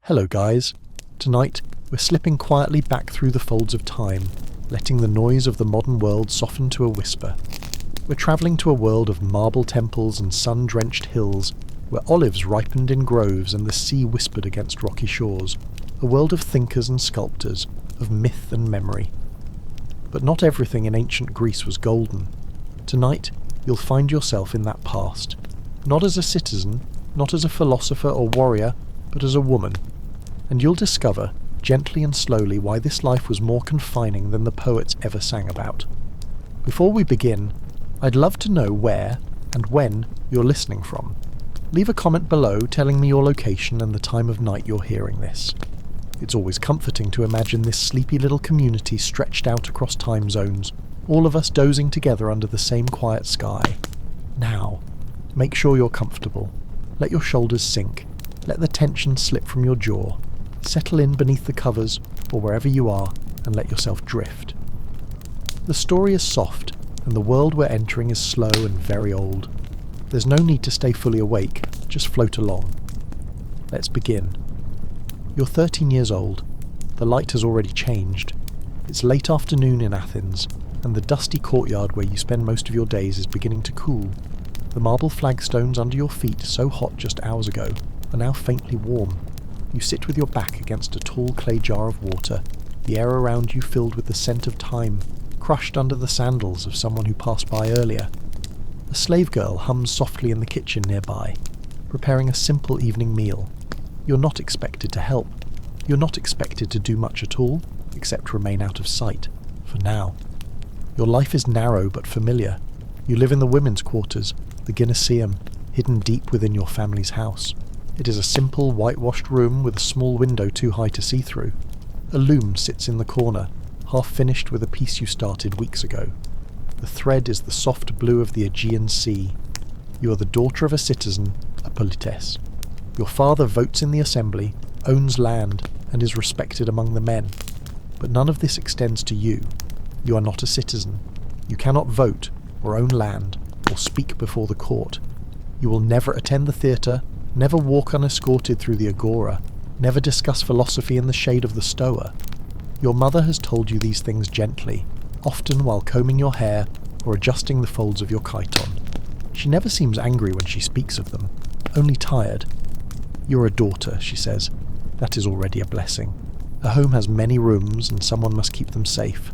Hello guys. Tonight, we're slipping quietly back through the folds of time, letting the noise of the modern world soften to a whisper. We're travelling to a world of marble temples and sun-drenched hills, where olives ripened in groves and the sea whispered against rocky shores. A world of thinkers and sculptors, of myth and memory. But not everything in ancient Greece was golden. Tonight, you'll find yourself in that past. Not as a citizen, not as a philosopher or warrior, but as a woman. And you'll discover, gently and slowly, why this life was more confining than the poets ever sang about. Before we begin, I'd love to know where and when you're listening from. Leave a comment below telling me your location and the time of night you're hearing this. It's always comforting to imagine this sleepy little community stretched out across time zones, all of us dozing together under the same quiet sky. Now, make sure you're comfortable. Let your shoulders sink. Let the tension slip from your jaw. Settle in beneath the covers, or wherever you are, and let yourself drift. The story is soft, and the world we're entering is slow and very old. There's no need to stay fully awake, just float along. Let's begin. You're 13 years old. The light has already changed. It's late afternoon in Athens, and the dusty courtyard where you spend most of your days is beginning to cool. The marble flagstones under your feet, so hot just hours ago, are now faintly warm. You sit with your back against a tall clay jar of water, the air around you filled with the scent of time, crushed under the sandals of someone who passed by earlier. A slave girl hums softly in the kitchen nearby, preparing a simple evening meal. You're not expected to help. You're not expected to do much at all, except remain out of sight, for now. Your life is narrow but familiar. You live in the women's quarters, the gymnasium, hidden deep within your family's house. It is a simple, whitewashed room with a small window too high to see through. A loom sits in the corner, half finished with a piece you started weeks ago. The thread is the soft blue of the Aegean Sea. You are the daughter of a citizen, a politesse. Your father votes in the assembly, owns land, and is respected among the men. But none of this extends to you. You are not a citizen. You cannot vote, or own land, or speak before the court. You will never attend the theatre, never walk unescorted through the agora, never discuss philosophy in the shade of the stoa. Your mother has told you these things gently, often while combing your hair or adjusting the folds of your chiton. She never seems angry when she speaks of them, only tired. You're a daughter, she says. That is already a blessing. A home has many rooms and someone must keep them safe.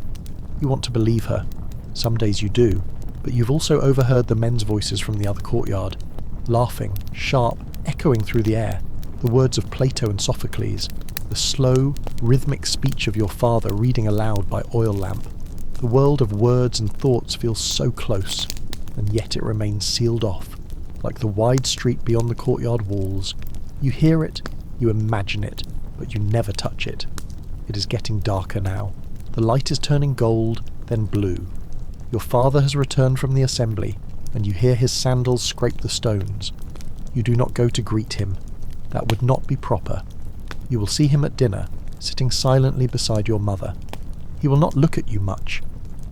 You want to believe her. Some days you do, but you've also overheard the men's voices from the other courtyard, laughing, sharp, echoing through the air, the words of Plato and Sophocles, the slow, rhythmic speech of your father reading aloud by oil lamp. The world of words and thoughts feels so close, and yet it remains sealed off, like the wide street beyond the courtyard walls. You hear it, you imagine it, but you never touch it. It is getting darker now. The light is turning gold, then blue. Your father has returned from the assembly, and you hear his sandals scrape the stones. You do not go to greet him. That would not be proper. You will see him at dinner, sitting silently beside your mother. He will not look at you much.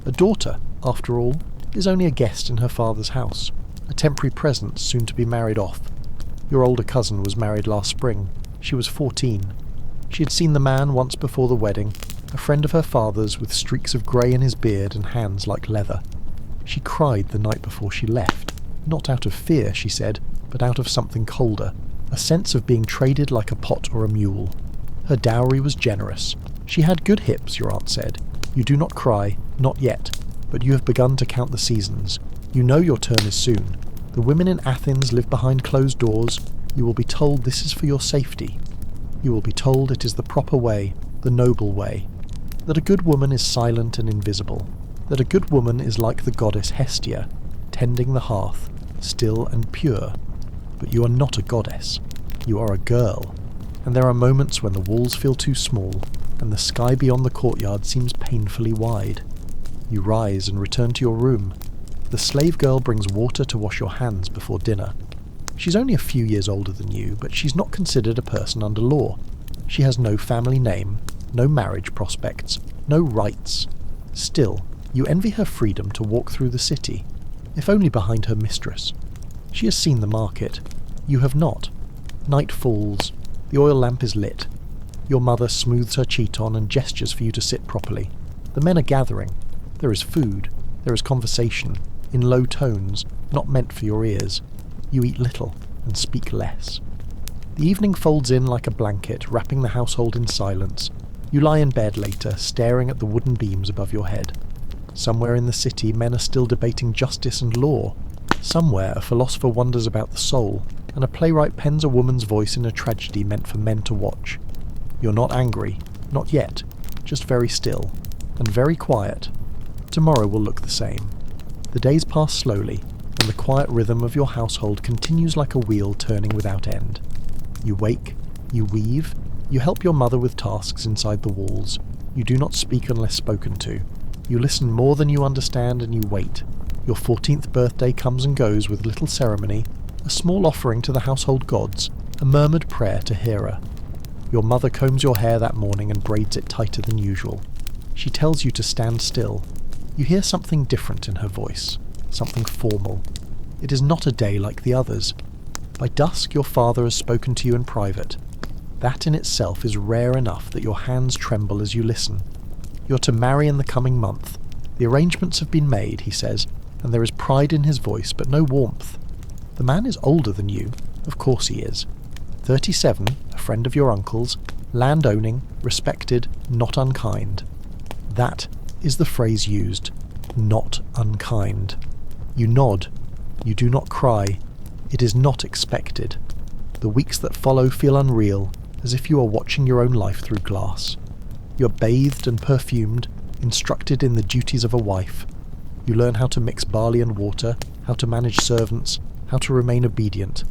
A daughter, after all, is only a guest in her father's house, a temporary presence soon to be married off. Your older cousin was married last spring. She was 14. She had seen the man once before the wedding, a friend of her father's with streaks of grey in his beard and hands like leather. She cried the night before she left, not out of fear, she said, but out of something colder, a sense of being traded like a pot or a mule. Her dowry was generous. She had good hips, your aunt said. You do not cry, not yet, but you have begun to count the seasons. You know your turn is soon. The women in Athens live behind closed doors. You will be told this is for your safety. You will be told it is the proper way, the noble way. That a good woman is silent and invisible. That a good woman is like the goddess Hestia, tending the hearth, still and pure. But you are not a goddess. You are a girl. And there are moments when the walls feel too small, and the sky beyond the courtyard seems painfully wide. You rise and return to your room. The slave girl brings water to wash your hands before dinner. She's only a few years older than you, but she's not considered a person under law. She has no family name, no marriage prospects, no rights. Still, you envy her freedom to walk through the city, if only behind her mistress. She has seen the market. You have not. Night falls. The oil lamp is lit. Your mother smooths her cheat on and gestures for you to sit properly. The men are gathering. There is food. There is conversation, in low tones, not meant for your ears. You eat little and speak less. The evening folds in like a blanket, wrapping the household in silence. You lie in bed later, staring at the wooden beams above your head. Somewhere in the city, men are still debating justice and law. Somewhere, a philosopher wonders about the soul, and a playwright pens a woman's voice in a tragedy meant for men to watch. You're not angry, not yet, just very still, and very quiet. Tomorrow will look the same. The days pass slowly, and the quiet rhythm of your household continues like a wheel turning without end. You wake, you weave, you help your mother with tasks inside the walls. You do not speak unless spoken to. You listen more than you understand, and you wait. Your 14th birthday comes and goes with little ceremony, a small offering to the household gods, a murmured prayer to Hera. Your mother combs your hair that morning and braids it tighter than usual. She tells you to stand still. You hear something different in her voice, something formal. It is not a day like the others. By dusk, your father has spoken to you in private. That in itself is rare enough that your hands tremble as you listen. You're to marry in the coming month. The arrangements have been made, he says, and there is pride in his voice, but no warmth. The man is older than you. Of course he is. 37, a friend of your uncle's, land-owning, respected, not unkind. That is the phrase used, not unkind. You nod. You do not cry. It is not expected. The weeks that follow feel unreal, as if you are watching your own life through glass. You are bathed and perfumed, instructed in the duties of a wife. You learn how to mix barley and water, how to manage servants, how to remain obedient.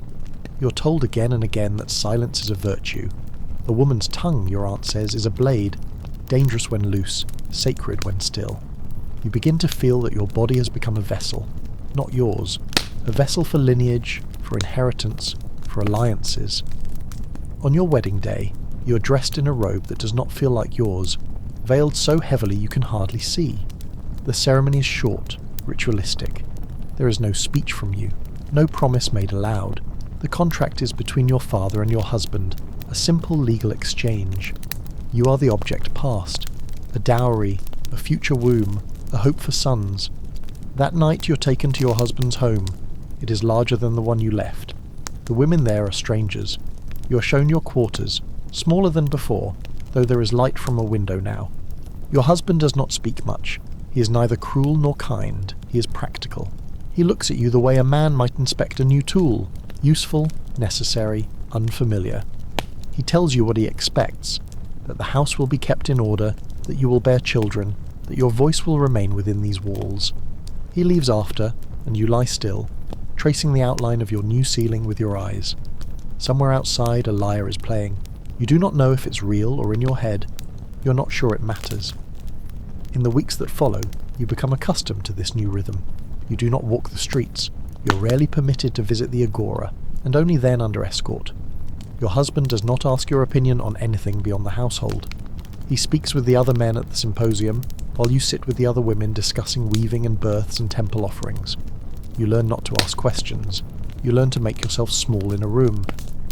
You're told again and again that silence is a virtue. A woman's tongue, your aunt says, is a blade, dangerous when loose, sacred when still. You begin to feel that your body has become a vessel, not yours, a vessel for lineage, for inheritance, for alliances. On your wedding day, you are dressed in a robe that does not feel like yours, veiled so heavily you can hardly see. The ceremony is short, ritualistic. There is no speech from you, no promise made aloud. The contract is between your father and your husband, a simple legal exchange. You are the object passed, a dowry, a future womb, a hope for sons. That night you're taken to your husband's home. It is larger than the one you left. The women there are strangers. You are shown your quarters, smaller than before, though there is light from a window now. Your husband does not speak much. He is neither cruel nor kind. He is practical. He looks at you the way a man might inspect a new tool, useful, necessary, unfamiliar. He tells you what he expects, that the house will be kept in order, that you will bear children, that your voice will remain within these walls. He leaves after, and you lie still, tracing the outline of your new ceiling with your eyes. Somewhere outside a lyre is playing. You do not know if it's real or in your head. You're not sure it matters. In the weeks that follow, you become accustomed to this new rhythm. You do not walk the streets. You're rarely permitted to visit the agora, and only then under escort. Your husband does not ask your opinion on anything beyond the household. He speaks with the other men at the symposium, while you sit with the other women discussing weaving and births and temple offerings. You learn not to ask questions. You learn to make yourself small in a room.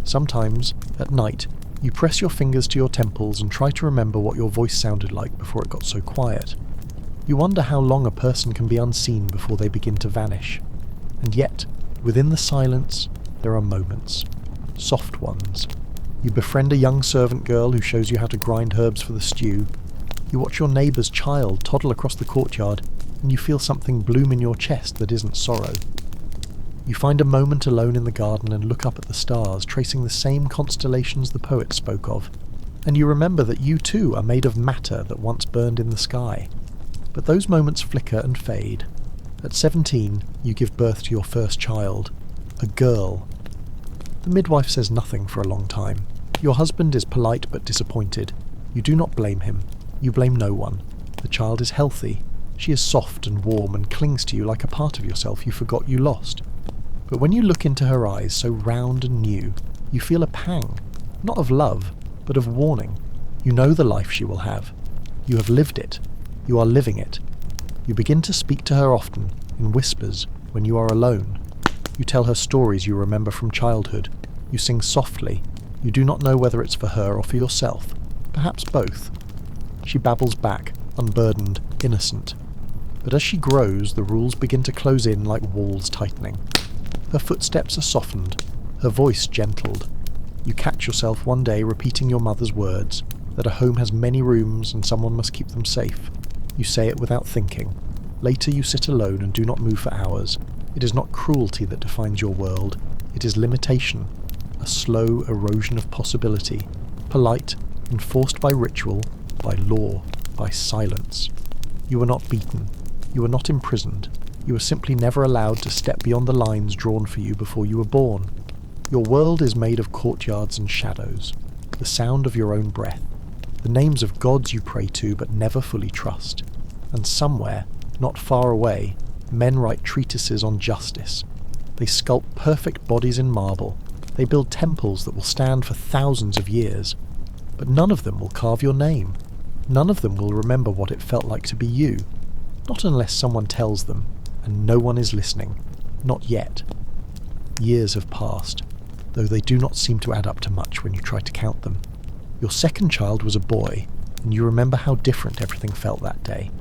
Sometimes, at night, you press your fingers to your temples and try to remember what your voice sounded like before it got so quiet. You wonder how long a person can be unseen before they begin to vanish. And yet, within the silence, there are moments. Soft ones. You befriend a young servant girl who shows you how to grind herbs for the stew. You watch your neighbour's child toddle across the courtyard, and you feel something bloom in your chest that isn't sorrow. You find a moment alone in the garden and look up at the stars, tracing the same constellations the poet spoke of, and you remember that you too are made of matter that once burned in the sky. But those moments flicker and fade. At 17, you give birth to your first child, a girl. The midwife says nothing for a long time. Your husband is polite but disappointed. You do not blame him. You blame no one. The child is healthy. She is soft and warm and clings to you like a part of yourself you forgot you lost. But when you look into her eyes, so round and new, you feel a pang, not of love, but of warning. You know the life she will have. You have lived it. You are living it. You begin to speak to her often, in whispers, when you are alone. You tell her stories you remember from childhood. You sing softly. You do not know whether it's for her or for yourself. Perhaps both. She babbles back, unburdened, innocent. But as she grows, the rules begin to close in like walls tightening. Her footsteps are softened, her voice gentled. You catch yourself one day repeating your mother's words, that a home has many rooms and someone must keep them safe. You say it without thinking. Later you sit alone and do not move for hours. It is not cruelty that defines your world, it is limitation, a slow erosion of possibility, polite, enforced by ritual, by law, by silence. You are not beaten. You are not imprisoned. You are simply never allowed to step beyond the lines drawn for you before you were born. Your world is made of courtyards and shadows, the sound of your own breath, the names of gods you pray to but never fully trust. And somewhere, not far away, men write treatises on justice. They sculpt perfect bodies in marble. They build temples that will stand for thousands of years. But none of them will carve your name. None of them will remember what it felt like to be you. Not unless someone tells them, and no one is listening. Not yet. Years have passed, though they do not seem to add up to much when you try to count them. Your second child was a boy, and you remember how different everything felt that day.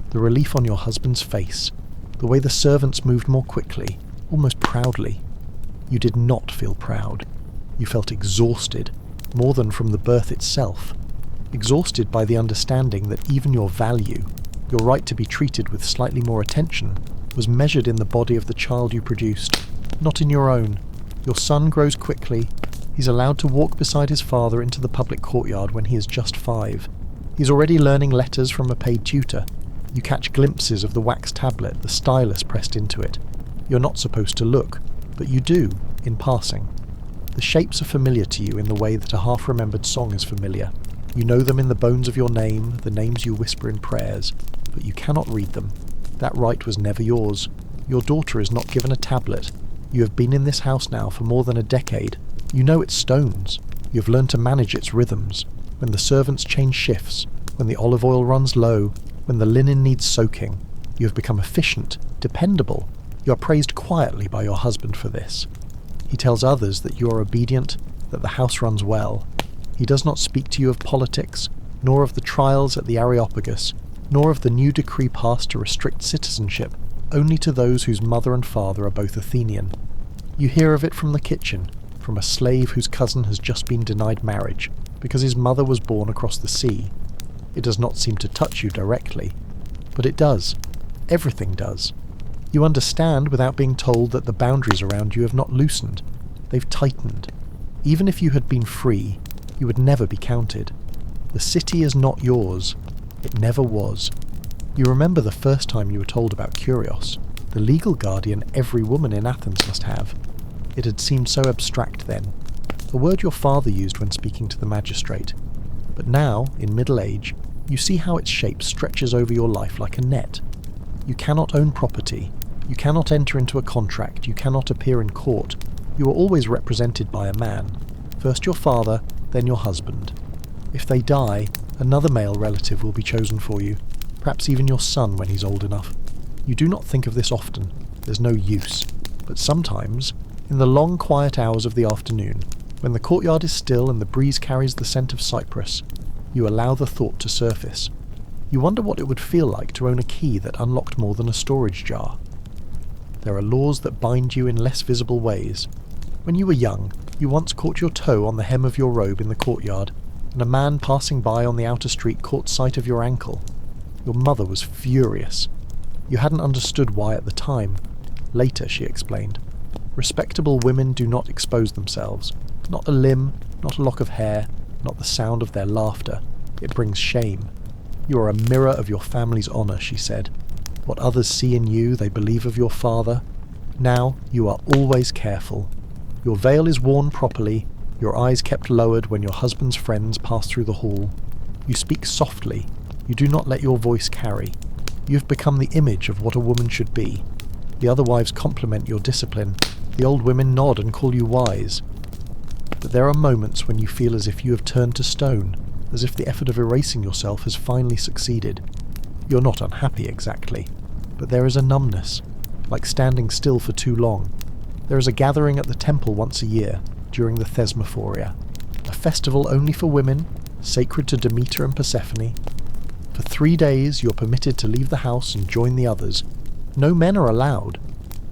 The relief on your husband's face, the way the servants moved more quickly, almost proudly. You did not feel proud. You felt exhausted, more than from the birth itself. Exhausted by the understanding that even your value, your right to be treated with slightly more attention, was measured in the body of the child you produced, not in your own. Your son grows quickly. He's allowed to walk beside his father into the public courtyard when he is just 5. He's already learning letters from a paid tutor. You catch glimpses of the wax tablet, the stylus pressed into it. You're not supposed to look, but you do, in passing. The shapes are familiar to you in the way that a half-remembered song is familiar. You know them in the bones of your name, the names you whisper in prayers, but you cannot read them. That right was never yours. Your daughter is not given a tablet. You have been in this house now for more than a decade. You know its stones. You have learned to manage its rhythms. When the servants change shifts, when the olive oil runs low, when the linen needs soaking, you have become efficient, dependable. You are praised quietly by your husband for this. He tells others that you are obedient, that the house runs well. He does not speak to you of politics, nor of the trials at the Areopagus, nor of the new decree passed to restrict citizenship only to those whose mother and father are both Athenian. You hear of it from the kitchen, from a slave whose cousin has just been denied marriage, because his mother was born across the sea. It does not seem to touch you directly, but it does. Everything does. You understand without being told that the boundaries around you have not loosened. They've tightened. Even if you had been free, you would never be counted. The city is not yours. It never was. You remember the first time you were told about Kyrios, the legal guardian every woman in Athens must have. It had seemed so abstract then, a word your father used when speaking to the magistrate. But now, in middle age, you see how its shape stretches over your life like a net. You cannot own property. You cannot enter into a contract. You cannot appear in court. You are always represented by a man. First your father, then your husband. If they die, another male relative will be chosen for you, perhaps even your son when he's old enough. You do not think of this often. There's no use. But sometimes, in the long quiet hours of the afternoon, when the courtyard is still and the breeze carries the scent of cypress, you allow the thought to surface. You wonder what it would feel like to own a key that unlocked more than a storage jar. There are laws that bind you in less visible ways. When you were young, you once caught your toe on the hem of your robe in the courtyard, and a man passing by on the outer street caught sight of your ankle. Your mother was furious. You hadn't understood why at the time. Later, she explained. Respectable women do not expose themselves. Not a limb, not a lock of hair, not the sound of their laughter. It brings shame. You are a mirror of your family's honour, she said. What others see in you, they believe of your father. Now, you are always careful. Your veil is worn properly, your eyes kept lowered when your husband's friends pass through the hall. You speak softly. You do not let your voice carry. You have become the image of what a woman should be. The other wives compliment your discipline. The old women nod and call you wise. But there are moments when you feel as if you have turned to stone, as if the effort of erasing yourself has finally succeeded. You're not unhappy exactly, but there is a numbness, like standing still for too long. There is a gathering at the temple once a year, during the Thesmophoria. festival only for women, sacred to Demeter and Persephone. For 3 days you're permitted to leave the house and join the others. No men are allowed.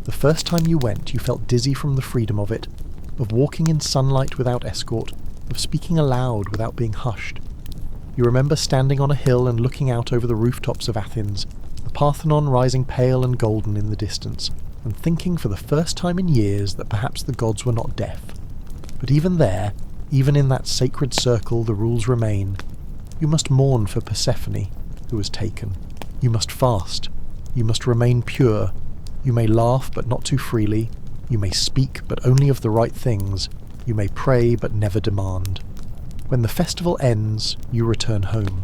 The first time you went, you felt dizzy from the freedom of it, of walking in sunlight without escort, of speaking aloud without being hushed. You remember standing on a hill and looking out over the rooftops of Athens, the Parthenon rising pale and golden in the distance, and thinking for the first time in years that perhaps the gods were not deaf. But even there, even in that sacred circle, the rules remain. You must mourn for Persephone, who was taken. You must fast. You must remain pure. You may laugh, but not too freely. You may speak, but only of the right things. You may pray, but never demand. When the festival ends, you return home.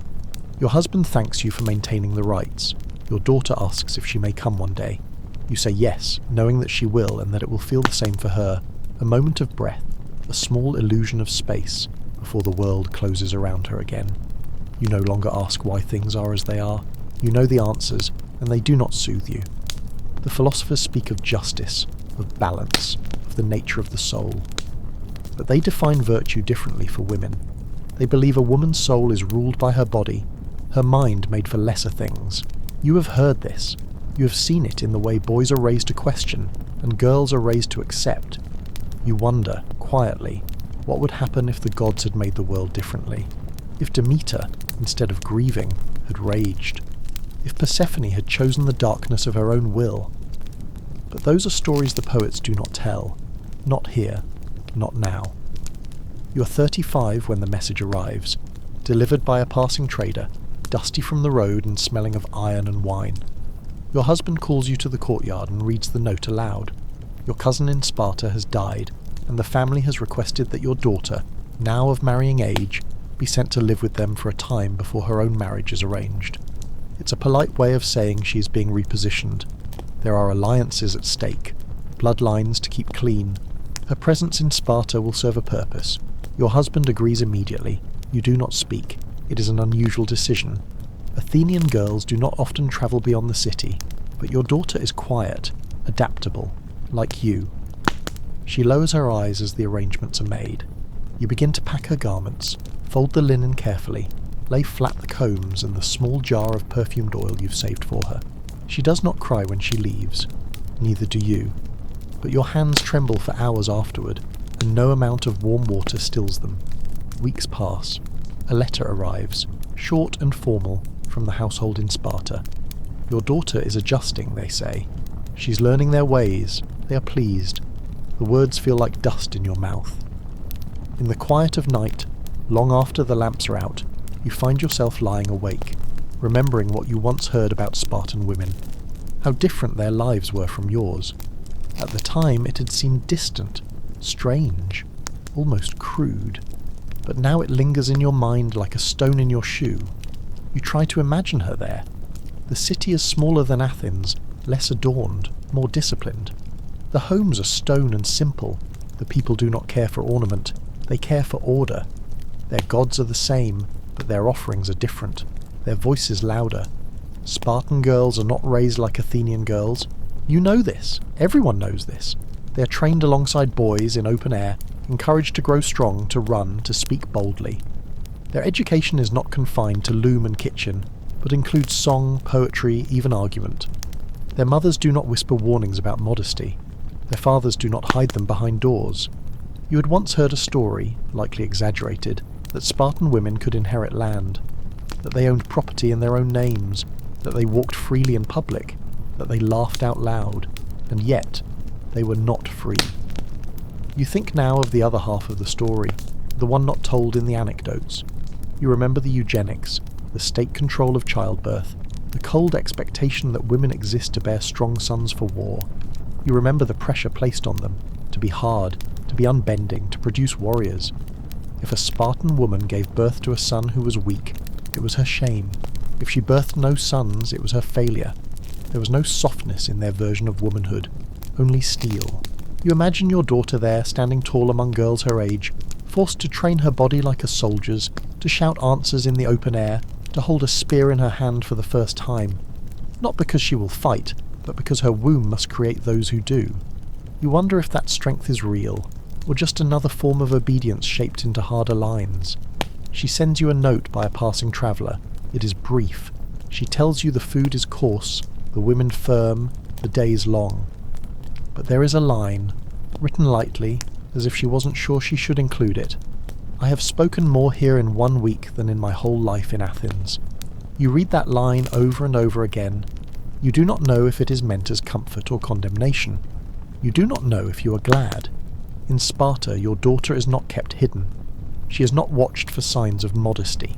Your husband thanks you for maintaining the rites. Your daughter asks if she may come one day. You say yes, knowing that she will and that it will feel the same for her. A moment of breath, a small illusion of space, before the world closes around her again. You no longer ask why things are as they are. You know the answers, and they do not soothe you. The philosophers speak of justice, of balance, of the nature of the soul. But they define virtue differently for women. They believe a woman's soul is ruled by her body, her mind made for lesser things. You have heard this. You have seen it in the way boys are raised to question, and girls are raised to accept. You wonder, quietly, what would happen if the gods had made the world differently? If Demeter, instead of grieving, had raged? If Persephone had chosen the darkness of her own will? But those are stories the poets do not tell. Not here. Not now. You are 35 when the message arrives, delivered by a passing trader, dusty from the road and smelling of iron and wine. Your husband calls you to the courtyard and reads the note aloud. Your cousin in Sparta has died, and the family has requested that your daughter, now of marrying age, be sent to live with them for a time before her own marriage is arranged. It's a polite way of saying she is being repositioned. There are alliances at stake, bloodlines to keep clean. Her presence in Sparta will serve a purpose. Your husband agrees immediately. You do not speak. It is an unusual decision. Athenian girls do not often travel beyond the city, but your daughter is quiet, adaptable, like you. She lowers her eyes as the arrangements are made. You begin to pack her garments, fold the linen carefully, lay flat the combs and the small jar of perfumed oil you've saved for her. She does not cry when she leaves, neither do you, but your hands tremble for hours afterward, and no amount of warm water stills them. Weeks pass. A letter arrives, short and formal, from the household in Sparta. Your daughter is adjusting, they say. She's learning their ways. They are pleased. The words feel like dust in your mouth. In the quiet of night, long after the lamps are out, you find yourself lying awake, remembering what you once heard about Spartan women, how different their lives were from yours. At the time it had seemed distant, strange, almost crude, but now it lingers in your mind like a stone in your shoe. You try to imagine her there. The city is smaller than Athens, less adorned, more disciplined. The homes are stone and simple. The people do not care for ornament, they care for order. Their gods are the same, but their offerings are different, their voices louder. Spartan girls are not raised like Athenian girls. You know this. Everyone knows this. They are trained alongside boys in open air, encouraged to grow strong, to run, to speak boldly. Their education is not confined to loom and kitchen, but includes song, poetry, even argument. Their mothers do not whisper warnings about modesty. Their fathers do not hide them behind doors. You had once heard a story, likely exaggerated, that Spartan women could inherit land, that they owned property in their own names, that they walked freely in public, that they laughed out loud, and yet they were not free. You think now of the other half of the story, the one not told in the anecdotes. You remember the eugenics, the state control of childbirth, the cold expectation that women exist to bear strong sons for war. You remember the pressure placed on them, to be hard, to be unbending, to produce warriors. If a Spartan woman gave birth to a son who was weak, it was her shame. If she birthed no sons, it was her failure. There was no softness in their version of womanhood, only steel. You imagine your daughter there, standing tall among girls her age, forced to train her body like a soldier's, to shout answers in the open air, to hold a spear in her hand for the first time. Not because she will fight, but because her womb must create those who do. You wonder if that strength is real, or just another form of obedience shaped into harder lines. She sends you a note by a passing traveller. It is brief. She tells you the food is coarse, the women firm, the days long. But there is a line, written lightly, as if she wasn't sure she should include it. I have spoken more here in 1 week than in my whole life in Athens. You read that line over and over again. You do not know if it is meant as comfort or condemnation. You do not know if you are glad. In Sparta, your daughter is not kept hidden. She is not watched for signs of modesty.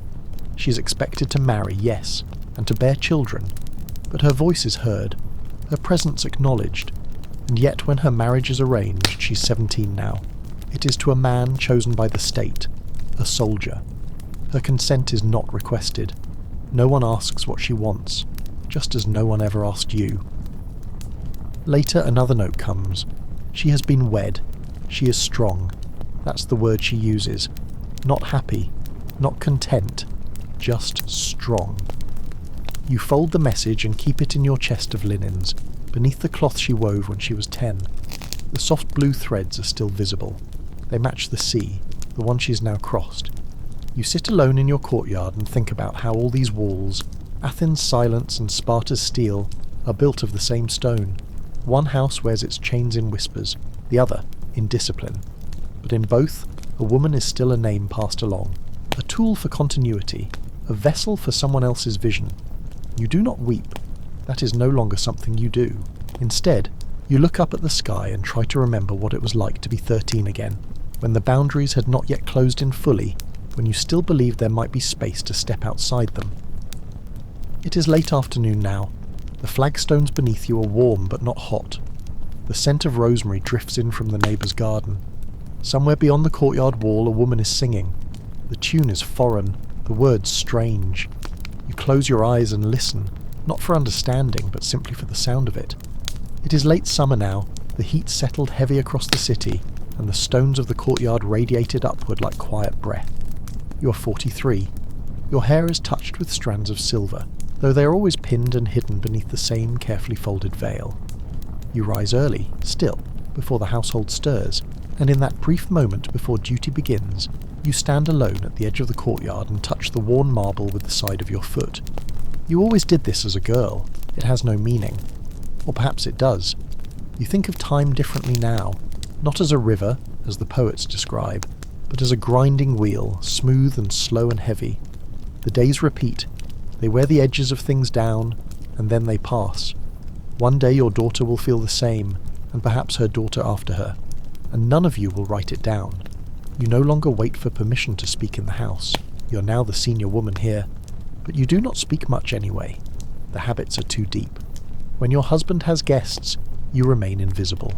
She is expected to marry, yes, and to bear children, but her voice is heard, her presence acknowledged, and yet when her marriage is arranged, she's 17 now. It is to a man chosen by the state, a soldier. Her consent is not requested. No one asks what she wants, just as no one ever asked you. Later another note comes. She has been wed. She is strong. That's the word she uses. Not happy, not content, just strong. You fold the message and keep it in your chest of linens, beneath the cloth she wove when she was 10. The soft blue threads are still visible. They match the sea, the one she's now crossed. You sit alone in your courtyard and think about how all these walls, Athens' silence and Sparta's steel, are built of the same stone. One house wears its chains in whispers, the other in discipline. But in both, a woman is still a name passed along, a tool for continuity, a vessel for someone else's vision. You do not weep. That is no longer something you do. Instead, you look up at the sky and try to remember what it was like to be 13 again, when the boundaries had not yet closed in fully, when you still believed there might be space to step outside them. It is late afternoon now. The flagstones beneath you are warm but not hot. The scent of rosemary drifts in from the neighbour's garden. Somewhere beyond the courtyard wall a woman is singing. The tune is foreign, the words strange. You close your eyes and listen, not for understanding, but simply for the sound of it. It is late summer now, the heat settled heavy across the city, and the stones of the courtyard radiated upward like quiet breath. You are 43. Your hair is touched with strands of silver, though they are always pinned and hidden beneath the same carefully folded veil. You rise early, still, before the household stirs, and in that brief moment before duty begins, you stand alone at the edge of the courtyard and touch the worn marble with the side of your foot. You always did this as a girl. It has no meaning. Or perhaps it does. You think of time differently now, not as a river, as the poets describe, but as a grinding wheel, smooth and slow and heavy. The days repeat. They wear the edges of things down, and then they pass. One day your daughter will feel the same, and perhaps her daughter after her, and none of you will write it down. You no longer wait for permission to speak in the house. You're now the senior woman here, but you do not speak much anyway. The habits are too deep. When your husband has guests, you remain invisible.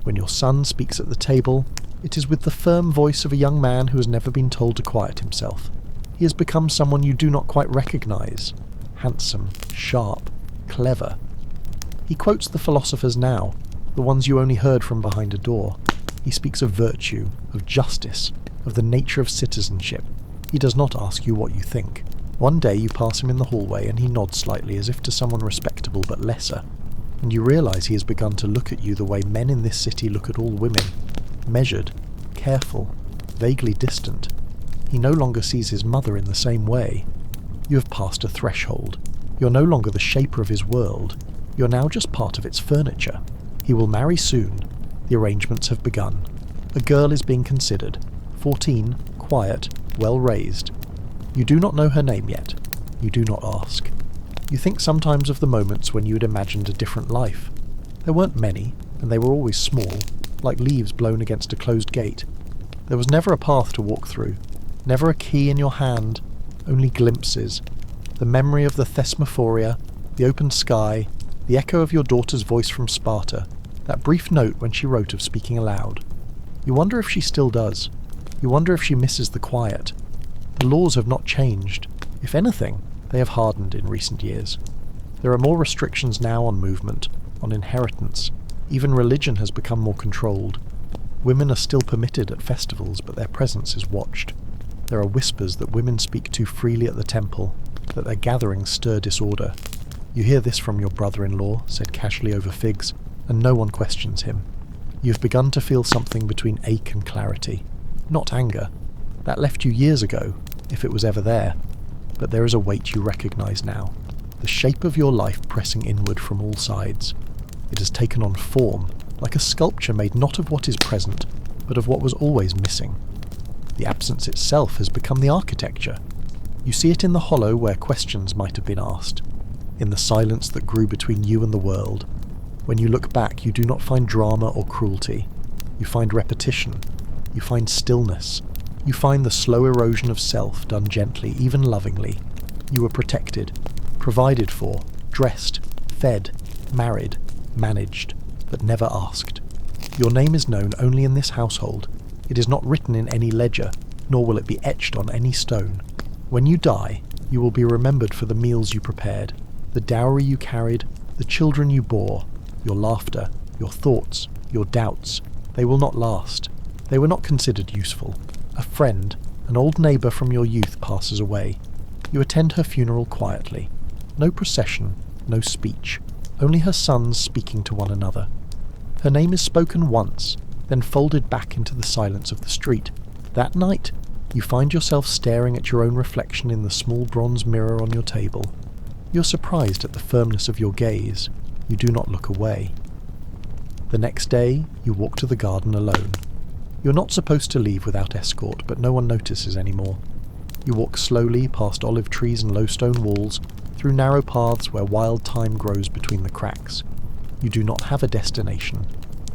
When your son speaks at the table, it is with the firm voice of a young man who has never been told to quiet himself. He has become someone you do not quite recognize. Handsome, sharp, clever. He quotes the philosophers now, the ones you only heard from behind a door. He speaks of virtue, of justice, of the nature of citizenship. He does not ask you what you think. One day you pass him in the hallway and he nods slightly as if to someone respectable but lesser, and you realise he has begun to look at you the way men in this city look at all women, measured, careful, vaguely distant. He no longer sees his mother in the same way. You have passed a threshold. You're no longer the shaper of his world. You're now just part of its furniture. He will marry soon. The arrangements have begun. A girl is being considered. 14, quiet, well-raised. You do not know her name yet. You do not ask. You think sometimes of the moments when you had imagined a different life. There weren't many, and they were always small, like leaves blown against a closed gate. There was never a path to walk through, never a key in your hand, only glimpses. The memory of the thesmophoria, the open sky, the echo of your daughter's voice from Sparta, that brief note when she wrote of speaking aloud. You wonder if she still does. You wonder if she misses the quiet. The laws have not changed. If anything, they have hardened in recent years. There are more restrictions now on movement, on inheritance. Even religion has become more controlled. Women are still permitted at festivals, but their presence is watched. There are whispers that women speak too freely at the temple, that their gatherings stir disorder. You hear this from your brother-in-law, said casually over figs, and no one questions him. You've begun to feel something between ache and clarity. Not anger. That left you years ago, if it was ever there. But there is a weight you recognise now. The shape of your life pressing inward from all sides. It has taken on form, like a sculpture made not of what is present, but of what was always missing. The absence itself has become the architecture. You see it in the hollow where questions might have been asked, in the silence that grew between you and the world. When you look back, you do not find drama or cruelty. You find repetition. You find stillness. You find the slow erosion of self done gently, even lovingly. You were protected, provided for, dressed, fed, married, managed, but never asked. Your name is known only in this household. It is not written in any ledger, nor will it be etched on any stone. When you die, you will be remembered for the meals you prepared, the dowry you carried, the children you bore, your laughter, your thoughts, your doubts. They will not last. They were not considered useful. A friend, an old neighbour from your youth passes away. You attend her funeral quietly. No procession, no speech, only her sons speaking to one another. Her name is spoken once, then folded back into the silence of the street. That night, you find yourself staring at your own reflection in the small bronze mirror on your table. You're surprised at the firmness of your gaze. You do not look away. The next day, you walk to the garden alone. You're not supposed to leave without escort, but no one notices anymore. You walk slowly past olive trees and low stone walls, through narrow paths where wild thyme grows between the cracks. You do not have a destination.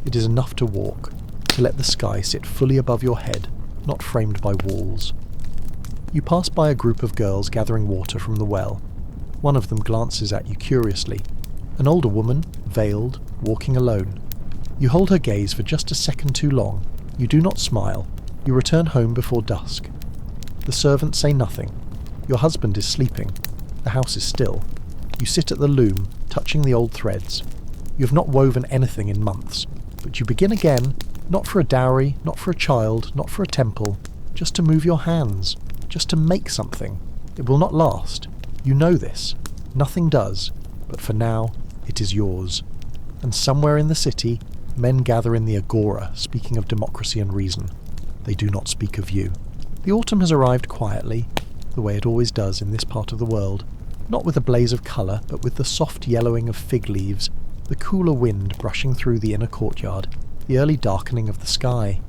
It is enough to walk, to let the sky sit fully above your head, not framed by walls. You pass by a group of girls gathering water from the well. One of them glances at you curiously. An older woman, veiled, walking alone. You hold her gaze for just a second too long. You do not smile. You return home before dusk. The servants say nothing. Your husband is sleeping. The house is still. You sit at the loom, touching the old threads. You have not woven anything in months, but you begin again, not for a dowry, not for a child, not for a temple, just to move your hands, just to make something. It will not last. You know this. Nothing does, but for now, it is yours. And somewhere in the city, men gather in the agora, speaking of democracy and reason. They do not speak of you. The autumn has arrived quietly, the way it always does in this part of the world, not with a blaze of colour, but with the soft yellowing of fig leaves, the cooler wind brushing through the inner courtyard, the early darkening of the sky.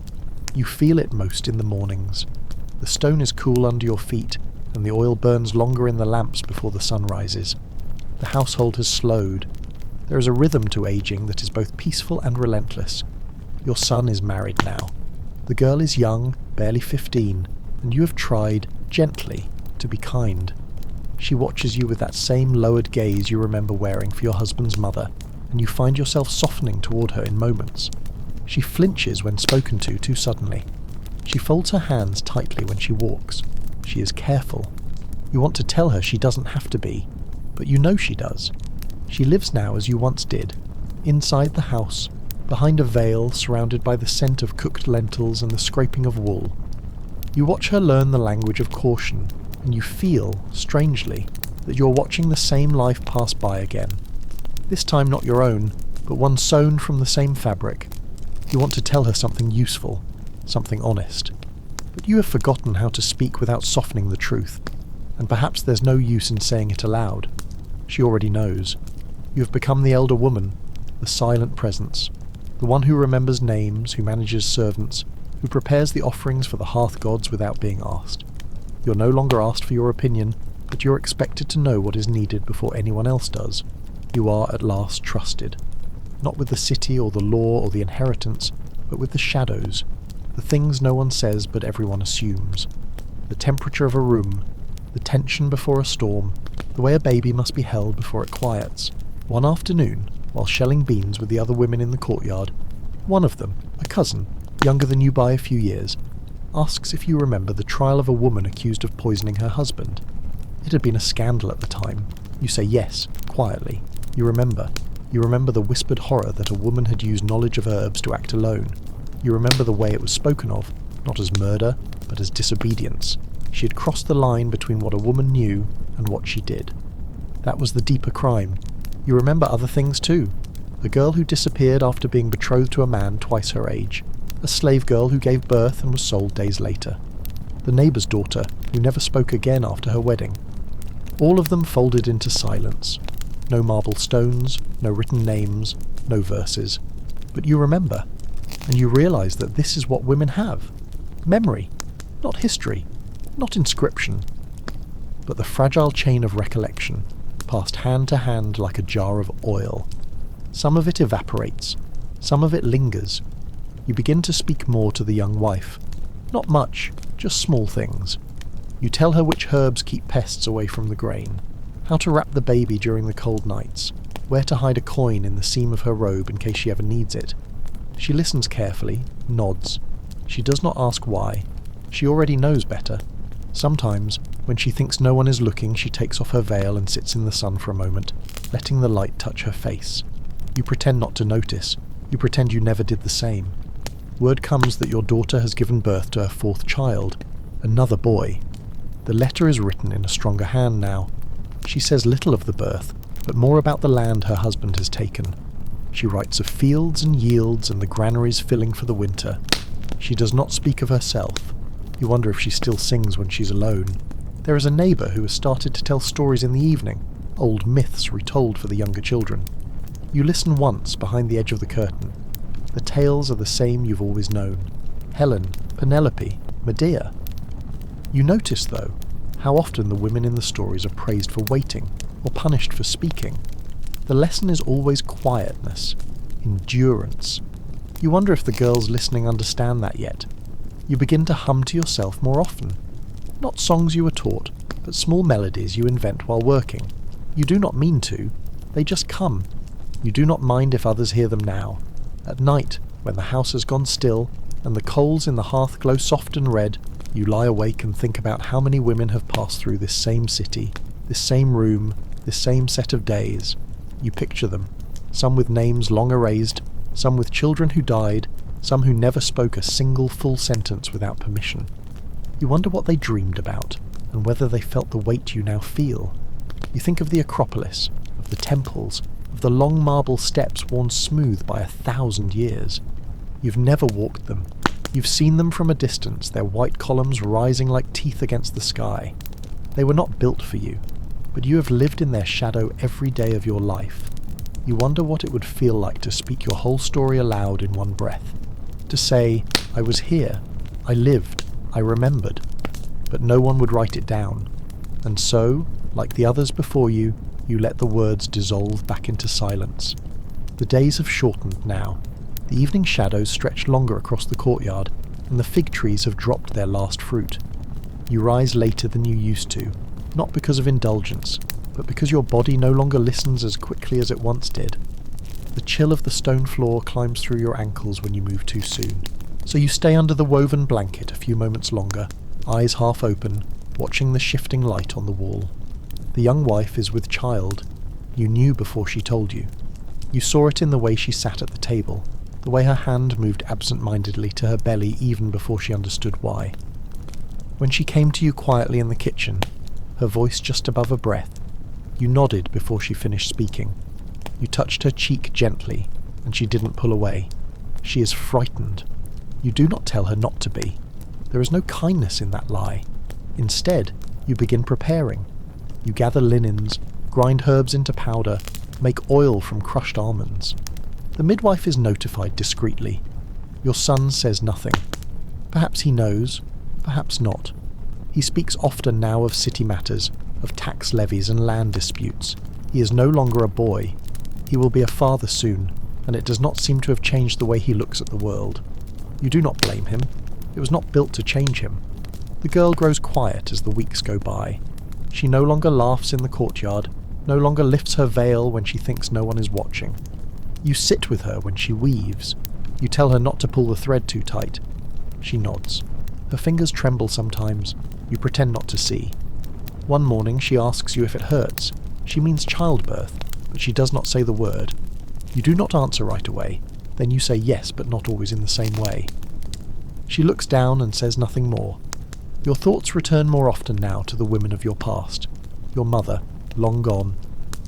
You feel it most in the mornings. The stone is cool under your feet, and the oil burns longer in the lamps before the sun rises. The household has slowed. There is a rhythm to aging that is both peaceful and relentless. Your son is married now. The girl is young, barely 15, and you have tried, gently, to be kind. She watches you with that same lowered gaze you remember wearing for your husband's mother, and you find yourself softening toward her in moments. She flinches when spoken to too suddenly. She folds her hands tightly when she walks. She is careful. You want to tell her she doesn't have to be, but you know she does. She lives now as you once did, inside the house, behind a veil surrounded by the scent of cooked lentils and the scraping of wool. You watch her learn the language of caution, and you feel, strangely, that you're watching the same life pass by again. This time not your own, but one sewn from the same fabric. You want to tell her something useful, something honest. But you have forgotten how to speak without softening the truth, and perhaps there's no use in saying it aloud. She already knows. You have become the elder woman, the silent presence, the one who remembers names, who manages servants, who prepares the offerings for the hearth gods without being asked. You're no longer asked for your opinion, but you're expected to know what is needed before anyone else does. You are at last trusted, not with the city or the law or the inheritance, but with the shadows, the things no one says but everyone assumes, the temperature of a room, the tension before a storm, the way a baby must be held before it quiets. One afternoon, while shelling beans with the other women in the courtyard, one of them, a cousin, younger than you by a few years, asks if you remember the trial of a woman accused of poisoning her husband. It had been a scandal at the time. You say yes, quietly. You remember. You remember the whispered horror that a woman had used knowledge of herbs to act alone. You remember the way it was spoken of, not as murder, but as disobedience. She had crossed the line between what a woman knew and what she did. That was the deeper crime. You remember other things too. A girl who disappeared after being betrothed to a man twice her age. A slave girl who gave birth and was sold days later. The neighbour's daughter who never spoke again after her wedding. All of them folded into silence. No marble stones, no written names, no verses. But you remember, and you realise that this is what women have. Memory, not history, not inscription, but the fragile chain of recollection, passed hand to hand like a jar of oil. Some of it evaporates, some of it lingers. You begin to speak more to the young wife. Not much, just small things. You tell her which herbs keep pests away from the grain, how to wrap the baby during the cold nights, where to hide a coin in the seam of her robe in case she ever needs it. She listens carefully, nods. She does not ask why. She already knows better. Sometimes, when she thinks no one is looking, she takes off her veil and sits in the sun for a moment, letting the light touch her face. You pretend not to notice. You pretend you never did the same. Word comes that your daughter has given birth to her fourth child, another boy. The letter is written in a stronger hand now. She says little of the birth, but more about the land her husband has taken. She writes of fields and yields and the granaries filling for the winter. She does not speak of herself. You wonder if she still sings when she's alone. There is a neighbour who has started to tell stories in the evening, old myths retold for the younger children. You listen once behind the edge of the curtain. The tales are the same you've always known. Helen, Penelope, Medea. You notice, though, how often the women in the stories are praised for waiting, or punished for speaking. The lesson is always quietness, endurance. You wonder if the girls listening understand that yet. You begin to hum to yourself more often. Not songs you were taught, but small melodies you invent while working. You do not mean to, they just come. You do not mind if others hear them now. At night, when the house has gone still, and the coals in the hearth glow soft and red, you lie awake and think about how many women have passed through this same city, this same room, this same set of days. You picture them, some with names long erased, some with children who died, some who never spoke a single full sentence without permission. You wonder what they dreamed about, and whether they felt the weight you now feel. You think of the Acropolis, of the temples, of the long marble steps worn smooth by 1,000 years. You've never walked them. You've seen them from a distance, their white columns rising like teeth against the sky. They were not built for you, but you have lived in their shadow every day of your life. You wonder what it would feel like to speak your whole story aloud in one breath. To say, I was here, I lived, I remembered. But no one would write it down. And so, like the others before you, you let the words dissolve back into silence. The days have shortened now. The evening shadows stretch longer across the courtyard, and the fig trees have dropped their last fruit. You rise later than you used to, not because of indulgence, but because your body no longer listens as quickly as it once did. The chill of the stone floor climbs through your ankles when you move too soon, so you stay under the woven blanket a few moments longer, eyes half open, watching the shifting light on the wall. The young wife is with child. You knew before she told you. You saw it in the way she sat at the table, the way her hand moved absent-mindedly to her belly even before she understood why. When she came to you quietly in the kitchen, her voice just above a breath, you nodded before she finished speaking. You touched her cheek gently, and she didn't pull away. She is frightened. You do not tell her not to be. There is no kindness in that lie. Instead, you begin preparing. You gather linens, grind herbs into powder, make oil from crushed almonds. The midwife is notified discreetly. Your son says nothing. Perhaps he knows, perhaps not. He speaks often now of city matters, of tax levies and land disputes. He is no longer a boy. He will be a father soon, and it does not seem to have changed the way he looks at the world. You do not blame him. It was not built to change him. The girl grows quiet as the weeks go by. She no longer laughs in the courtyard, no longer lifts her veil when she thinks no one is watching. You sit with her when she weaves. You tell her not to pull the thread too tight. She nods. Her fingers tremble sometimes. You pretend not to see. One morning she asks you if it hurts. She means childbirth, but she does not say the word. You do not answer right away. Then you say yes, but not always in the same way. She looks down and says nothing more. Your thoughts return more often now to the women of your past. Your mother, long gone.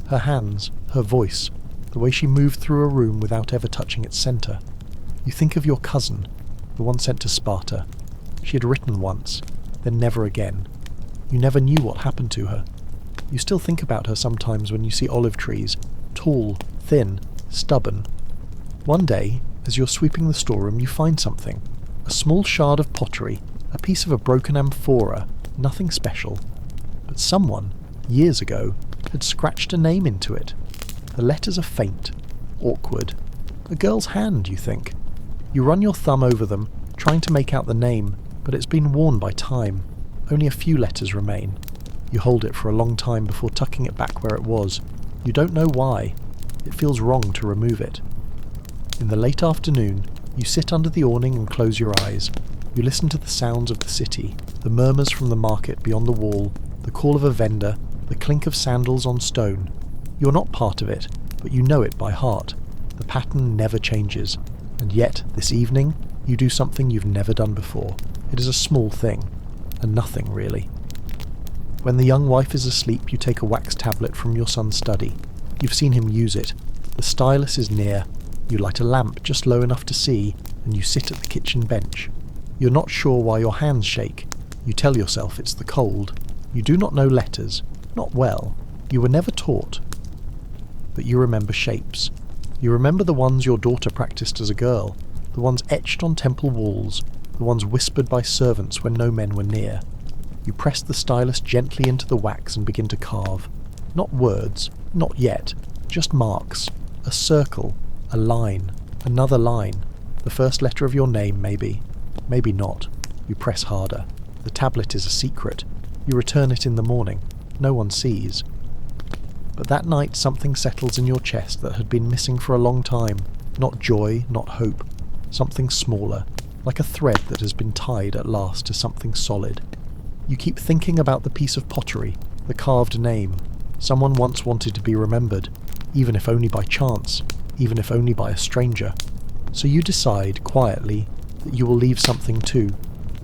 Her hands, her voice, the way she moved through a room without ever touching its centre. You think of your cousin, the one sent to Sparta. She had written once, then never again. You never knew what happened to her. You still think about her sometimes when you see olive trees, tall, thin, stubborn. One day, as you're sweeping the storeroom, you find something. A small shard of pottery, a piece of a broken amphora, nothing special. But someone, years ago, had scratched a name into it. The letters are faint, awkward. A girl's hand, you think. You run your thumb over them, trying to make out the name, but it's been worn by time. Only a few letters remain. You hold it for a long time before tucking it back where it was. You don't know why. It feels wrong to remove it. In the late afternoon, you sit under the awning and close your eyes. You listen to the sounds of the city, the murmurs from the market beyond the wall, the call of a vendor, the clink of sandals on stone. You're not part of it, but you know it by heart. The pattern never changes. And yet, this evening, you do something you've never done before. It is a small thing. A nothing, really. When the young wife is asleep, you take a wax tablet from your son's study. You've seen him use it. The stylus is near. You light a lamp just low enough to see, and you sit at the kitchen bench. You're not sure why your hands shake. You tell yourself it's the cold. You do not know letters. Not well. You were never taught. But you remember shapes. You remember the ones your daughter practiced as a girl, the ones etched on temple walls, the ones whispered by servants when no men were near. You press the stylus gently into the wax and begin to carve. Not words, not yet, just marks. A circle, a line, another line. The first letter of your name, maybe. Maybe not. You press harder. The tablet is a secret. You return it in the morning. No one sees. But that night something settles in your chest that had been missing for a long time. Not joy, not hope. Something smaller, like a thread that has been tied at last to something solid. You keep thinking about the piece of pottery, the carved name. Someone once wanted to be remembered, even if only by chance, even if only by a stranger. So you decide, quietly, that you will leave something too.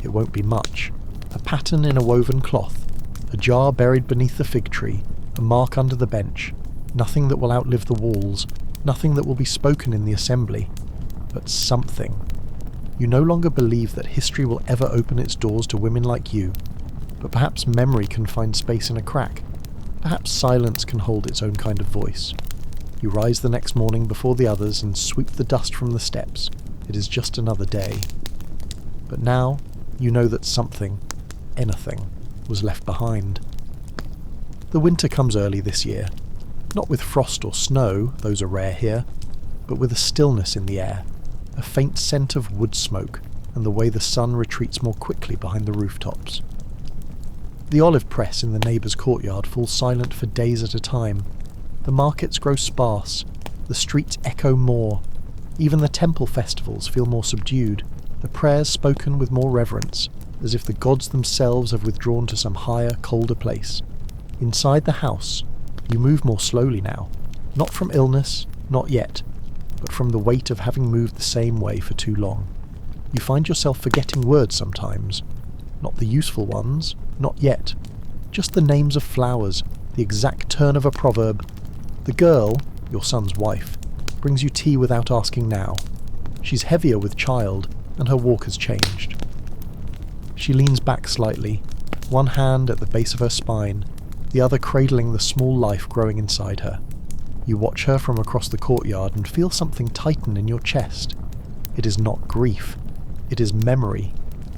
It won't be much. A pattern in a woven cloth, a jar buried beneath the fig tree, a mark under the bench. Nothing that will outlive the walls, nothing that will be spoken in the assembly. But something. You no longer believe that history will ever open its doors to women like you, but perhaps memory can find space in a crack. Perhaps silence can hold its own kind of voice. You rise the next morning before the others and sweep the dust from the steps. It is just another day. But now, you know that something, anything, was left behind. The winter comes early this year. Not with frost or snow, those are rare here, but with a stillness in the air, a faint scent of wood smoke, and the way the sun retreats more quickly behind the rooftops. The olive press in the neighbour's courtyard falls silent for days at a time. The markets grow sparse, the streets echo more. Even the temple festivals feel more subdued, the prayers spoken with more reverence, as if the gods themselves have withdrawn to some higher, colder place. Inside the house, you move more slowly now, not from illness, not yet, but from the weight of having moved the same way for too long. You find yourself forgetting words sometimes, not the useful ones, not yet, just the names of flowers, the exact turn of a proverb. The girl, your son's wife, brings you tea without asking now. She's heavier with child, and her walk has changed. She leans back slightly, one hand at the base of her spine, the other cradling the small life growing inside her. You watch her from across the courtyard and feel something tighten in your chest. It is not grief. It is memory,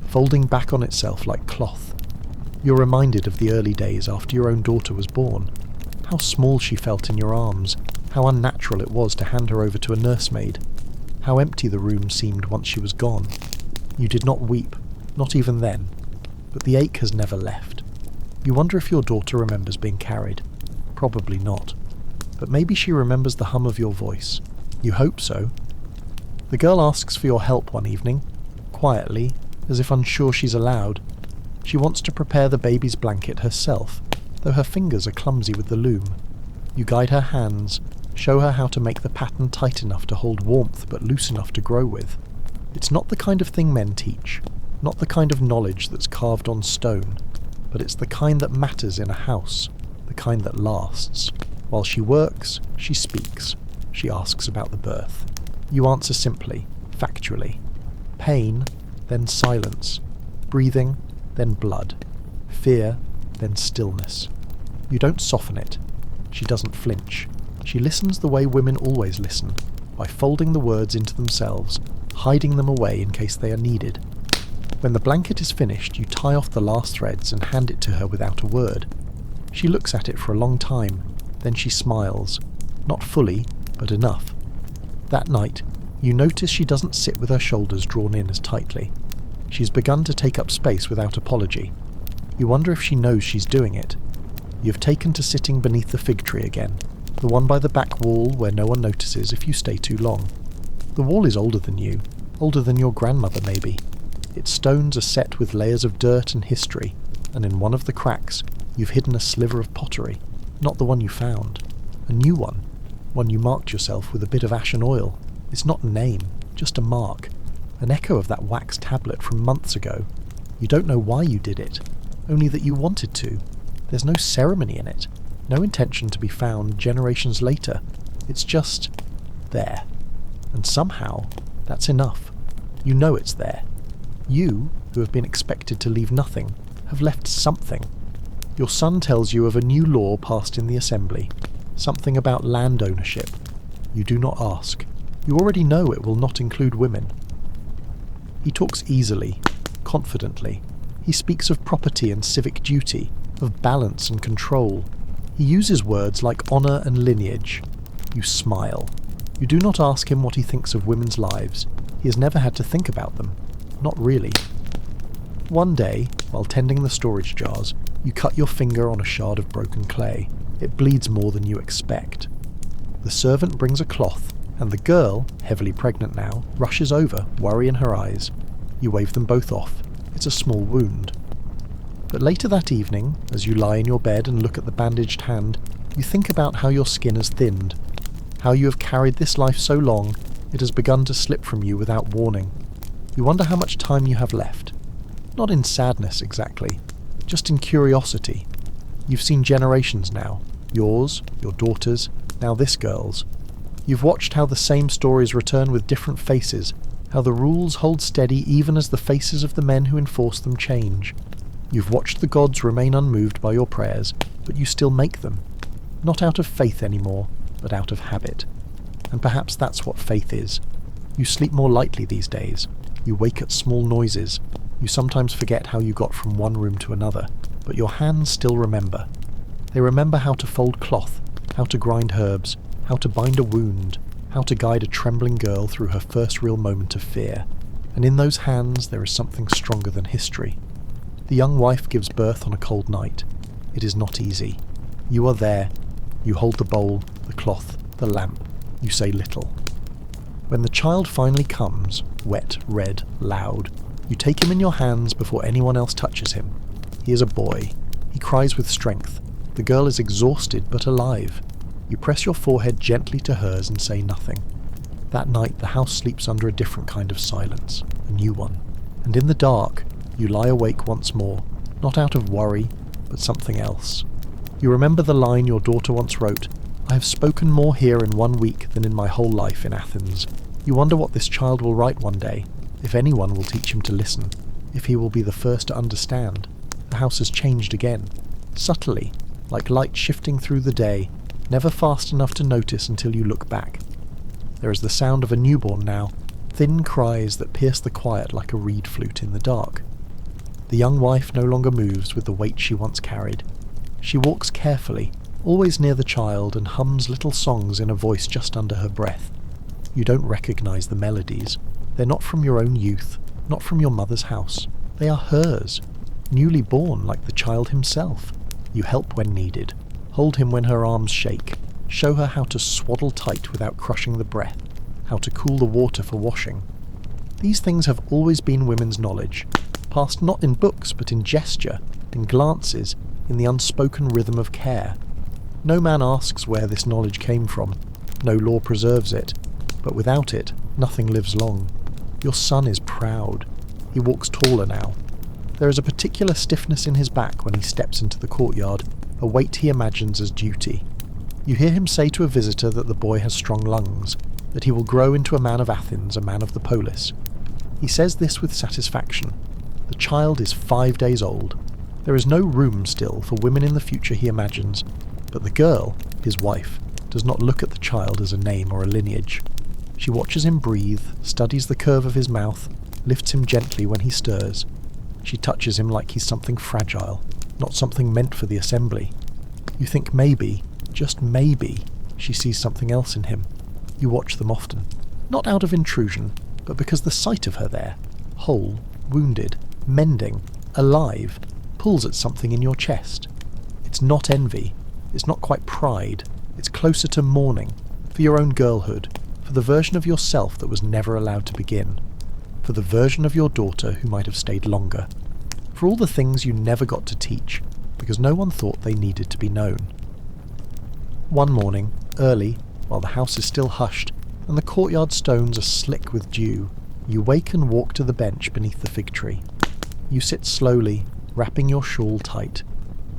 folding back on itself like cloth. You're reminded of the early days after your own daughter was born. How small she felt in your arms, how unnatural it was to hand her over to a nursemaid, how empty the room seemed once she was gone. You did not weep, not even then, but the ache has never left. You wonder if your daughter remembers being carried. Probably not. But maybe she remembers the hum of your voice. You hope so. The girl asks for your help one evening, quietly, as if unsure she's allowed. She wants to prepare the baby's blanket herself, though her fingers are clumsy with the loom. You guide her hands, show her how to make the pattern tight enough to hold warmth but loose enough to grow with. It's not the kind of thing men teach, not the kind of knowledge that's carved on stone, but it's the kind that matters in a house, the kind that lasts. While she works, she speaks. she asks about the birth. You answer simply, factually. Pain, then silence. Breathing, then blood. Fear, then stillness. You don't soften it. She doesn't flinch. She listens the way women always listen, by folding the words into themselves, hiding them away in case they are needed. When the blanket is finished, you tie off the last threads and hand it to her without a word. She looks at it for a long time, then she smiles. Not fully, but enough. That night, you notice she doesn't sit with her shoulders drawn in as tightly. She's begun to take up space without apology. You wonder if she knows she's doing it. You've taken to sitting beneath the fig tree again, the one by the back wall where no one notices if you stay too long. The wall is older than you, older than your grandmother maybe. Its stones are set with layers of dirt and history, and in one of the cracks you've hidden a sliver of pottery, not the one you found. A new one you marked yourself with a bit of ashen oil. It's not a name, just a mark, an echo of that wax tablet from months ago. You don't know why you did it, only that you wanted to. There's no ceremony in it, no intention to be found generations later. It's just there. And somehow, that's enough. You know it's there. You, who have been expected to leave nothing, have left something. Your son tells you of a new law passed in the assembly, something about land ownership. You do not ask. You already know it will not include women. He talks easily, confidently. He speaks of property and civic duty, of balance and control. He uses words like honour and lineage. You smile. You do not ask him what he thinks of women's lives. He has never had to think about them. Not really. One day, while tending the storage jars, you cut your finger on a shard of broken clay. It bleeds more than you expect. The servant brings a cloth, and the girl, heavily pregnant now, rushes over, worry in her eyes. You wave them both off. It's a small wound. But later that evening, as you lie in your bed and look at the bandaged hand, you think about how your skin has thinned, how you have carried this life so long, it has begun to slip from you without warning. You wonder how much time you have left. Not in sadness exactly, just in curiosity. You've seen generations now, yours, your daughter's, now this girl's. You've watched how the same stories return with different faces, how the rules hold steady even as the faces of the men who enforce them change. You've watched the gods remain unmoved by your prayers, but you still make them. Not out of faith anymore, but out of habit. And perhaps that's what faith is. You sleep more lightly these days. You wake at small noises. You sometimes forget how you got from one room to another, but your hands still remember. They remember how to fold cloth, how to grind herbs, how to bind a wound, how to guide a trembling girl through her first real moment of fear. And in those hands there is something stronger than history. The young wife gives birth on a cold night. It is not easy. You are there. You hold the bowl, the cloth, the lamp. You say little. When the child finally comes, wet, red, loud, you take him in your hands before anyone else touches him. He is a boy. He cries with strength. The girl is exhausted but alive. You press your forehead gently to hers and say nothing. That night the house sleeps under a different kind of silence, a new one. And in the dark, you lie awake once more, not out of worry, but something else. You remember the line your daughter once wrote, "I have spoken more here in 1 week than in my whole life in Athens." You wonder what this child will write one day, if anyone will teach him to listen, if he will be the first to understand. The house has changed again, subtly, like light shifting through the day, never fast enough to notice until you look back. There is the sound of a newborn now, thin cries that pierce the quiet like a reed flute in the dark. The young wife no longer moves with the weight she once carried. She walks carefully, always near the child, and hums little songs in a voice just under her breath. You don't recognize the melodies. They're not from your own youth, not from your mother's house. They are hers, newly born like the child himself. You help when needed, hold him when her arms shake, show her how to swaddle tight without crushing the breath, how to cool the water for washing. These things have always been women's knowledge, passed not in books but in gesture, in glances, in the unspoken rhythm of care. No man asks where this knowledge came from, no law preserves it, but without it, nothing lives long. Your son is proud. He walks taller now. There is a particular stiffness in his back when he steps into the courtyard, a weight he imagines as duty. You hear him say to a visitor that the boy has strong lungs, that he will grow into a man of Athens, a man of the polis. He says this with satisfaction. The child is 5 days old. There is no room still for women in the future he imagines, but the girl, his wife, does not look at the child as a name or a lineage. She watches him breathe, studies the curve of his mouth, lifts him gently when he stirs. She touches him like he's something fragile, not something meant for the assembly. You think maybe, just maybe, she sees something else in him. You watch them often, not out of intrusion, but because the sight of her there, whole, wounded, mending, alive, pulls at something in your chest. It's not envy, it's not quite pride, it's closer to mourning, for your own girlhood, for the version of yourself that was never allowed to begin, for the version of your daughter who might have stayed longer, for all the things you never got to teach, because no one thought they needed to be known. One morning, early, while the house is still hushed, and the courtyard stones are slick with dew, you wake and walk to the bench beneath the fig tree. You sit slowly, wrapping your shawl tight.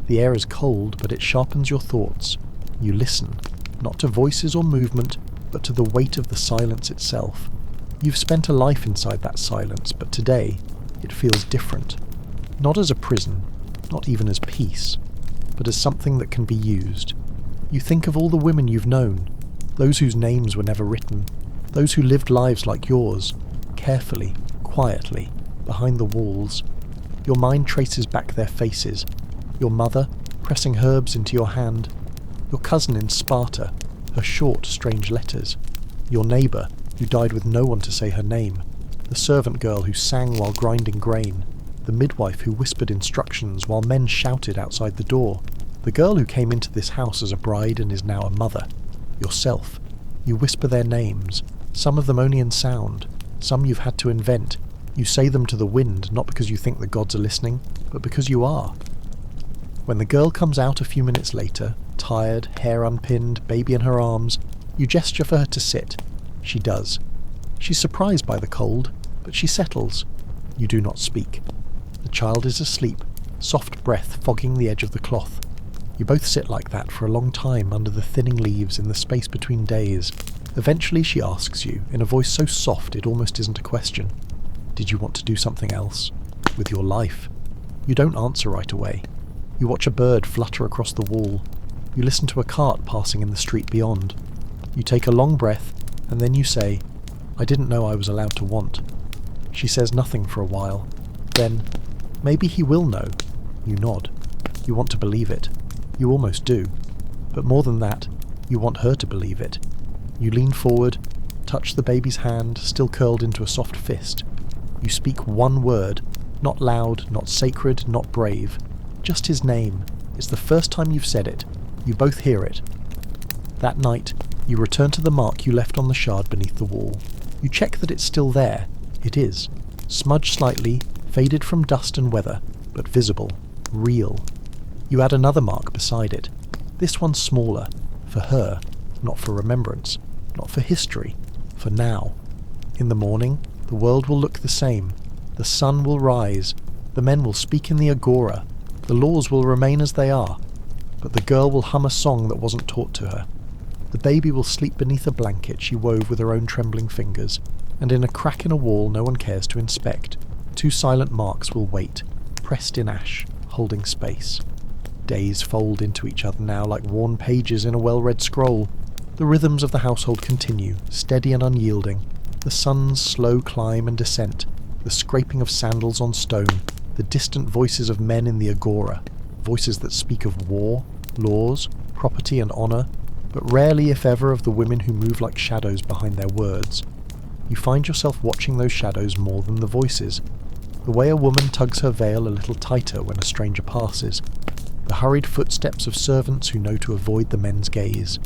The air is cold, but it sharpens your thoughts. You listen, not to voices or movement, but to the weight of the silence itself. You've spent a life inside that silence, but today it feels different. Not as a prison, not even as peace, but as something that can be used. You think of all the women you've known, those whose names were never written, those who lived lives like yours, carefully, quietly, behind the walls. Your mind traces back their faces, your mother pressing herbs into your hand, your cousin in Sparta, her short, strange letters, your neighbour who died with no one to say her name, the servant girl who sang while grinding grain, the midwife who whispered instructions while men shouted outside the door, the girl who came into this house as a bride and is now a mother, yourself. You whisper their names, some of them only in sound, some you've had to invent. You say them to the wind, not because you think the gods are listening, but because you are. When the girl comes out a few minutes later, tired, hair unpinned, baby in her arms, you gesture for her to sit. She does. She's surprised by the cold, but she settles. You do not speak. The child is asleep, soft breath fogging the edge of the cloth. You both sit like that for a long time under the thinning leaves in the space between days. Eventually she asks you, in a voice so soft it almost isn't a question, "Did you want to do something else? With your life?" You don't answer right away. You watch a bird flutter across the wall. You listen to a cart passing in the street beyond. You take a long breath, and then you say, "I didn't know I was allowed to want." She says nothing for a while. Then, "Maybe he will know." You nod. You want to believe it. You almost do. But more than that, you want her to believe it. You lean forward, touch the baby's hand, still curled into a soft fist. You speak one word, not loud, not sacred, not brave. Just his name. It's the first time you've said it. You both hear it. That night, you return to the mark you left on the shard beneath the wall. You check that it's still there. It is. Smudged slightly, faded from dust and weather, but visible, real. You add another mark beside it. This one smaller, for her, not for remembrance, not for history, for now. In the morning, the world will look the same. The sun will rise. The men will speak in the agora. The laws will remain as they are. But the girl will hum a song that wasn't taught to her. The baby will sleep beneath a blanket she wove with her own trembling fingers, and in a crack in a wall no one cares to inspect, two silent marks will wait, pressed in ash, holding space. Days fold into each other now like worn pages in a well-read scroll. The rhythms of the household continue, steady and unyielding. The sun's slow climb and descent, the scraping of sandals on stone, the distant voices of men in the agora, voices that speak of war, laws, property and honour, but rarely if ever of the women who move like shadows behind their words. You find yourself watching those shadows more than the voices. The way a woman tugs her veil a little tighter when a stranger passes, the hurried footsteps of servants who know to avoid the men's gaze,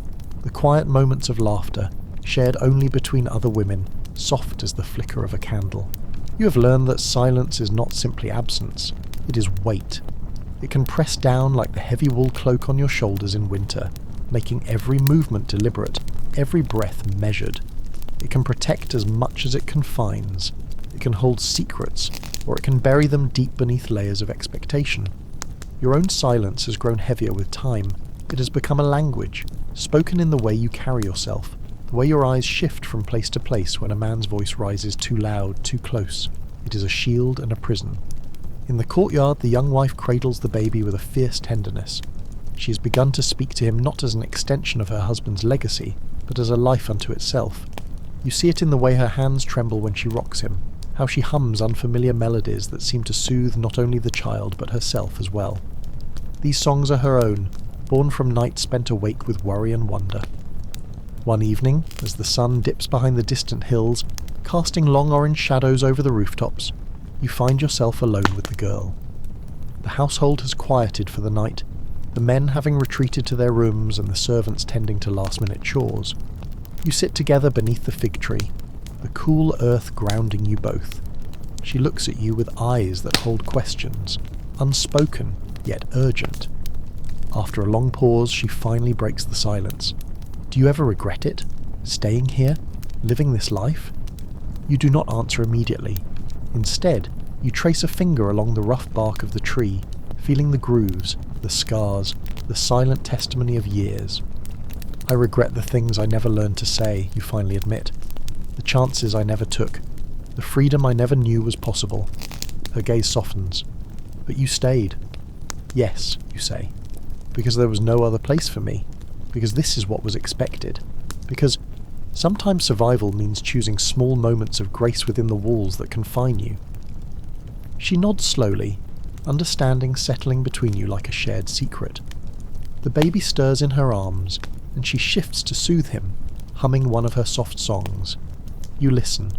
the quiet moments of laughter, shared only between other women, soft as the flicker of a candle. You have learned that silence is not simply absence, it is weight. It can press down like the heavy wool cloak on your shoulders in winter, making every movement deliberate, every breath measured. It can protect as much as it confines. It can hold secrets, or it can bury them deep beneath layers of expectation. Your own silence has grown heavier with time. It has become a language, spoken in the way you carry yourself, the way your eyes shift from place to place when a man's voice rises too loud, too close. It is a shield and a prison. In the courtyard, the young wife cradles the baby with a fierce tenderness. She has begun to speak to him not as an extension of her husband's legacy, but as a life unto itself. You see it in the way her hands tremble when she rocks him, how she hums unfamiliar melodies that seem to soothe not only the child but herself as well. These songs are her own, born from nights spent awake with worry and wonder. One evening, as the sun dips behind the distant hills, casting long orange shadows over the rooftops, you find yourself alone with the girl. The household has quieted for the night, the men having retreated to their rooms and the servants tending to last-minute chores. You sit together beneath the fig tree, the cool earth grounding you both. She looks at you with eyes that hold questions, unspoken yet urgent. After a long pause, she finally breaks the silence. Do you ever regret it? Staying here? Living this life? You do not answer immediately. Instead, you trace a finger along the rough bark of the tree, feeling the grooves, the scars, the silent testimony of years. I regret the things I never learned to say, you finally admit. The chances I never took. The freedom I never knew was possible. Her gaze softens. But you stayed. Yes, you say. Because there was no other place for me. Because this is what was expected. Because sometimes survival means choosing small moments of grace within the walls that confine you. She nods slowly, understanding settling between you like a shared secret. The baby stirs in her arms, and she shifts to soothe him, humming one of her soft songs. You listen,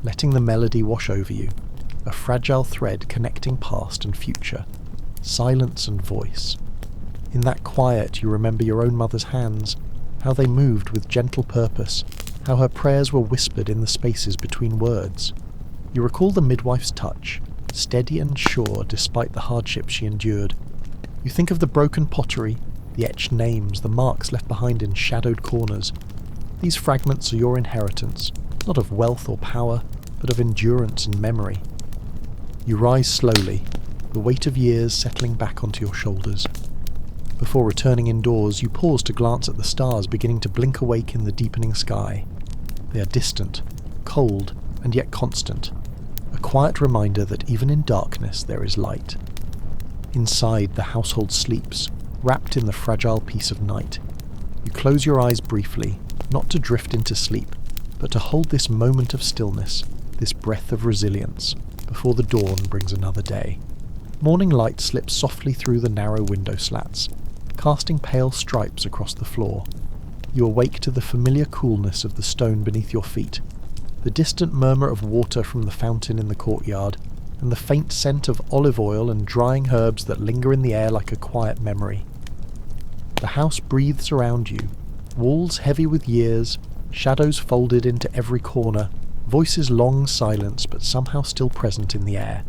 letting the melody wash over you, a fragile thread connecting past and future, silence and voice. In that quiet you remember your own mother's hands, how they moved with gentle purpose, how her prayers were whispered in the spaces between words. You recall the midwife's touch, steady and sure despite the hardships she endured. You think of the broken pottery, the etched names, the marks left behind in shadowed corners. These fragments are your inheritance, not of wealth or power, but of endurance and memory. You rise slowly, the weight of years settling back onto your shoulders. Before returning indoors, you pause to glance at the stars beginning to blink awake in the deepening sky. They are distant, cold, and yet constant. A quiet reminder that even in darkness there is light. Inside, the household sleeps, wrapped in the fragile peace of night. You close your eyes briefly, not to drift into sleep, but to hold this moment of stillness, this breath of resilience, before the dawn brings another day. Morning light slips softly through the narrow window slats, casting pale stripes across the floor. You awake to the familiar coolness of the stone beneath your feet, the distant murmur of water from the fountain in the courtyard, and the faint scent of olive oil and drying herbs that linger in the air like a quiet memory. The house breathes around you, walls heavy with years, shadows folded into every corner, voices long silenced but somehow still present in the air.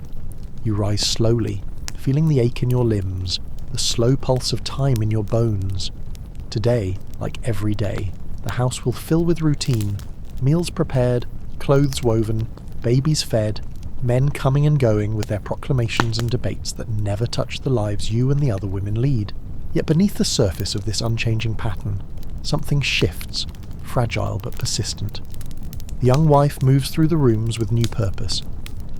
You rise slowly, feeling the ache in your limbs, the slow pulse of time in your bones. Today, like every day, the house will fill with routine, meals prepared, clothes woven, babies fed, men coming and going with their proclamations and debates that never touch the lives you and the other women lead. Yet beneath the surface of this unchanging pattern, something shifts, fragile but persistent. The young wife moves through the rooms with new purpose.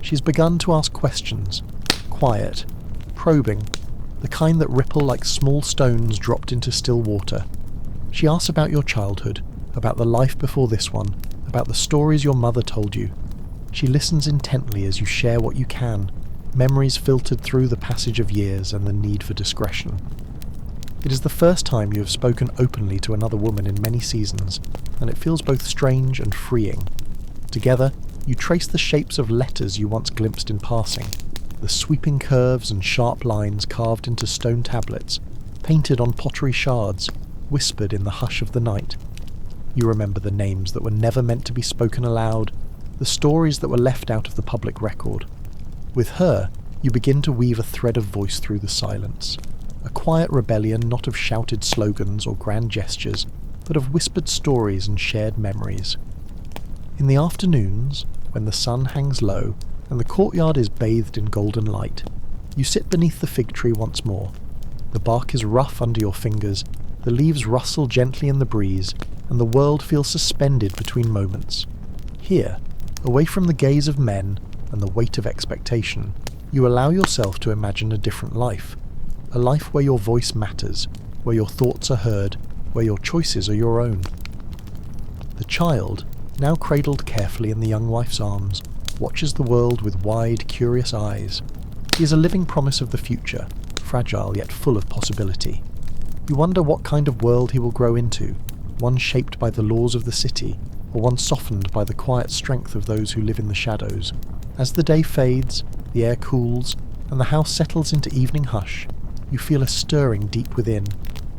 She's begun to ask questions, quiet, probing, the kind that ripple like small stones dropped into still water. She asks about your childhood, about the life before this one, about the stories your mother told you. She listens intently as you share what you can, memories filtered through the passage of years and the need for discretion. It is the first time you have spoken openly to another woman in many seasons, and it feels both strange and freeing. Together, you trace the shapes of letters you once glimpsed in passing, the sweeping curves and sharp lines carved into stone tablets, painted on pottery shards, whispered in the hush of the night. You remember the names that were never meant to be spoken aloud, the stories that were left out of the public record. With her, you begin to weave a thread of voice through the silence, a quiet rebellion not of shouted slogans or grand gestures, but of whispered stories and shared memories. In the afternoons, when the sun hangs low and the courtyard is bathed in golden light, you sit beneath the fig tree once more. The bark is rough under your fingers, The leaves rustle gently in the breeze, and the world feels suspended between moments. Here, away from the gaze of men and the weight of expectation, you allow yourself to imagine a different life. A life where your voice matters, where your thoughts are heard, where your choices are your own. The child, now cradled carefully in the young wife's arms, watches the world with wide, curious eyes. He is a living promise of the future, fragile yet full of possibility. You wonder what kind of world he will grow into, one shaped by the laws of the city, or one softened by the quiet strength of those who live in the shadows. As the day fades, the air cools, and the house settles into evening hush, you feel a stirring deep within,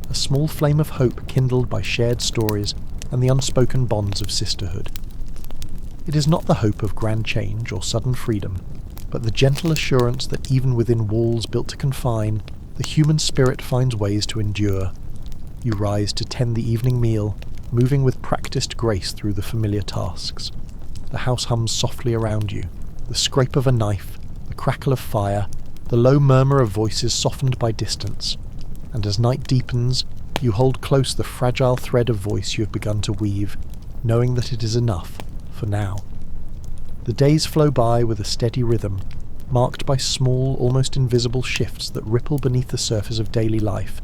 a small flame of hope kindled by shared stories and the unspoken bonds of sisterhood. It is not the hope of grand change or sudden freedom, but the gentle assurance that even within walls built to confine, the human spirit finds ways to endure. You rise to tend the evening meal, moving with practiced grace through the familiar tasks. The house hums softly around you, the scrape of a knife, the crackle of fire, the low murmur of voices softened by distance. And as night deepens, you hold close the fragile thread of voice you have begun to weave, knowing that it is enough, for now. The days flow by with a steady rhythm, marked by small, almost invisible shifts that ripple beneath the surface of daily life.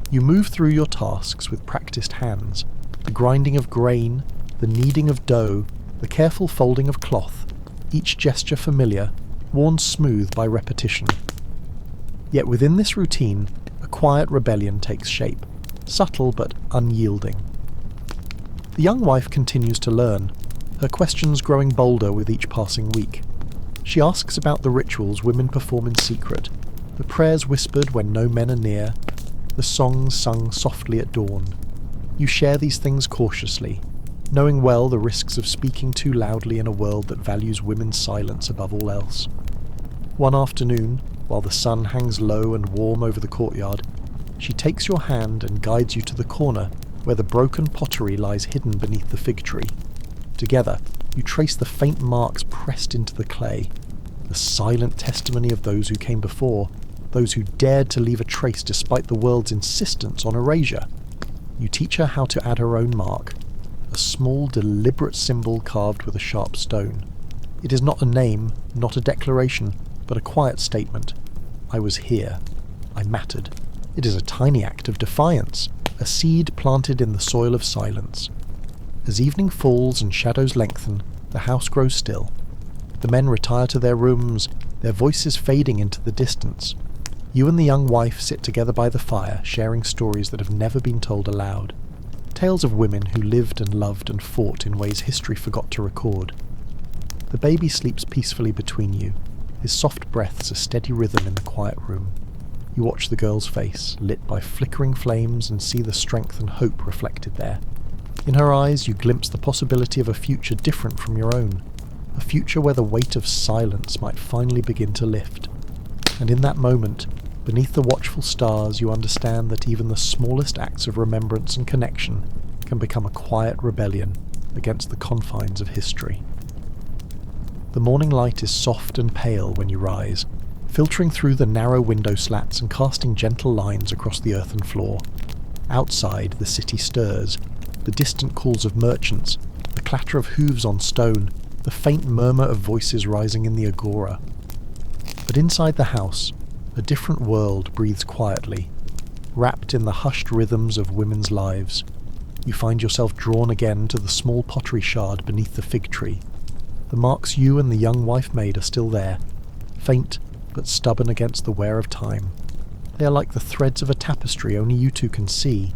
You move through your tasks with practiced hands, the grinding of grain, the kneading of dough, the careful folding of cloth, each gesture familiar, worn smooth by repetition. Yet within this routine, a quiet rebellion takes shape, subtle but unyielding. The young wife continues to learn, her questions growing bolder with each passing week. She asks about the rituals women perform in secret, the prayers whispered when no men are near, the songs sung softly at dawn. You share these things cautiously, knowing well the risks of speaking too loudly in a world that values women's silence above all else. One afternoon, while the sun hangs low and warm over the courtyard, she takes your hand and guides you to the corner where the broken pottery lies hidden beneath the fig tree. Together, you trace the faint marks pressed into the clay, the silent testimony of those who came before, those who dared to leave a trace despite the world's insistence on erasure. You teach her how to add her own mark, a small, deliberate symbol carved with a sharp stone. It is not a name, not a declaration, but a quiet statement. I was here. I mattered. It is a tiny act of defiance, a seed planted in the soil of silence. As evening falls and shadows lengthen, the house grows still. The men retire to their rooms, their voices fading into the distance. You and the young wife sit together by the fire, sharing stories that have never been told aloud. Tales of women who lived and loved and fought in ways history forgot to record. The baby sleeps peacefully between you, his soft breaths a steady rhythm in the quiet room. You watch the girl's face, lit by flickering flames, and see the strength and hope reflected there. In her eyes you glimpse the possibility of a future different from your own, a future where the weight of silence might finally begin to lift. And in that moment, beneath the watchful stars, you understand that even the smallest acts of remembrance and connection can become a quiet rebellion against the confines of history. The morning light is soft and pale when you rise, filtering through the narrow window slats and casting gentle lines across the earthen floor. Outside, the city stirs, the distant calls of merchants, the clatter of hooves on stone, the faint murmur of voices rising in the agora. But inside the house, a different world breathes quietly, wrapped in the hushed rhythms of women's lives. You find yourself drawn again to the small pottery shard beneath the fig tree. The marks you and the young wife made are still there, faint but stubborn against the wear of time. They are like the threads of a tapestry only you two can see,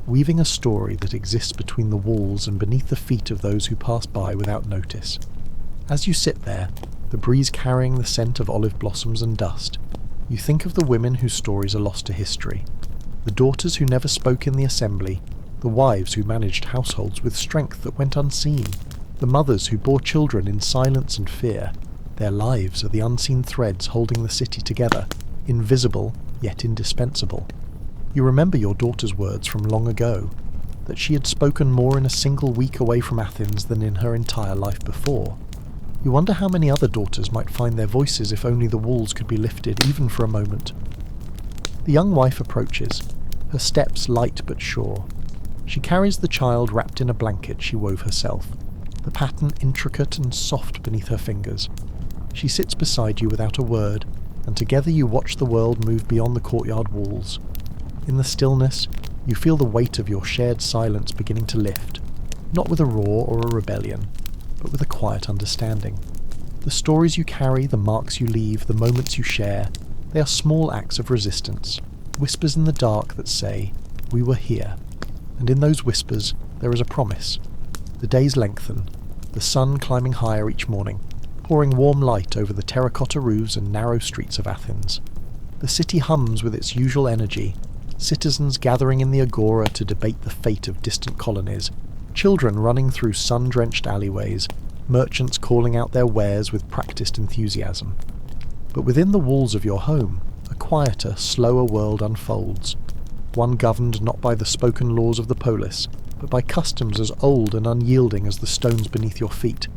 weaving a story that exists between the walls and beneath the feet of those who pass by without notice. As you sit there, the breeze carrying the scent of olive blossoms and dust, you think of the women whose stories are lost to history, the daughters who never spoke in the assembly, the wives who managed households with strength that went unseen, the mothers who bore children in silence and fear. Their lives are the unseen threads holding the city together, invisible yet indispensable. You remember your daughter's words from long ago, that she had spoken more in a single week away from Athens than in her entire life before. You wonder how many other daughters might find their voices if only the walls could be lifted even for a moment. The young wife approaches, her steps light but sure. She carries the child wrapped in a blanket she wove herself, the pattern intricate and soft beneath her fingers. She sits beside you without a word, and together you watch the world move beyond the courtyard walls. In the stillness, you feel the weight of your shared silence beginning to lift, not with a roar or a rebellion, but with a quiet understanding. The stories you carry, the marks you leave, the moments you share, they are small acts of resistance, whispers in the dark that say, "We were here." And in those whispers, there is a promise. The days lengthen, the sun climbing higher each morning, pouring warm light over the terracotta roofs and narrow streets of Athens. The city hums with its usual energy, citizens gathering in the agora to debate the fate of distant colonies, children running through sun-drenched alleyways, merchants calling out their wares with practiced enthusiasm. But within the walls of your home, a quieter, slower world unfolds, one governed not by the spoken laws of the polis, but by customs as old and unyielding as the stones beneath your feet.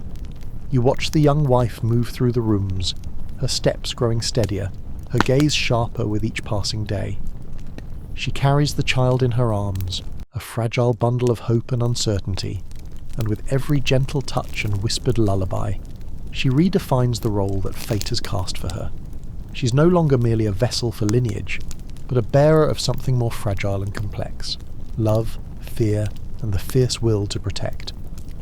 You watch the young wife move through the rooms, her steps growing steadier, her gaze sharper with each passing day. She carries the child in her arms, a fragile bundle of hope and uncertainty, and with every gentle touch and whispered lullaby, she redefines the role that fate has cast for her. She's no longer merely a vessel for lineage, but a bearer of something more fragile and complex: love, fear, and the fierce will to protect.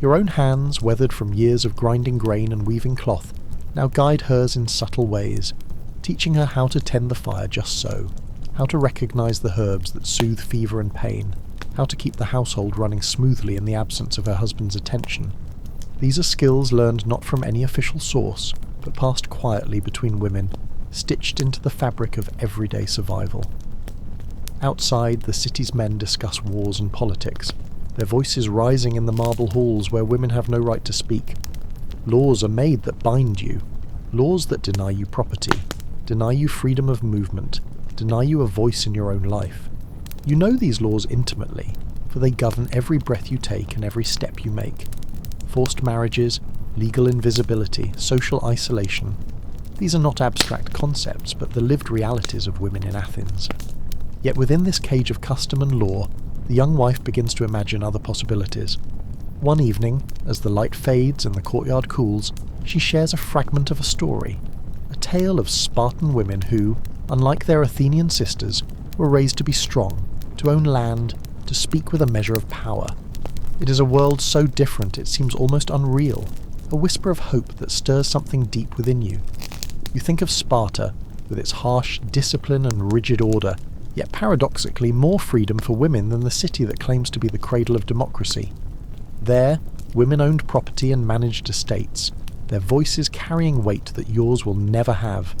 Your own hands, weathered from years of grinding grain and weaving cloth, now guide hers in subtle ways, teaching her how to tend the fire just so, how to recognize the herbs that soothe fever and pain, how to keep the household running smoothly in the absence of her husband's attention. These are skills learned not from any official source, but passed quietly between women, stitched into the fabric of everyday survival. Outside, the city's men discuss wars and politics, their voices rising in the marble halls where women have no right to speak. Laws are made that bind you, laws that deny you property, deny you freedom of movement, deny you a voice in your own life. You know these laws intimately, for they govern every breath you take and every step you make. Forced marriages, legal invisibility, social isolation. These are not abstract concepts, but the lived realities of women in Athens. Yet within this cage of custom and law, the young wife begins to imagine other possibilities. One evening, as the light fades and the courtyard cools, she shares a fragment of a story, a tale of Spartan women who, unlike their Athenian sisters, were raised to be strong, to own land, to speak with a measure of power. It is a world so different it seems almost unreal, a whisper of hope that stirs something deep within you. You think of Sparta, with its harsh discipline and rigid order, yet paradoxically more freedom for women than the city that claims to be the cradle of democracy. There, women owned property and managed estates, their voices carrying weight that yours will never have.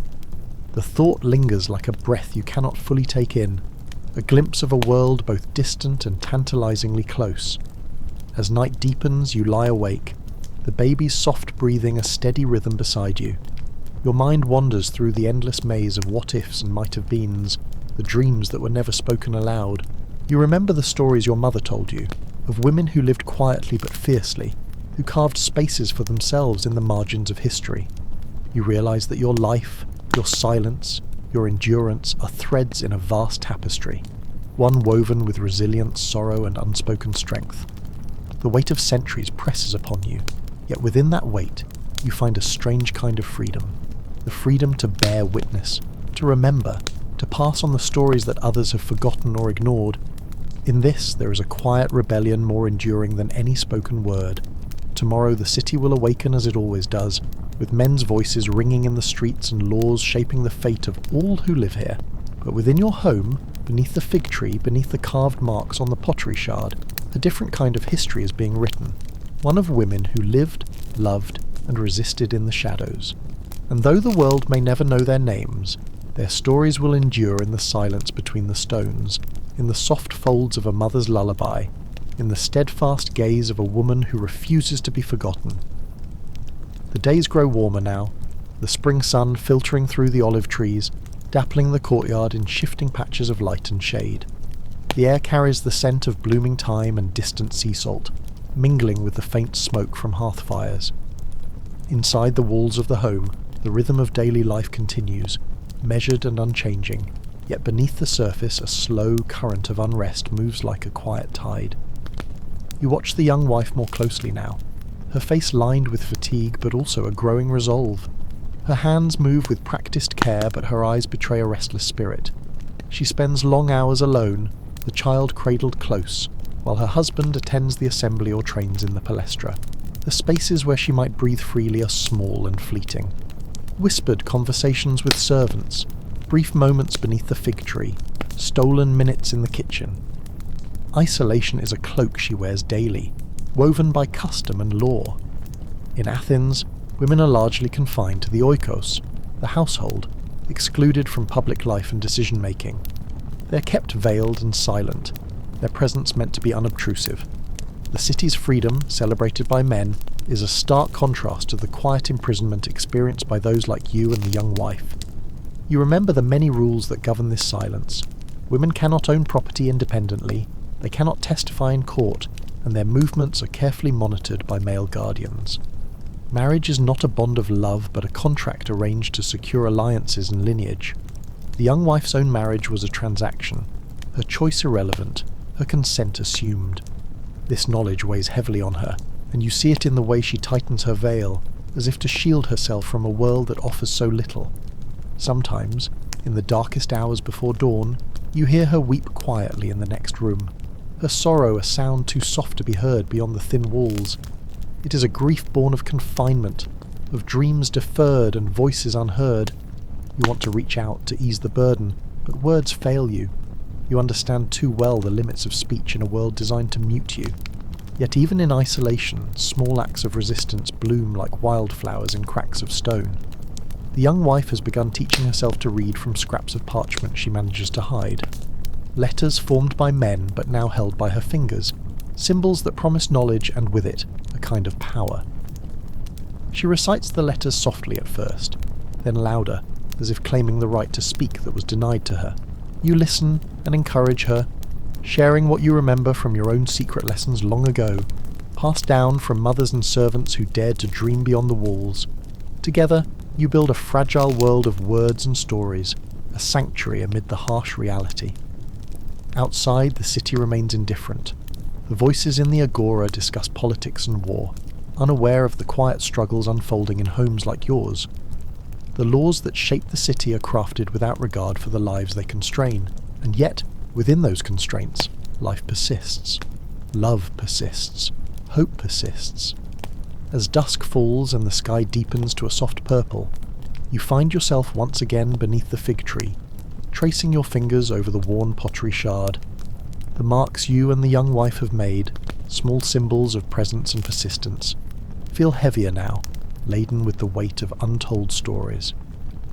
The thought lingers like a breath you cannot fully take in, a glimpse of a world both distant and tantalizingly close. As night deepens, you lie awake, the baby's soft breathing a steady rhythm beside you. Your mind wanders through the endless maze of what-ifs and might-have-beens, the dreams that were never spoken aloud. You remember the stories your mother told you, of women who lived quietly but fiercely, who carved spaces for themselves in the margins of history. You realize that your life, your silence, your endurance are threads in a vast tapestry, one woven with resilience, sorrow, and unspoken strength. The weight of centuries presses upon you, yet within that weight you find a strange kind of freedom, the freedom to bear witness, to remember, to pass on the stories that others have forgotten or ignored. In this there is a quiet rebellion more enduring than any spoken word. Tomorrow the city will awaken as it always does, with men's voices ringing in the streets and laws shaping the fate of all who live here. But within your home, beneath the fig tree, beneath the carved marks on the pottery shard, a different kind of history is being written, one of women who lived, loved, and resisted in the shadows. And though the world may never know their names, their stories will endure in the silence between the stones, in the soft folds of a mother's lullaby, in the steadfast gaze of a woman who refuses to be forgotten. The days grow warmer now, the spring sun filtering through the olive trees, dappling the courtyard in shifting patches of light and shade. The air carries the scent of blooming thyme and distant sea salt, mingling with the faint smoke from hearth fires. Inside the walls of the home, the rhythm of daily life continues, measured and unchanging, yet beneath the surface a slow current of unrest moves like a quiet tide. You watch the young wife more closely now, her face lined with fatigue but also a growing resolve. Her hands move with practiced care, but her eyes betray a restless spirit. She spends long hours alone, the child cradled close, while her husband attends the assembly or trains in the palestra. The spaces where she might breathe freely are small and fleeting. Whispered conversations with servants, brief moments beneath the fig tree, stolen minutes in the kitchen. Isolation is a cloak she wears daily, woven by custom and law. In Athens, women are largely confined to the oikos, the household, excluded from public life and decision-making. They are kept veiled and silent, their presence meant to be unobtrusive. The city's freedom, celebrated by men, is a stark contrast to the quiet imprisonment experienced by those like you and the young wife. You remember the many rules that govern this silence. Women cannot own property independently, they cannot testify in court, and their movements are carefully monitored by male guardians. Marriage is not a bond of love, but a contract arranged to secure alliances and lineage. The young wife's own marriage was a transaction, her choice irrelevant, her consent assumed. This knowledge weighs heavily on her, and you see it in the way she tightens her veil, as if to shield herself from a world that offers so little. Sometimes, in the darkest hours before dawn, you hear her weep quietly in the next room, her sorrow a sound too soft to be heard beyond the thin walls. It is a grief born of confinement, of dreams deferred and voices unheard. You want to reach out to ease the burden, but words fail you. You understand too well the limits of speech in a world designed to mute you. Yet even in isolation, small acts of resistance bloom like wildflowers in cracks of stone. The young wife has begun teaching herself to read from scraps of parchment she manages to hide. Letters formed by men but now held by her fingers, symbols that promise knowledge and with it, a kind of power. She recites the letters softly at first, then louder, as if claiming the right to speak that was denied to her. You listen and encourage her, sharing what you remember from your own secret lessons long ago, passed down from mothers and servants who dared to dream beyond the walls. Together, you build a fragile world of words and stories, a sanctuary amid the harsh reality. Outside, the city remains indifferent. The voices in the agora discuss politics and war, unaware of the quiet struggles unfolding in homes like yours. The laws that shape the city are crafted without regard for the lives they constrain, and yet, within those constraints, life persists. Love persists. Hope persists. As dusk falls and the sky deepens to a soft purple, you find yourself once again beneath the fig tree, tracing your fingers over the worn pottery shard. The marks you and the young wife have made, small symbols of presence and persistence, feel heavier now, laden with the weight of untold stories.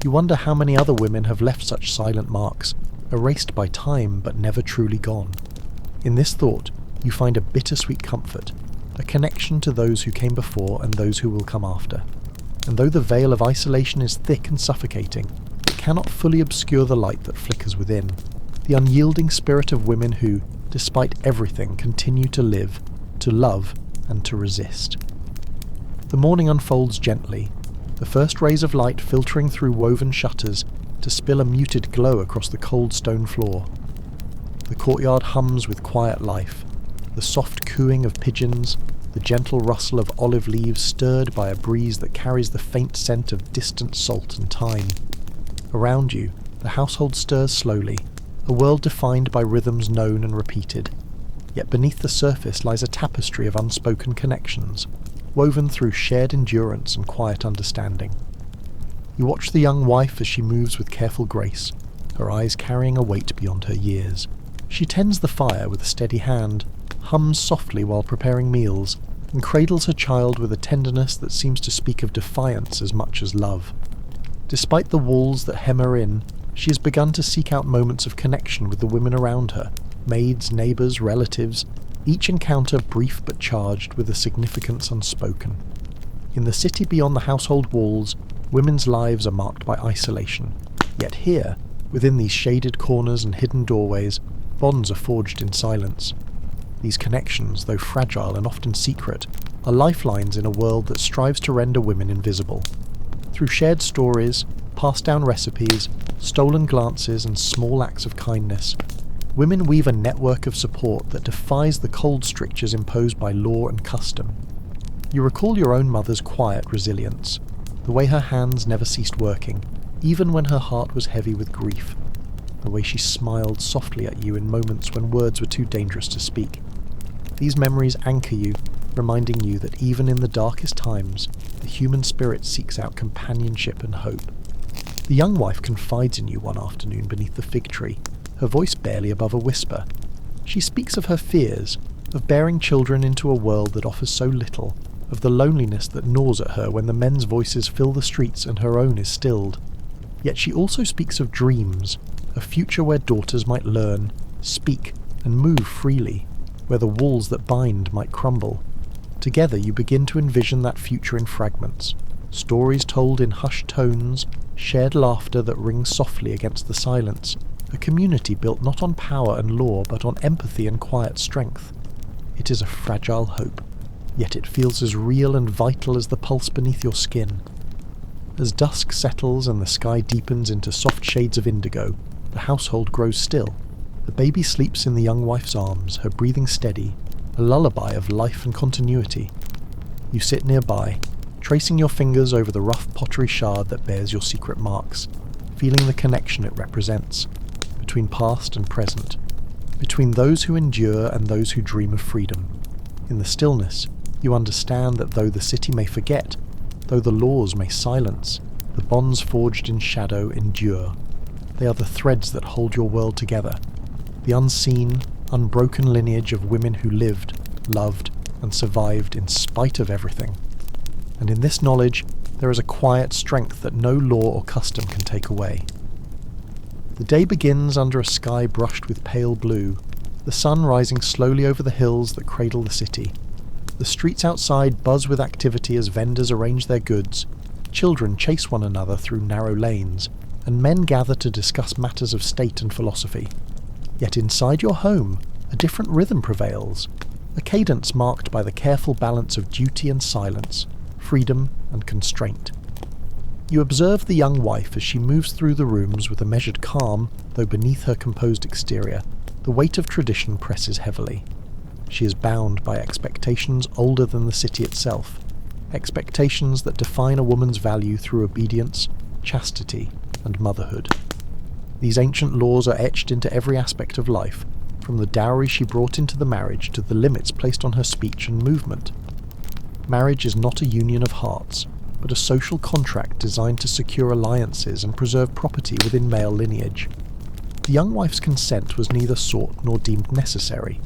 You wonder how many other women have left such silent marks, erased by time but never truly gone. In this thought, you find a bittersweet comfort, a connection to those who came before and those who will come after. And though the veil of isolation is thick and suffocating, it cannot fully obscure the light that flickers within, the unyielding spirit of women who, despite everything, continue to live, to love, and to resist. The morning unfolds gently, the first rays of light filtering through woven shutters to spill a muted glow across the cold stone floor. The courtyard hums with quiet life, the soft cooing of pigeons, the gentle rustle of olive leaves stirred by a breeze that carries the faint scent of distant salt and thyme. Around you, the household stirs slowly, a world defined by rhythms known and repeated. Yet beneath the surface lies a tapestry of unspoken connections, woven through shared endurance and quiet understanding. You watch the young wife as she moves with careful grace, her eyes carrying a weight beyond her years. She tends the fire with a steady hand, hums softly while preparing meals, and cradles her child with a tenderness that seems to speak of defiance as much as love. Despite the walls that hem her in, she has begun to seek out moments of connection with the women around her, maids, neighbours, relatives, each encounter brief but charged with a significance unspoken. In the city beyond the household walls, women's lives are marked by isolation. Yet here, within these shaded corners and hidden doorways, bonds are forged in silence. These connections, though fragile and often secret, are lifelines in a world that strives to render women invisible. Through shared stories, passed down recipes, stolen glances and small acts of kindness, women weave a network of support that defies the cold strictures imposed by law and custom. You recall your own mother's quiet resilience, the way her hands never ceased working, even when her heart was heavy with grief, the way she smiled softly at you in moments when words were too dangerous to speak. These memories anchor you, reminding you that even in the darkest times, the human spirit seeks out companionship and hope. The young wife confides in you one afternoon beneath the fig tree, her voice barely above a whisper. She speaks of her fears, of bearing children into a world that offers so little, of the loneliness that gnaws at her when the men's voices fill the streets and her own is stilled. Yet she also speaks of dreams, a future where daughters might learn, speak, and move freely, where the walls that bind might crumble. Together you begin to envision that future in fragments, stories told in hushed tones, shared laughter that rings softly against the silence, a community built not on power and law but on empathy and quiet strength. It is a fragile hope, yet it feels as real and vital as the pulse beneath your skin. As dusk settles and the sky deepens into soft shades of indigo, the household grows still. The baby sleeps in the young wife's arms, her breathing steady, a lullaby of life and continuity. You sit nearby, tracing your fingers over the rough pottery shard that bears your secret marks, feeling the connection it represents, between past and present, between those who endure and those who dream of freedom. In the stillness, you understand that though the city may forget, though the laws may silence, the bonds forged in shadow endure. They are the threads that hold your world together, the unseen, unbroken lineage of women who lived, loved, and survived in spite of everything. And in this knowledge, there is a quiet strength that no law or custom can take away. The day begins under a sky brushed with pale blue, the sun rising slowly over the hills that cradle the city. The streets outside buzz with activity as vendors arrange their goods, children chase one another through narrow lanes, and men gather to discuss matters of state and philosophy. Yet inside your home, a different rhythm prevails, a cadence marked by the careful balance of duty and silence, freedom and constraint. You observe the young wife as she moves through the rooms with a measured calm, though beneath her composed exterior, the weight of tradition presses heavily. She is bound by expectations older than the city itself, expectations that define a woman's value through obedience, chastity, and motherhood. These ancient laws are etched into every aspect of life, from the dowry she brought into the marriage to the limits placed on her speech and movement. Marriage is not a union of hearts, but a social contract designed to secure alliances and preserve property within male lineage. The young wife's consent was neither sought nor deemed necessary.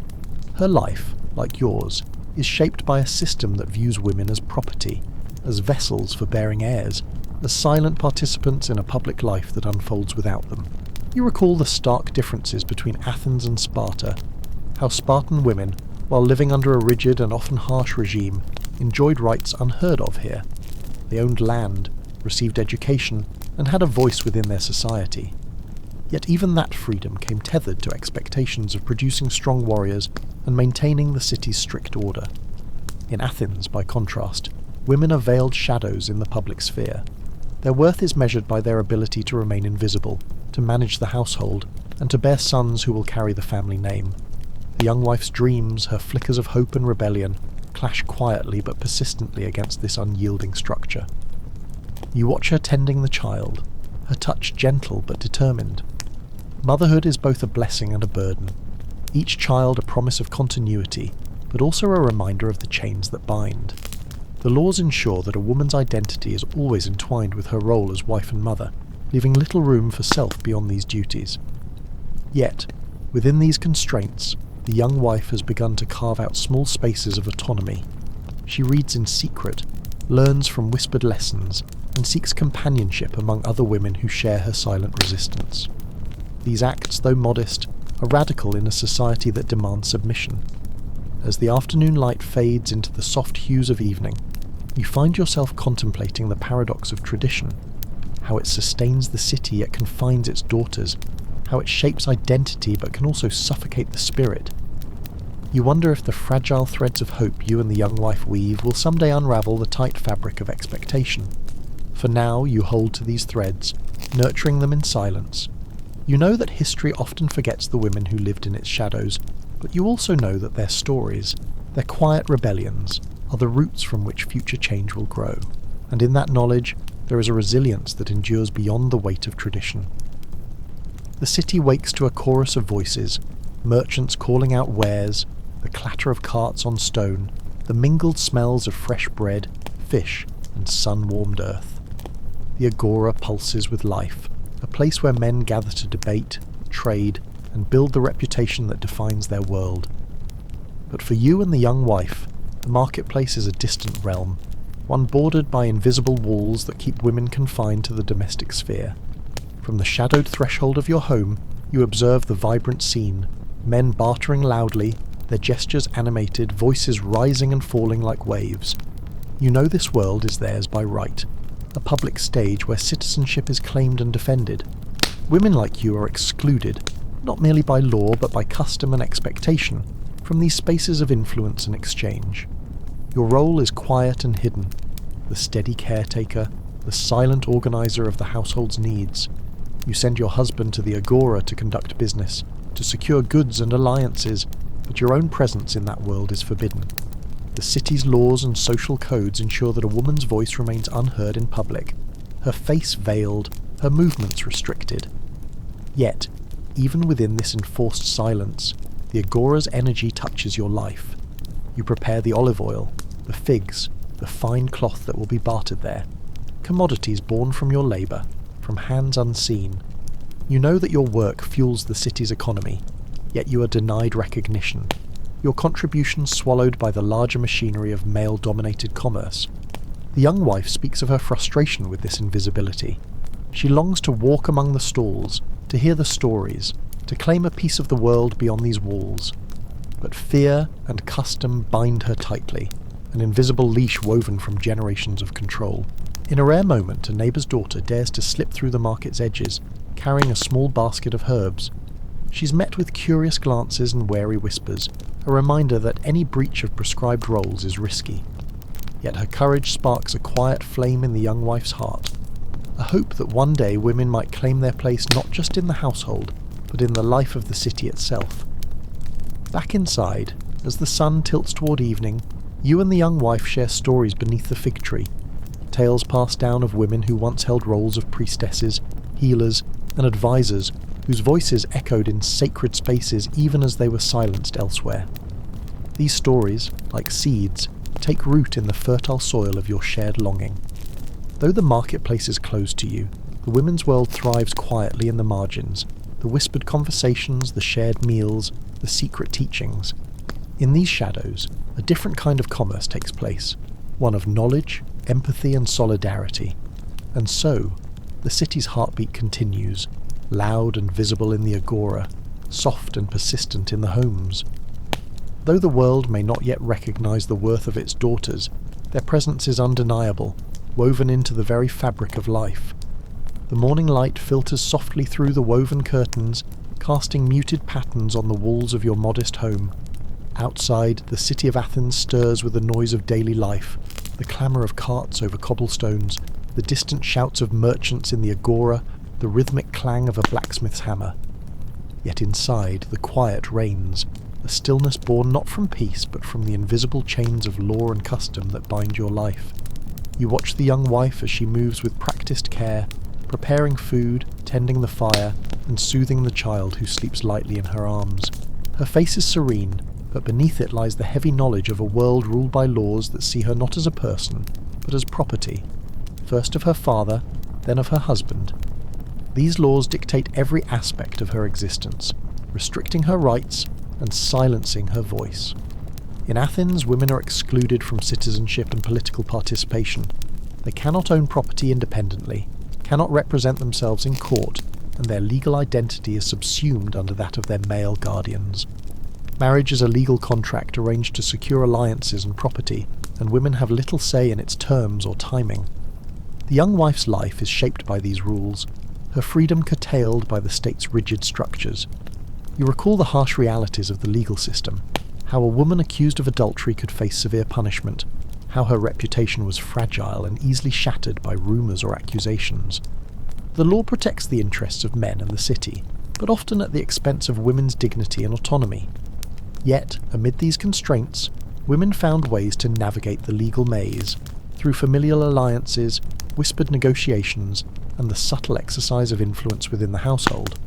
Her life, like yours, is shaped by a system that views women as property, as vessels for bearing heirs, as silent participants in a public life that unfolds without them. You recall the stark differences between Athens and Sparta, how Spartan women, while living under a rigid and often harsh regime, enjoyed rights unheard of here. They owned land, received education, and had a voice within their society. Yet even that freedom came tethered to expectations of producing strong warriors and maintaining the city's strict order. In Athens, by contrast, women are veiled shadows in the public sphere. Their worth is measured by their ability to remain invisible, to manage the household, and to bear sons who will carry the family name. The young wife's dreams, her flickers of hope and rebellion, clash quietly but persistently against this unyielding structure. You watch her tending the child, her touch gentle but determined. Motherhood is both a blessing and a burden, each child a promise of continuity, but also a reminder of the chains that bind. The laws ensure that a woman's identity is always entwined with her role as wife and mother, leaving little room for self beyond these duties. Yet, within these constraints, the young wife has begun to carve out small spaces of autonomy. She reads in secret, learns from whispered lessons, and seeks companionship among other women who share her silent resistance. These acts, though modest, are radical in a society that demands submission. As the afternoon light fades into the soft hues of evening, you find yourself contemplating the paradox of tradition, how it sustains the city yet confines its daughters, how it shapes identity but can also suffocate the spirit. You wonder if the fragile threads of hope you and the young wife weave will someday unravel the tight fabric of expectation. For now you hold to these threads, nurturing them in silence. You know that history often forgets the women who lived in its shadows, but you also know that their stories, their quiet rebellions, are the roots from which future change will grow. And in that knowledge, there is a resilience that endures beyond the weight of tradition. The city wakes to a chorus of voices, merchants calling out wares, the clatter of carts on stone, the mingled smells of fresh bread, fish, and sun-warmed earth. The agora pulses with life, a place where men gather to debate, trade, and build the reputation that defines their world. But for you and the young wife, the marketplace is a distant realm, one bordered by invisible walls that keep women confined to the domestic sphere. From the shadowed threshold of your home, you observe the vibrant scene, men bartering loudly, their gestures animated, voices rising and falling like waves. You know this world is theirs by right, a public stage where citizenship is claimed and defended. Women like you are excluded, not merely by law but by custom and expectation, from these spaces of influence and exchange. Your role is quiet and hidden, the steady caretaker, the silent organizer of the household's needs. You send your husband to the agora to conduct business, to secure goods and alliances, but your own presence in that world is forbidden. The city's laws and social codes ensure that a woman's voice remains unheard in public, her face veiled, her movements restricted. Yet, even within this enforced silence, the agora's energy touches your life. You prepare the olive oil, the figs, the fine cloth that will be bartered there, commodities born from your labour, from hands unseen. You know that your work fuels the city's economy, yet you are denied recognition, your contribution swallowed by the larger machinery of male-dominated commerce. The young wife speaks of her frustration with this invisibility. She longs to walk among the stalls, to hear the stories, to claim a piece of the world beyond these walls. But fear and custom bind her tightly, an invisible leash woven from generations of control. In a rare moment, a neighbour's daughter dares to slip through the market's edges, carrying a small basket of herbs. She's met with curious glances and wary whispers, a reminder that any breach of prescribed roles is risky. Yet her courage sparks a quiet flame in the young wife's heart, a hope that one day women might claim their place not just in the household, but in the life of the city itself. Back inside, as the sun tilts toward evening, you and the young wife share stories beneath the fig tree, tales passed down of women who once held roles of priestesses, healers, and advisors, whose voices echoed in sacred spaces even as they were silenced elsewhere. These stories, like seeds, take root in the fertile soil of your shared longing. Though the marketplace is closed to you, the women's world thrives quietly in the margins, the whispered conversations, the shared meals, the secret teachings. In these shadows, a different kind of commerce takes place, one of knowledge, empathy, and solidarity. And so, the city's heartbeat continues, loud and visible in the agora, soft and persistent in the homes. Though the world may not yet recognize the worth of its daughters, their presence is undeniable, woven into the very fabric of life. The morning light filters softly through the woven curtains, casting muted patterns on the walls of your modest home. Outside, the city of Athens stirs with the noise of daily life, the clamour of carts over cobblestones, the distant shouts of merchants in the agora, the rhythmic clang of a blacksmith's hammer. Yet inside, the quiet reigns, a stillness born not from peace but from the invisible chains of law and custom that bind your life. You watch the young wife as she moves with practiced care, preparing food, tending the fire, and soothing the child who sleeps lightly in her arms. Her face is serene, but beneath it lies the heavy knowledge of a world ruled by laws that see her not as a person, but as property, first of her father, then of her husband. These laws dictate every aspect of her existence, restricting her rights and silencing her voice. In Athens, women are excluded from citizenship and political participation. They cannot own property independently, cannot represent themselves in court, and their legal identity is subsumed under that of their male guardians. Marriage is a legal contract arranged to secure alliances and property, and women have little say in its terms or timing. The young wife's life is shaped by these rules, her freedom curtailed by the state's rigid structures. You recall the harsh realities of the legal system, how a woman accused of adultery could face severe punishment, how her reputation was fragile and easily shattered by rumours or accusations. The law protects the interests of men and the city, but often at the expense of women's dignity and autonomy. Yet, amid these constraints, women found ways to navigate the legal maze, through familial alliances, whispered negotiations, and the subtle exercise of influence within the household.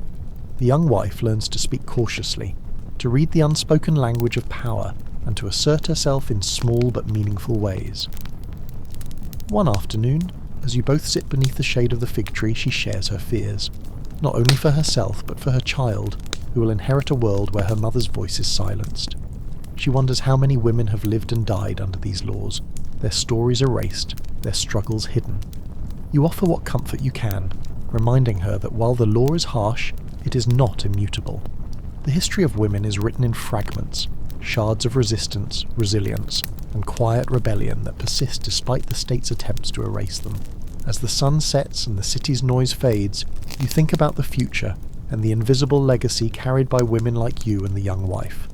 The young wife learns to speak cautiously, to read the unspoken language of power, and to assert herself in small but meaningful ways. One afternoon, as you both sit beneath the shade of the fig tree, she shares her fears, not only for herself but for her child, who will inherit a world where her mother's voice is silenced. She wonders how many women have lived and died under these laws, their stories erased, their struggles hidden. You offer what comfort you can, reminding her that while the law is harsh, it is not immutable. The history of women is written in fragments, shards of resistance, resilience, and quiet rebellion that persist despite the state's attempts to erase them. As the sun sets and the city's noise fades, you think about the future and the invisible legacy carried by women like you and the young wife.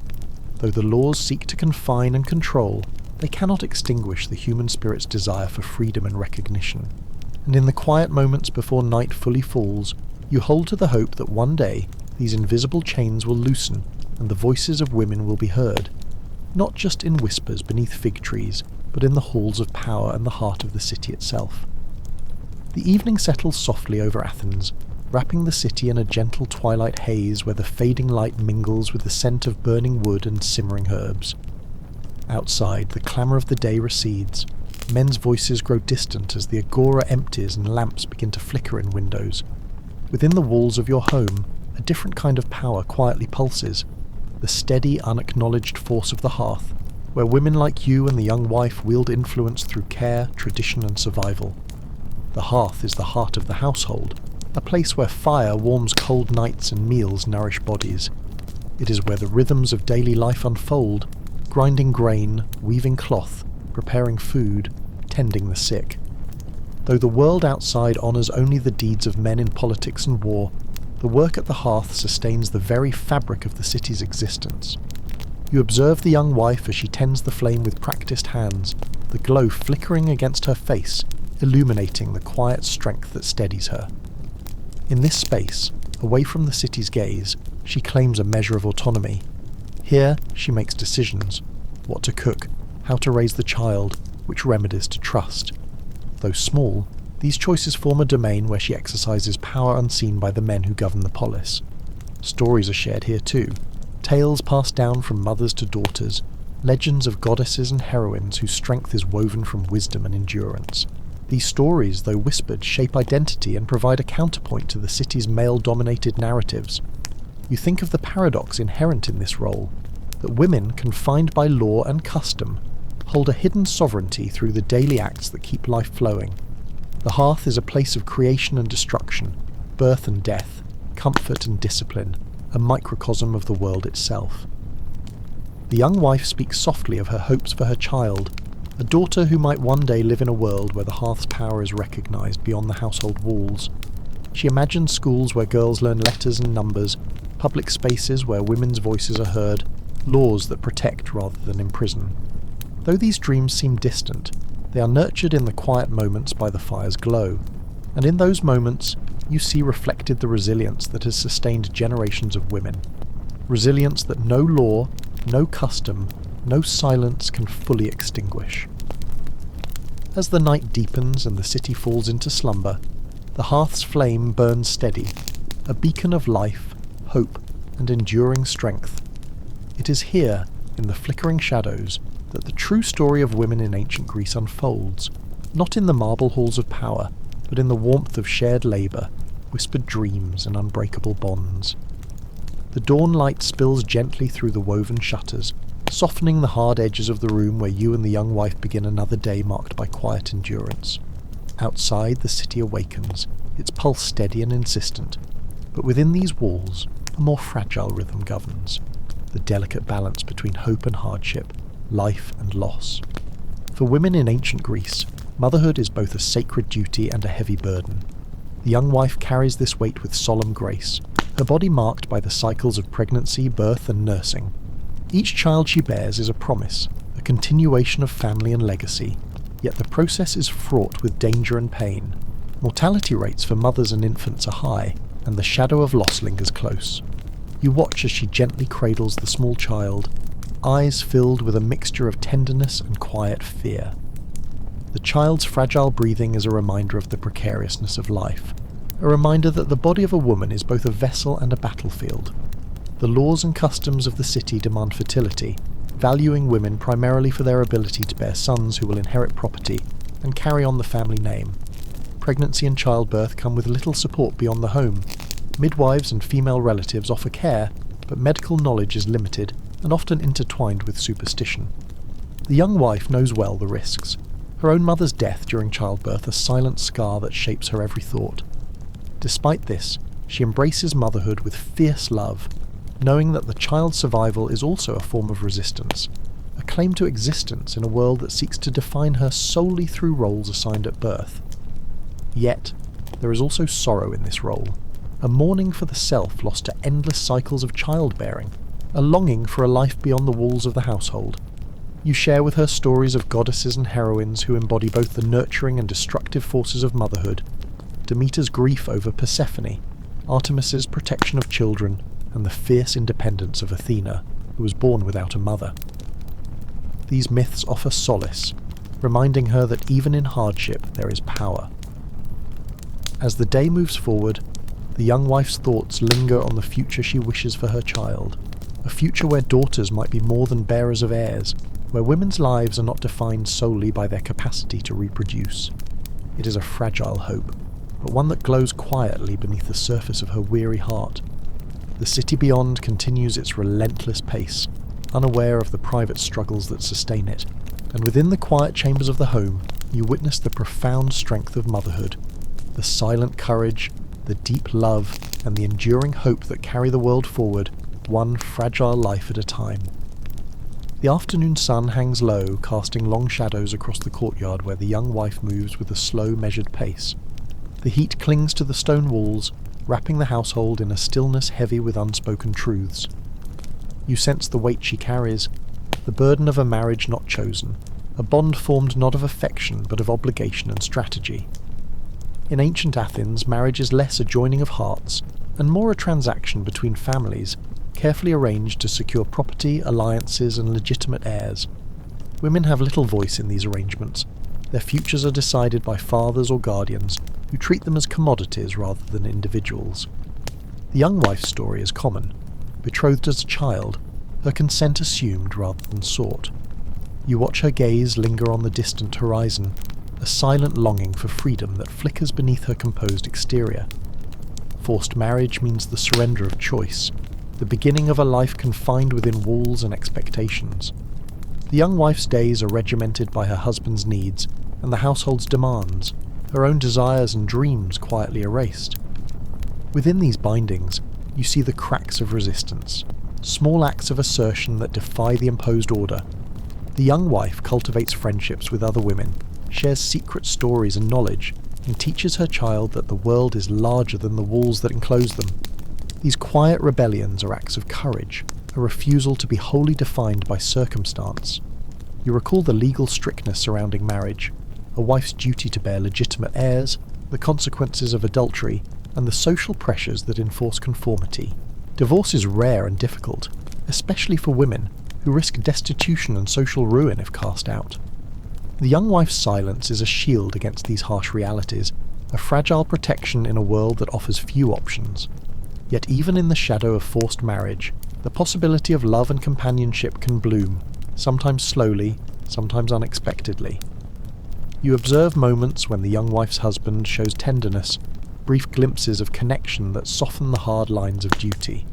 Though the laws seek to confine and control, they cannot extinguish the human spirit's desire for freedom and recognition. And in the quiet moments before night fully falls, you hold to the hope that one day these invisible chains will loosen and the voices of women will be heard, not just in whispers beneath fig trees, but in the halls of power and the heart of the city itself. The evening settles softly over Athens, wrapping the city in a gentle twilight haze where the fading light mingles with the scent of burning wood and simmering herbs. Outside, the clamour of the day recedes. Men's voices grow distant as the agora empties and lamps begin to flicker in windows. Within the walls of your home, a different kind of power quietly pulses, the steady, unacknowledged force of the hearth, where women like you and the young wife wield influence through care, tradition and survival. The hearth is the heart of the household, a place where fire warms cold nights and meals nourish bodies. It is where the rhythms of daily life unfold, grinding grain, weaving cloth, preparing food, tending the sick. Though the world outside honours only the deeds of men in politics and war, the work at the hearth sustains the very fabric of the city's existence. You observe the young wife as she tends the flame with practised hands, the glow flickering against her face, illuminating the quiet strength that steadies her. In this space, away from the city's gaze, she claims a measure of autonomy. Here, she makes decisions: what to cook, how to raise the child, which remedies to trust. Though small, these choices form a domain where she exercises power unseen by the men who govern the polis. Stories are shared here too, tales passed down from mothers to daughters, legends of goddesses and heroines whose strength is woven from wisdom and endurance. These stories, though whispered, shape identity and provide a counterpoint to the city's male-dominated narratives. You think of the paradox inherent in this role, that women, confined by law and custom, hold a hidden sovereignty through the daily acts that keep life flowing. The hearth is a place of creation and destruction, birth and death, comfort and discipline, a microcosm of the world itself. The young wife speaks softly of her hopes for her child, a daughter who might one day live in a world where the hearth's power is recognised beyond the household walls. She imagines schools where girls learn letters and numbers, public spaces where women's voices are heard, laws that protect rather than imprison. Though these dreams seem distant, they are nurtured in the quiet moments by the fire's glow, and in those moments you see reflected the resilience that has sustained generations of women. Resilience that no law, no custom, no silence can fully extinguish. As the night deepens and the city falls into slumber, the hearth's flame burns steady, a beacon of life, hope, and enduring strength. It is here, in the flickering shadows, that the true story of women in ancient Greece unfolds, not in the marble halls of power, but in the warmth of shared labour, whispered dreams and unbreakable bonds. The dawn light spills gently through the woven shutters, softening the hard edges of the room where you and the young wife begin another day marked by quiet endurance. Outside, the city awakens, its pulse steady and insistent, but within these walls, a more fragile rhythm governs, the delicate balance between hope and hardship, life and loss. For women in ancient Greece, motherhood is both a sacred duty and a heavy burden. The young wife carries this weight with solemn grace, her body marked by the cycles of pregnancy, birth and nursing. Each child she bears is a promise, a continuation of family and legacy, yet the process is fraught with danger and pain. Mortality rates for mothers and infants are high, and the shadow of loss lingers close. You watch as she gently cradles the small child, eyes filled with a mixture of tenderness and quiet fear. The child's fragile breathing is a reminder of the precariousness of life, a reminder that the body of a woman is both a vessel and a battlefield. The laws and customs of the city demand fertility, valuing women primarily for their ability to bear sons who will inherit property and carry on the family name. Pregnancy and childbirth come with little support beyond the home. Midwives and female relatives offer care, but medical knowledge is limited and often intertwined with superstition. The young wife knows well the risks. Her own mother's death during childbirth a silent scar that shapes her every thought. Despite this, she embraces motherhood with fierce love, knowing that the child's survival is also a form of resistance, a claim to existence in a world that seeks to define her solely through roles assigned at birth. Yet, there is also sorrow in this role, a mourning for the self lost to endless cycles of childbearing, a longing for a life beyond the walls of the household. You share with her stories of goddesses and heroines who embody both the nurturing and destructive forces of motherhood, Demeter's grief over Persephone, Artemis's protection of children, and the fierce independence of Athena, who was born without a mother. These myths offer solace, reminding her that even in hardship there is power. As the day moves forward, the young wife's thoughts linger on the future she wishes for her child, a future where daughters might be more than bearers of heirs, where women's lives are not defined solely by their capacity to reproduce. It is a fragile hope, but one that glows quietly beneath the surface of her weary heart. The city beyond continues its relentless pace, unaware of the private struggles that sustain it, and within the quiet chambers of the home, you witness the profound strength of motherhood, the silent courage, the deep love, and the enduring hope that carry the world forward, one fragile life at a time. The afternoon sun hangs low, casting long shadows across the courtyard where the young wife moves with a slow, measured pace. The heat clings to the stone walls, wrapping the household in a stillness heavy with unspoken truths. You sense the weight she carries, the burden of a marriage not chosen, a bond formed not of affection but of obligation and strategy. In ancient Athens, marriage is less a joining of hearts, and more a transaction between families, carefully arranged to secure property, alliances, and legitimate heirs. Women have little voice in these arrangements. Their futures are decided by fathers or guardians, who treat them as commodities rather than individuals. The young wife's story is common. Betrothed as a child, her consent assumed rather than sought. You watch her gaze linger on the distant horizon, a silent longing for freedom that flickers beneath her composed exterior. Forced marriage means the surrender of choice, the beginning of a life confined within walls and expectations. The young wife's days are regimented by her husband's needs and the household's demands, her own desires and dreams quietly erased. Within these bindings, you see the cracks of resistance, small acts of assertion that defy the imposed order. The young wife cultivates friendships with other women, shares secret stories and knowledge, and teaches her child that the world is larger than the walls that enclose them. These quiet rebellions are acts of courage, a refusal to be wholly defined by circumstance. You recall the legal strictness surrounding marriage, a wife's duty to bear legitimate heirs, the consequences of adultery, and the social pressures that enforce conformity. Divorce is rare and difficult, especially for women, who risk destitution and social ruin if cast out. The young wife's silence is a shield against these harsh realities, a fragile protection in a world that offers few options. Yet even in the shadow of forced marriage, the possibility of love and companionship can bloom, sometimes slowly, sometimes unexpectedly. You observe moments when the young wife's husband shows tenderness, brief glimpses of connection that soften the hard lines of duty.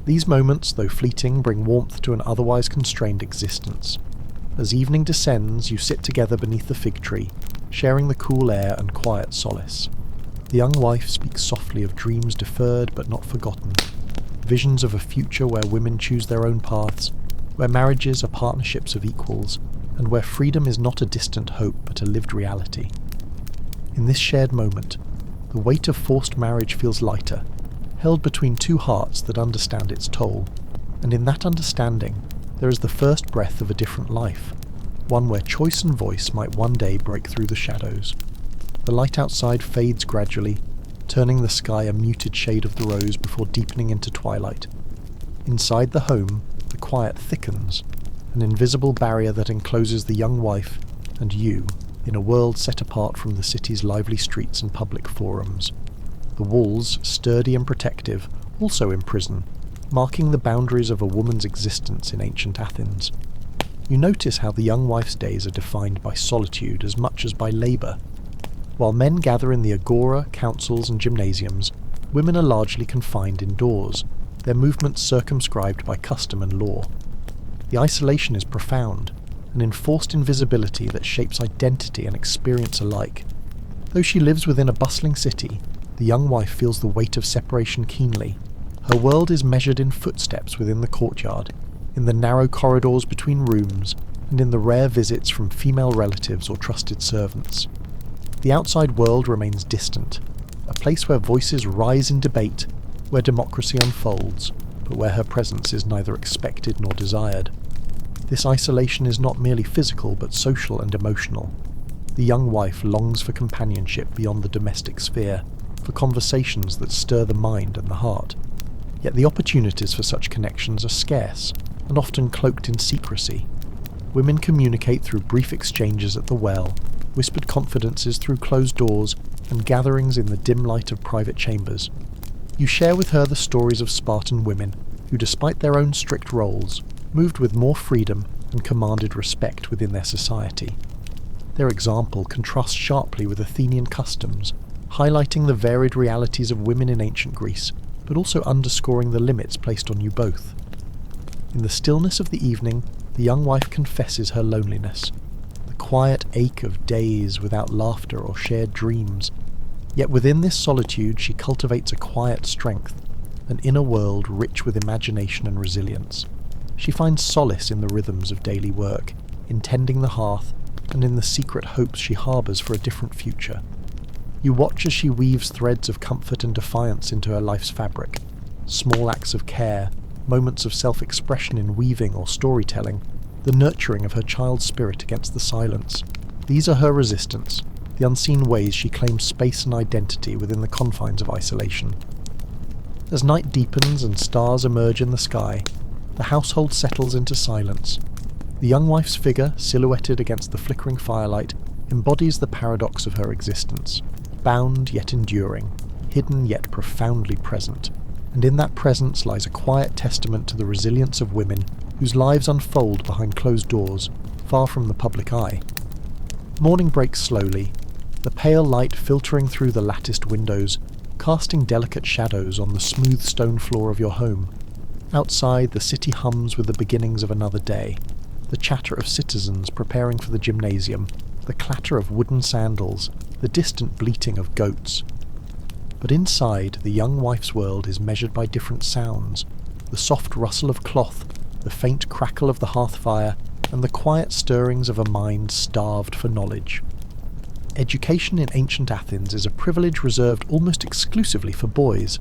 These moments, though fleeting, bring warmth to an otherwise constrained existence. As evening descends, you sit together beneath the fig tree, sharing the cool air and quiet solace. The young wife speaks softly of dreams deferred but not forgotten, visions of a future where women choose their own paths, where marriages are partnerships of equals, and where freedom is not a distant hope but a lived reality. In this shared moment, the weight of forced marriage feels lighter, held between two hearts that understand its toll, and in that understanding, there is the first breath of a different life, one where choice and voice might one day break through the shadows. The light outside fades gradually, turning the sky a muted shade of the rose before deepening into twilight. Inside the home, the quiet thickens, an invisible barrier that encloses the young wife and you in a world set apart from the city's lively streets and public forums. The walls, sturdy and protective, also imprison, marking the boundaries of a woman's existence in ancient Athens. You notice how the young wife's days are defined by solitude as much as by labour. While men gather in the agora, councils and gymnasiums, women are largely confined indoors, their movements circumscribed by custom and law. The isolation is profound, an enforced invisibility that shapes identity and experience alike. Though she lives within a bustling city, the young wife feels the weight of separation keenly. Her world is measured in footsteps within the courtyard, in the narrow corridors between rooms, and in the rare visits from female relatives or trusted servants. The outside world remains distant, a place where voices rise in debate, where democracy unfolds, but where her presence is neither expected nor desired. This isolation is not merely physical but social and emotional. The young wife longs for companionship beyond the domestic sphere, for conversations that stir the mind and the heart. Yet the opportunities for such connections are scarce, and often cloaked in secrecy. Women communicate through brief exchanges at the well, whispered confidences through closed doors, and gatherings in the dim light of private chambers. You share with her the stories of Spartan women, who despite their own strict roles, moved with more freedom and commanded respect within their society. Their example contrasts sharply with Athenian customs, highlighting the varied realities of women in ancient Greece, but also underscoring the limits placed on you both. In the stillness of the evening, the young wife confesses her loneliness, the quiet ache of days without laughter or shared dreams. Yet within this solitude she cultivates a quiet strength, an inner world rich with imagination and resilience. She finds solace in the rhythms of daily work, in tending the hearth, and in the secret hopes she harbours for a different future. You watch as she weaves threads of comfort and defiance into her life's fabric, small acts of care, moments of self-expression in weaving or storytelling, the nurturing of her child's spirit against the silence. These are her resistance, the unseen ways she claims space and identity within the confines of isolation. As night deepens and stars emerge in the sky, the household settles into silence. The young wife's figure, silhouetted against the flickering firelight, embodies the paradox of her existence, bound yet enduring, hidden yet profoundly present. And in that presence lies a quiet testament to the resilience of women whose lives unfold behind closed doors, far from the public eye. Morning breaks slowly, the pale light filtering through the latticed windows, casting delicate shadows on the smooth stone floor of your home. Outside, the city hums with the beginnings of another day, the chatter of citizens preparing for the gymnasium, the clatter of wooden sandals, the distant bleating of goats. But inside, the young wife's world is measured by different sounds, the soft rustle of cloth, the faint crackle of the hearth fire, and the quiet stirrings of a mind starved for knowledge. Education in ancient Athens is a privilege reserved almost exclusively for boys.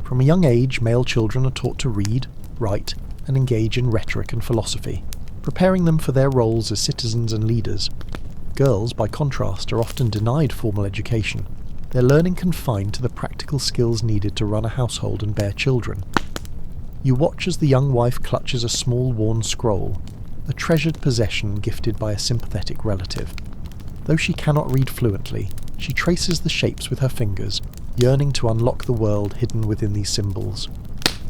From a young age, male children are taught to read, write, and engage in rhetoric and philosophy, preparing them for their roles as citizens and leaders. Girls, by contrast, are often denied formal education, their learning confined to the practical skills needed to run a household and bear children. You watch as the young wife clutches a small worn scroll, a treasured possession gifted by a sympathetic relative. Though she cannot read fluently, she traces the shapes with her fingers, yearning to unlock the world hidden within these symbols.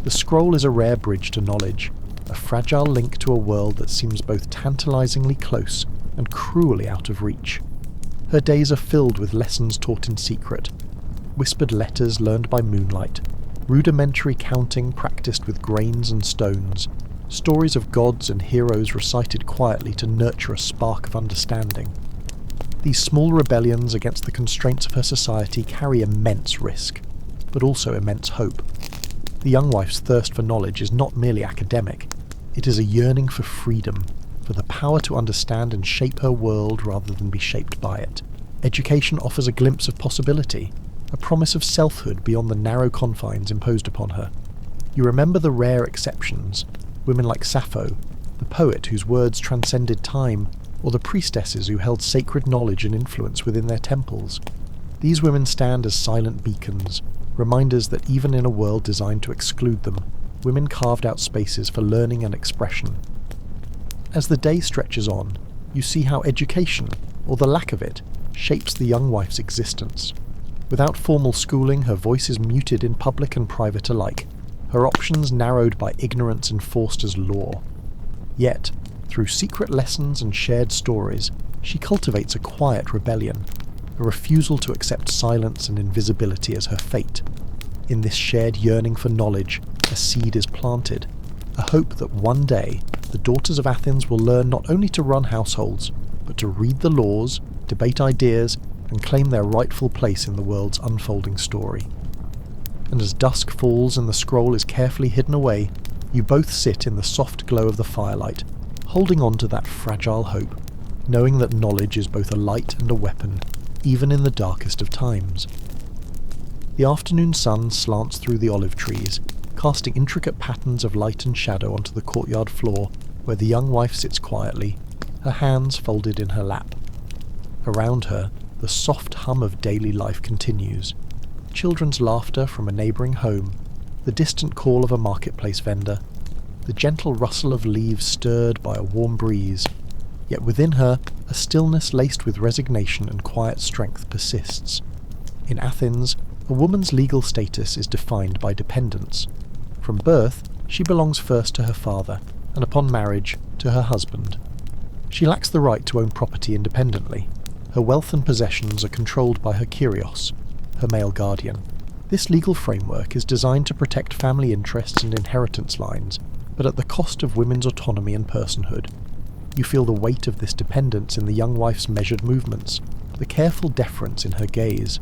The scroll is a rare bridge to knowledge, a fragile link to a world that seems both tantalizingly close and cruelly out of reach. Her days are filled with lessons taught in secret, whispered letters learned by moonlight, rudimentary counting practiced with grains and stones, stories of gods and heroes recited quietly to nurture a spark of understanding. These small rebellions against the constraints of her society carry immense risk, but also immense hope. The young wife's thirst for knowledge is not merely academic, it is a yearning for freedom, for the power to understand and shape her world rather than be shaped by it. Education offers a glimpse of possibility, a promise of selfhood beyond the narrow confines imposed upon her. You remember the rare exceptions, women like Sappho, the poet whose words transcended time, or the priestesses who held sacred knowledge and influence within their temples. These women stand as silent beacons, reminders that even in a world designed to exclude them, women carved out spaces for learning and expression. As the day stretches on, you see how education, or the lack of it, shapes the young wife's existence. Without formal schooling, her voice is muted in public and private alike, her options narrowed by ignorance enforced as law. Yet, through secret lessons and shared stories, she cultivates a quiet rebellion, a refusal to accept silence and invisibility as her fate. In this shared yearning for knowledge, a seed is planted, a hope that one day the daughters of Athens will learn not only to run households, but to read the laws, debate ideas, and claim their rightful place in the world's unfolding story. And as dusk falls and the scroll is carefully hidden away, you both sit in the soft glow of the firelight, holding on to that fragile hope, knowing that knowledge is both a light and a weapon, even in the darkest of times. The afternoon sun slants through the olive trees, casting intricate patterns of light and shadow onto the courtyard floor, where the young wife sits quietly, her hands folded in her lap. Around her, the soft hum of daily life continues. Children's laughter from a neighbouring home, the distant call of a marketplace vendor, the gentle rustle of leaves stirred by a warm breeze. Yet within her, a stillness laced with resignation and quiet strength persists. In Athens, a woman's legal status is defined by dependence. From birth, she belongs first to her father, and upon marriage, to her husband. She lacks the right to own property independently. Her wealth and possessions are controlled by her kyrios, her male guardian. This legal framework is designed to protect family interests and inheritance lines, but at the cost of women's autonomy and personhood. You feel the weight of this dependence in the young wife's measured movements, the careful deference in her gaze.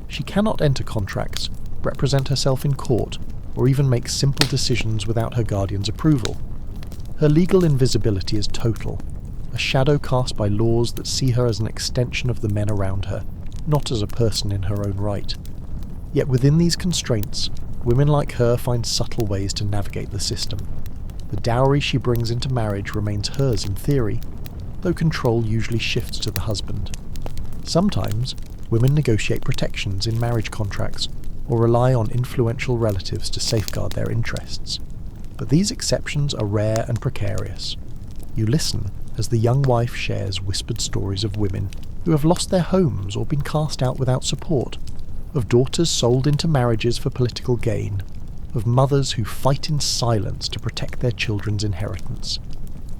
She cannot enter contracts, represent herself in court, or even make simple decisions without her guardian's approval. Her legal invisibility is total, a shadow cast by laws that see her as an extension of the men around her, not as a person in her own right. Yet within these constraints, women like her find subtle ways to navigate the system. The dowry she brings into marriage remains hers in theory, though control usually shifts to the husband. Sometimes, women negotiate protections in marriage contracts, or rely on influential relatives to safeguard their interests. But these exceptions are rare and precarious. You listen as the young wife shares whispered stories of women who have lost their homes or been cast out without support, of daughters sold into marriages for political gain, of mothers who fight in silence to protect their children's inheritance.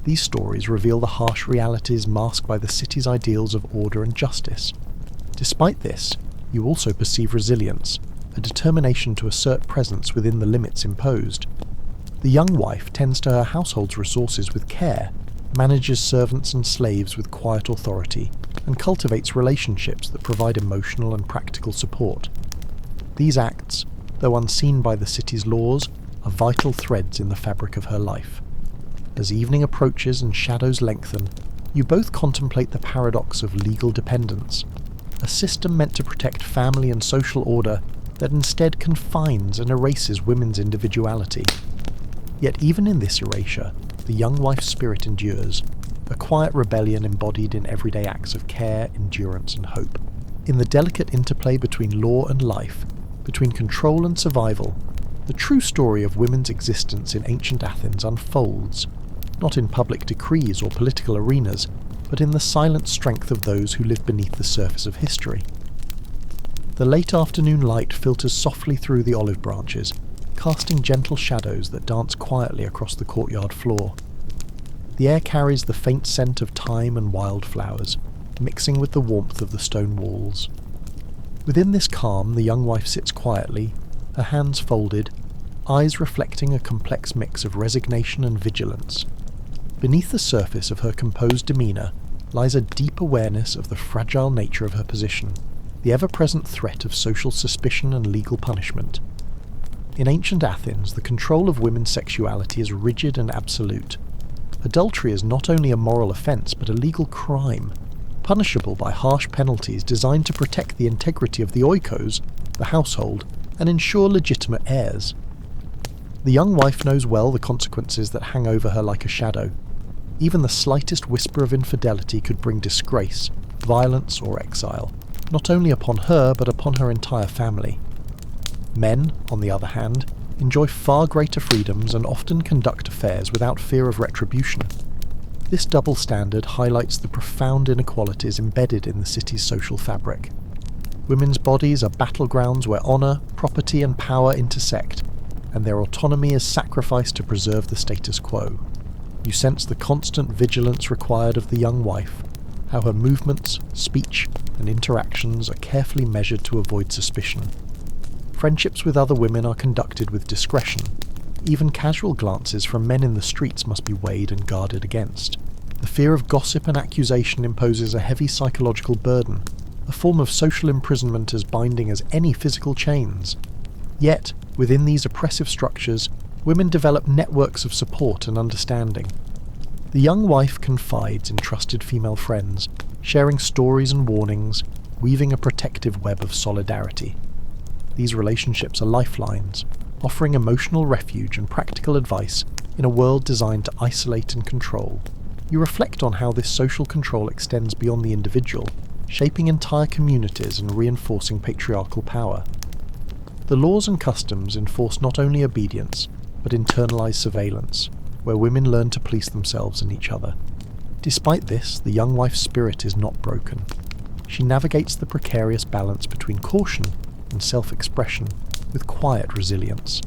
These stories reveal the harsh realities masked by the city's ideals of order and justice. Despite this, you also perceive resilience, a determination to assert presence within the limits imposed. The young wife tends to her household's resources with care, manages servants and slaves with quiet authority, and cultivates relationships that provide emotional and practical support. These acts, though unseen by the city's laws, are vital threads in the fabric of her life. As evening approaches and shadows lengthen, you both contemplate the paradox of legal dependence, a system meant to protect family and social order that instead confines and erases women's individuality. Yet even in this erasure, the young wife's spirit endures, a quiet rebellion embodied in everyday acts of care, endurance, and hope. In the delicate interplay between law and life, between control and survival, the true story of women's existence in ancient Athens unfolds, not in public decrees or political arenas, but in the silent strength of those who live beneath the surface of history. The late afternoon light filters softly through the olive branches, casting gentle shadows that dance quietly across the courtyard floor. The air carries the faint scent of thyme and wildflowers, mixing with the warmth of the stone walls. Within this calm, the young wife sits quietly, her hands folded, eyes reflecting a complex mix of resignation and vigilance. Beneath the surface of her composed demeanour lies a deep awareness of the fragile nature of her position, the ever-present threat of social suspicion and legal punishment. In ancient Athens, the control of women's sexuality is rigid and absolute. Adultery is not only a moral offence but a legal crime, punishable by harsh penalties designed to protect the integrity of the oikos, the household, and ensure legitimate heirs. The young wife knows well the consequences that hang over her like a shadow. Even the slightest whisper of infidelity could bring disgrace, violence, or exile. not only upon her but upon her entire family. Men, on the other hand, enjoy far greater freedoms and often conduct affairs without fear of retribution. This double standard highlights the profound inequalities embedded in the city's social fabric. Women's bodies are battlegrounds where honour, property and power intersect, and their autonomy is sacrificed to preserve the status quo. You sense the constant vigilance required of the young wife, how her movements, speech and interactions are carefully measured to avoid suspicion. Friendships with other women are conducted with discretion. Even casual glances from men in the streets must be weighed and guarded against. The fear of gossip and accusation imposes a heavy psychological burden, a form of social imprisonment as binding as any physical chains. Yet, within these oppressive structures, women develop networks of support and understanding. The young wife confides in trusted female friends, sharing stories and warnings, weaving a protective web of solidarity. These relationships are lifelines, offering emotional refuge and practical advice in a world designed to isolate and control. You reflect on how this social control extends beyond the individual, shaping entire communities and reinforcing patriarchal power. The laws and customs enforce not only obedience, but internalize surveillance, where women learn to police themselves and each other. Despite this, the young wife's spirit is not broken. She navigates the precarious balance between caution and self-expression with quiet resilience,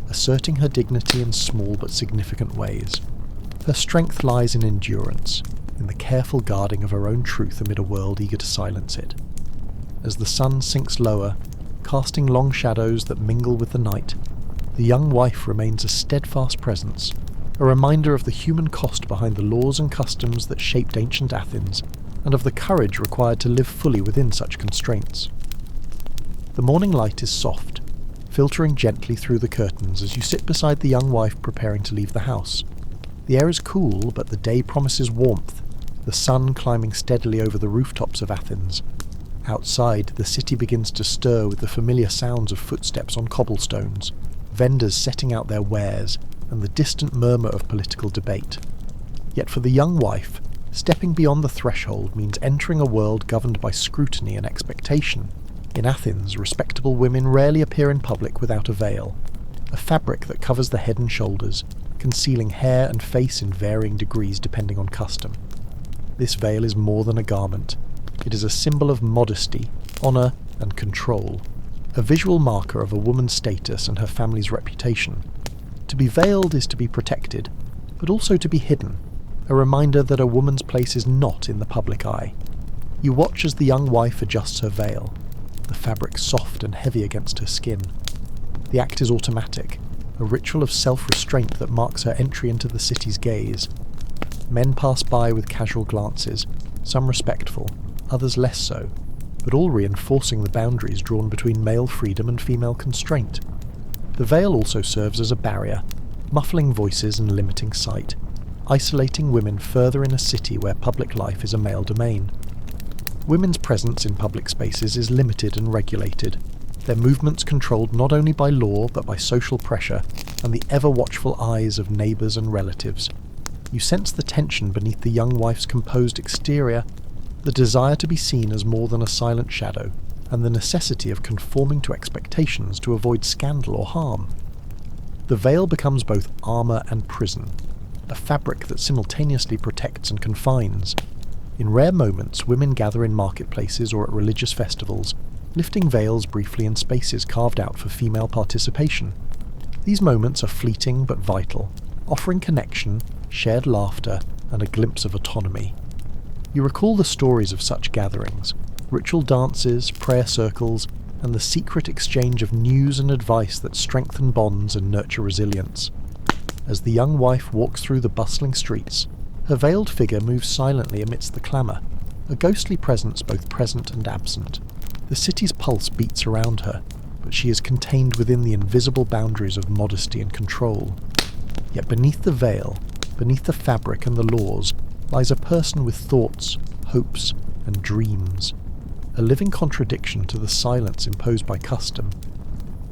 asserting her dignity in small but significant ways. Her strength lies in endurance, in the careful guarding of her own truth amid a world eager to silence it. As the sun sinks lower, casting long shadows that mingle with the night, the young wife remains a steadfast presence, a reminder of the human cost behind the laws and customs that shaped ancient Athens, and of the courage required to live fully within such constraints. The morning light is soft, filtering gently through the curtains as you sit beside the young wife preparing to leave the house. The air is cool, but the day promises warmth, the sun climbing steadily over the rooftops of Athens. Outside, the city begins to stir with the familiar sounds of footsteps on cobblestones, vendors setting out their wares, and the distant murmur of political debate. Yet for the young wife, stepping beyond the threshold means entering a world governed by scrutiny and expectation. In Athens, respectable women rarely appear in public without a veil, a fabric that covers the head and shoulders, concealing hair and face in varying degrees depending on custom. This veil is more than a garment. It is a symbol of modesty, honour and control, a visual marker of a woman's status and her family's reputation. To be veiled is to be protected, but also to be hidden, a reminder that a woman's place is not in the public eye. You watch as the young wife adjusts her veil, the fabric soft and heavy against her skin. The act is automatic, a ritual of self-restraint that marks her entry into the city's gaze. Men pass by with casual glances, some respectful, others less so, but all reinforcing the boundaries drawn between male freedom and female constraint. The veil also serves as a barrier, muffling voices and limiting sight, isolating women further in a city where public life is a male domain. Women's presence in public spaces is limited and regulated, their movements controlled not only by law but by social pressure and the ever-watchful eyes of neighbours and relatives. You sense the tension beneath the young wife's composed exterior, the desire to be seen as more than a silent shadow, and the necessity of conforming to expectations to avoid scandal or harm. The veil becomes both armour and prison, a fabric that simultaneously protects and confines. In rare moments, women gather in marketplaces or at religious festivals, lifting veils briefly in spaces carved out for female participation. These moments are fleeting but vital, offering connection, shared laughter, and a glimpse of autonomy. You recall the stories of such gatherings, ritual dances, prayer circles, and the secret exchange of news and advice that strengthen bonds and nurture resilience. As the young wife walks through the bustling streets, her veiled figure moves silently amidst the clamour, a ghostly presence both present and absent. The city's pulse beats around her, but she is contained within the invisible boundaries of modesty and control. Yet beneath the veil, beneath the fabric and the laws, lies a person with thoughts, hopes, and dreams, a living contradiction to the silence imposed by custom.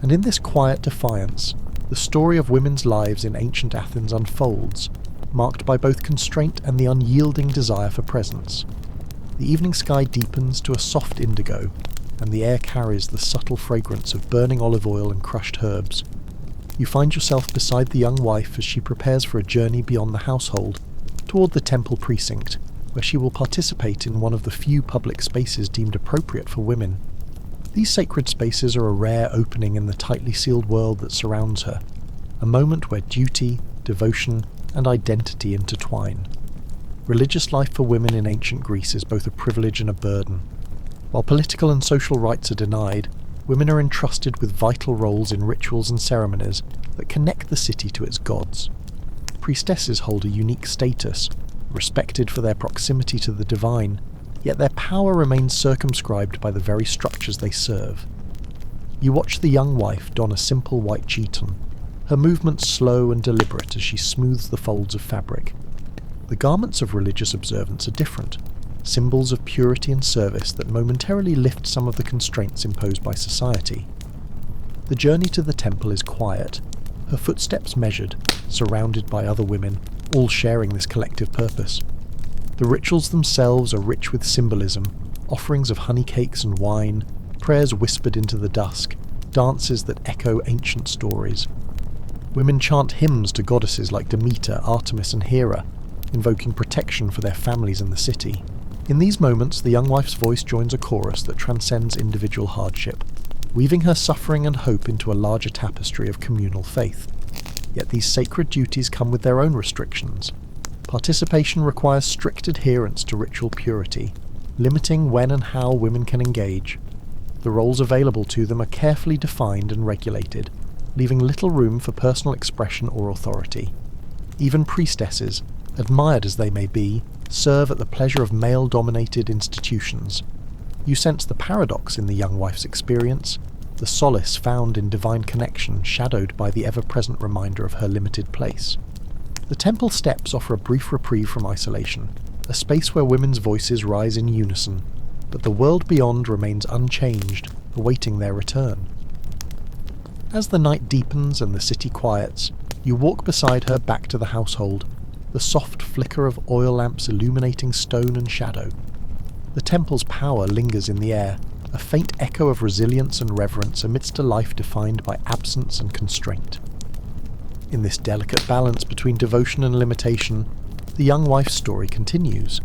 And in this quiet defiance, the story of women's lives in ancient Athens unfolds, marked by both constraint and the unyielding desire for presence. The evening sky deepens to a soft indigo, and the air carries the subtle fragrance of burning olive oil and crushed herbs. You find yourself beside the young wife as she prepares for a journey beyond the household, toward the temple precinct, where she will participate in one of the few public spaces deemed appropriate for women. These sacred spaces are a rare opening in the tightly sealed world that surrounds her, a moment where duty, devotion, and identity intertwine. Religious life for women in ancient Greece is both a privilege and a burden. While political and social rights are denied, women are entrusted with vital roles in rituals and ceremonies that connect the city to its gods. Priestesses hold a unique status, respected for their proximity to the divine, yet their power remains circumscribed by the very structures they serve. You watch the young wife don a simple white chiton, her movements slow and deliberate as she smooths the folds of fabric. The garments of religious observance are different, symbols of purity and service that momentarily lift some of the constraints imposed by society. The journey to the temple is quiet, her footsteps measured, surrounded by other women, all sharing this collective purpose. The rituals themselves are rich with symbolism, offerings of honey cakes and wine, prayers whispered into the dusk, dances that echo ancient stories. Women chant hymns to goddesses like Demeter, Artemis and Hera, invoking protection for their families in the city. In these moments, the young wife's voice joins a chorus that transcends individual hardship, weaving her suffering and hope into a larger tapestry of communal faith. Yet these sacred duties come with their own restrictions. Participation requires strict adherence to ritual purity, limiting when and how women can engage. The roles available to them are carefully defined and regulated, leaving little room for personal expression or authority. Even priestesses, admired as they may be, serve at the pleasure of male-dominated institutions. You sense the paradox in the young wife's experience, the solace found in divine connection shadowed by the ever-present reminder of her limited place. The temple steps offer a brief reprieve from isolation, a space where women's voices rise in unison, but the world beyond remains unchanged, awaiting their return. As the night deepens and the city quiets, you walk beside her back to the household, the soft flicker of oil lamps illuminating stone and shadow. The temple's power lingers in the air, a faint echo of resilience and reverence amidst a life defined by absence and constraint. In this delicate balance between devotion and limitation, the young wife's story continues,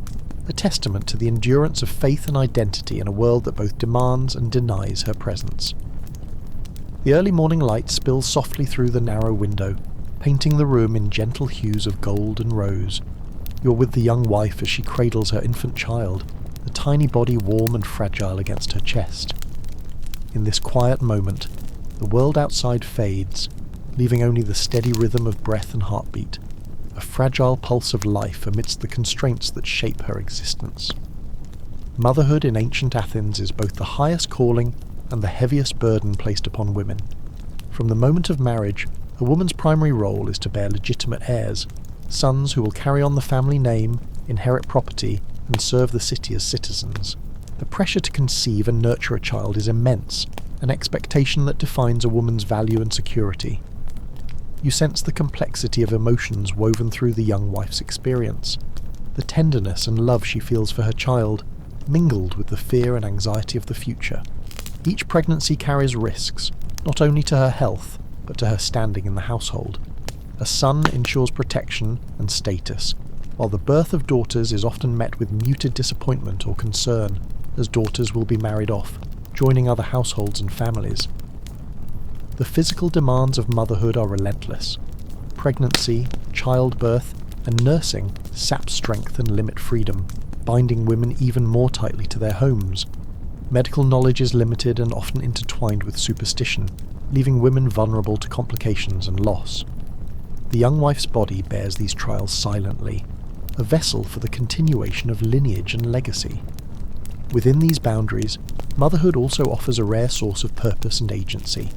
a testament to the endurance of faith and identity in a world that both demands and denies her presence. The early morning light spills softly through the narrow window, painting the room in gentle hues of gold and rose. You're with the young wife as she cradles her infant child, the tiny body warm and fragile against her chest. In this quiet moment, the world outside fades, leaving only the steady rhythm of breath and heartbeat, a fragile pulse of life amidst the constraints that shape her existence. Motherhood in ancient Athens is both the highest calling and the heaviest burden placed upon women. From the moment of marriage, a woman's primary role is to bear legitimate heirs, sons who will carry on the family name, inherit property, and serve the city as citizens. The pressure to conceive and nurture a child is immense, an expectation that defines a woman's value and security. You sense the complexity of emotions woven through the young wife's experience, the tenderness and love she feels for her child, mingled with the fear and anxiety of the future. Each pregnancy carries risks, not only to her health, but to her standing in the household. A son ensures protection and status, while the birth of daughters is often met with muted disappointment or concern, as daughters will be married off, joining other households and families. The physical demands of motherhood are relentless. Pregnancy, childbirth, and nursing sap strength and limit freedom, binding women even more tightly to their homes. Medical knowledge is limited and often intertwined with superstition, leaving women vulnerable to complications and loss. The young wife's body bears these trials silently, a vessel for the continuation of lineage and legacy. Within these boundaries, motherhood also offers a rare source of purpose and agency.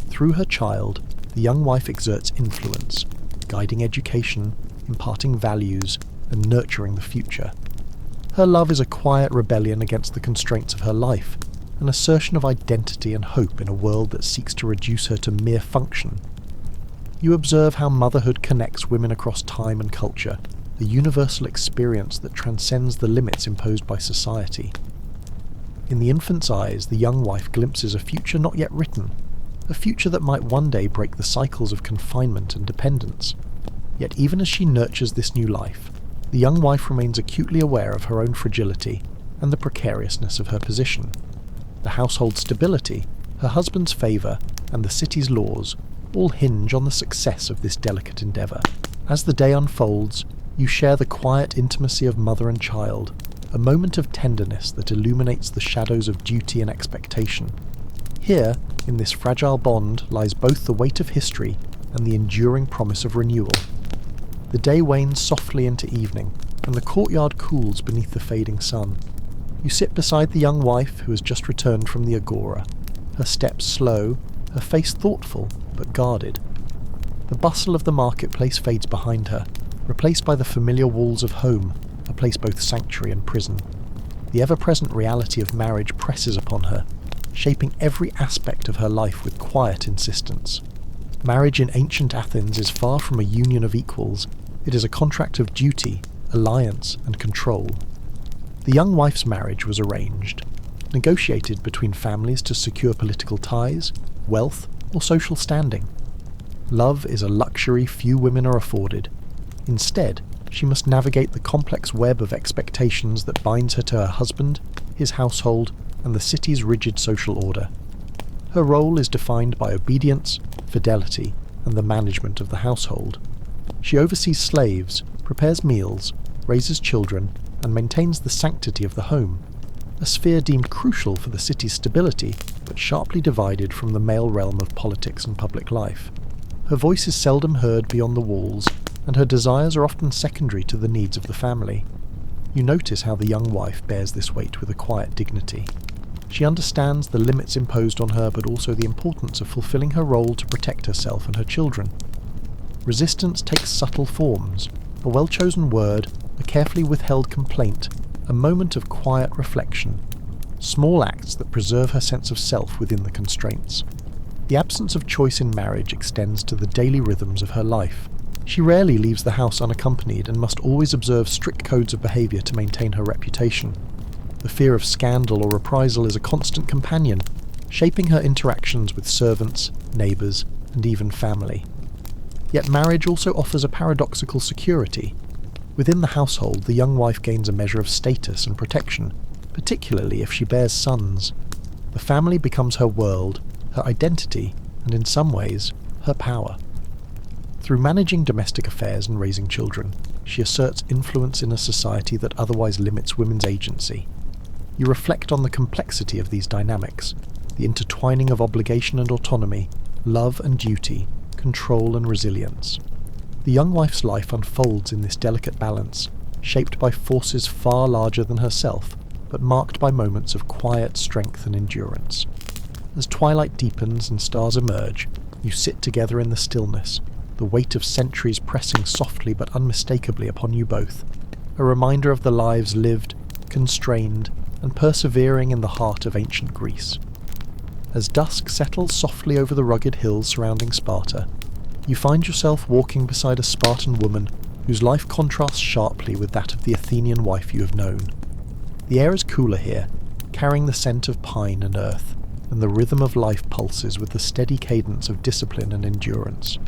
Through her child, the young wife exerts influence, guiding education, imparting values, and nurturing the future. Her love is a quiet rebellion against the constraints of her life, an assertion of identity and hope in a world that seeks to reduce her to mere function. You observe how motherhood connects women across time and culture, a universal experience that transcends the limits imposed by society. In the infant's eyes, the young wife glimpses a future not yet written, a future that might one day break the cycles of confinement and dependence. Yet even as she nurtures this new life, the young wife remains acutely aware of her own fragility and the precariousness of her position. The household stability, her husband's favour, and the city's laws all hinge on the success of this delicate endeavour. As the day unfolds, you share the quiet intimacy of mother and child, a moment of tenderness that illuminates the shadows of duty and expectation. Here, in this fragile bond, lies both the weight of history and the enduring promise of renewal. The day wanes softly into evening, and the courtyard cools beneath the fading sun. You sit beside the young wife who has just returned from the agora, her steps slow, her face thoughtful but guarded. The bustle of the marketplace fades behind her, replaced by the familiar walls of home, a place both sanctuary and prison. The ever-present reality of marriage presses upon her, shaping every aspect of her life with quiet insistence. Marriage in ancient Athens is far from a union of equals. It is a contract of duty, alliance, and control. The young wife's marriage was arranged, negotiated between families to secure political ties, wealth, or social standing. Love is a luxury few women are afforded. Instead, she must navigate the complex web of expectations that binds her to her husband, his household, and the city's rigid social order. Her role is defined by obedience, fidelity, and the management of the household. She oversees slaves, prepares meals, raises children, and maintains the sanctity of the home, a sphere deemed crucial for the city's stability, but sharply divided from the male realm of politics and public life. Her voice is seldom heard beyond the walls, and her desires are often secondary to the needs of the family. You notice how the young wife bears this weight with a quiet dignity. She understands the limits imposed on her, but also the importance of fulfilling her role to protect herself and her children. Resistance takes subtle forms: a well-chosen word, a carefully withheld complaint, a moment of quiet reflection, small acts that preserve her sense of self within the constraints. The absence of choice in marriage extends to the daily rhythms of her life. She rarely leaves the house unaccompanied and must always observe strict codes of behaviour to maintain her reputation. The fear of scandal or reprisal is a constant companion, shaping her interactions with servants, neighbours, and even family. Yet marriage also offers a paradoxical security. Within the household, the young wife gains a measure of status and protection, particularly if she bears sons. The family becomes her world, her identity, and in some ways, her power. Through managing domestic affairs and raising children, she asserts influence in a society that otherwise limits women's agency. You reflect on the complexity of these dynamics, the intertwining of obligation and autonomy, love and duty, control and resilience. The young wife's life unfolds in this delicate balance, shaped by forces far larger than herself, but marked by moments of quiet strength and endurance. As twilight deepens and stars emerge, you sit together in the stillness, the weight of centuries pressing softly but unmistakably upon you both, a reminder of the lives lived, constrained, and persevering in the heart of ancient Greece. As dusk settles softly over the rugged hills surrounding Sparta, you find yourself walking beside a Spartan woman whose life contrasts sharply with that of the Athenian wife you have known. The air is cooler here, carrying the scent of pine and earth, and the rhythm of life pulses with the steady cadence of discipline and endurance.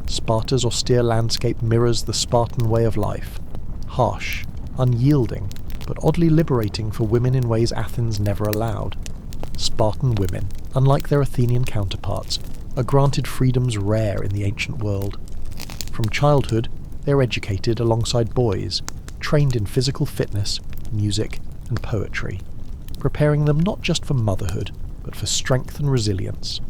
Sparta's austere landscape mirrors the Spartan way of life, harsh, unyielding, but oddly liberating for women in ways Athens never allowed. Spartan women, unlike their Athenian counterparts, are granted freedoms rare in the ancient world. From childhood, they are educated alongside boys, trained in physical fitness, music, and poetry, preparing them not just for motherhood, but for strength and resilience.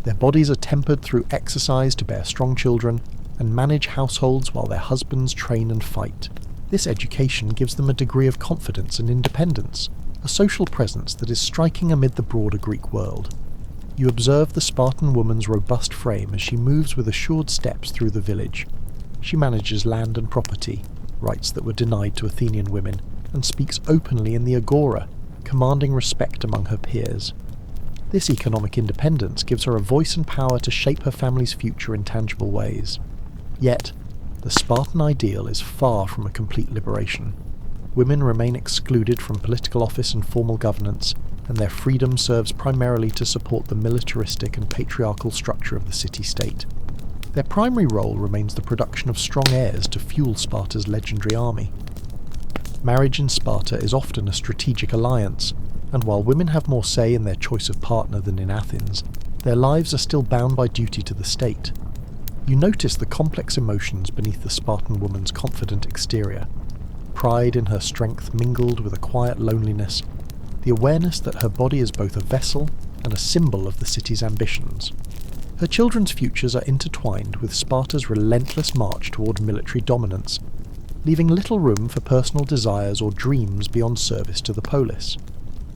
Their bodies are tempered through exercise to bear strong children, and manage households while their husbands train and fight. This education gives them a degree of confidence and independence, a social presence that is striking amid the broader Greek world. You observe the Spartan woman's robust frame as she moves with assured steps through the village. She manages land and property, rights that were denied to Athenian women, and speaks openly in the agora, commanding respect among her peers. This economic independence gives her a voice and power to shape her family's future in tangible ways. Yet, the Spartan ideal is far from a complete liberation. Women remain excluded from political office and formal governance, and their freedom serves primarily to support the militaristic and patriarchal structure of the city-state. Their primary role remains the production of strong heirs to fuel Sparta's legendary army. Marriage in Sparta is often a strategic alliance, and while women have more say in their choice of partner than in Athens, their lives are still bound by duty to the state. You notice the complex emotions beneath the Spartan woman's confident exterior. Pride in her strength mingled with a quiet loneliness, the awareness that her body is both a vessel and a symbol of the city's ambitions. Her children's futures are intertwined with Sparta's relentless march toward military dominance, leaving little room for personal desires or dreams beyond service to the polis.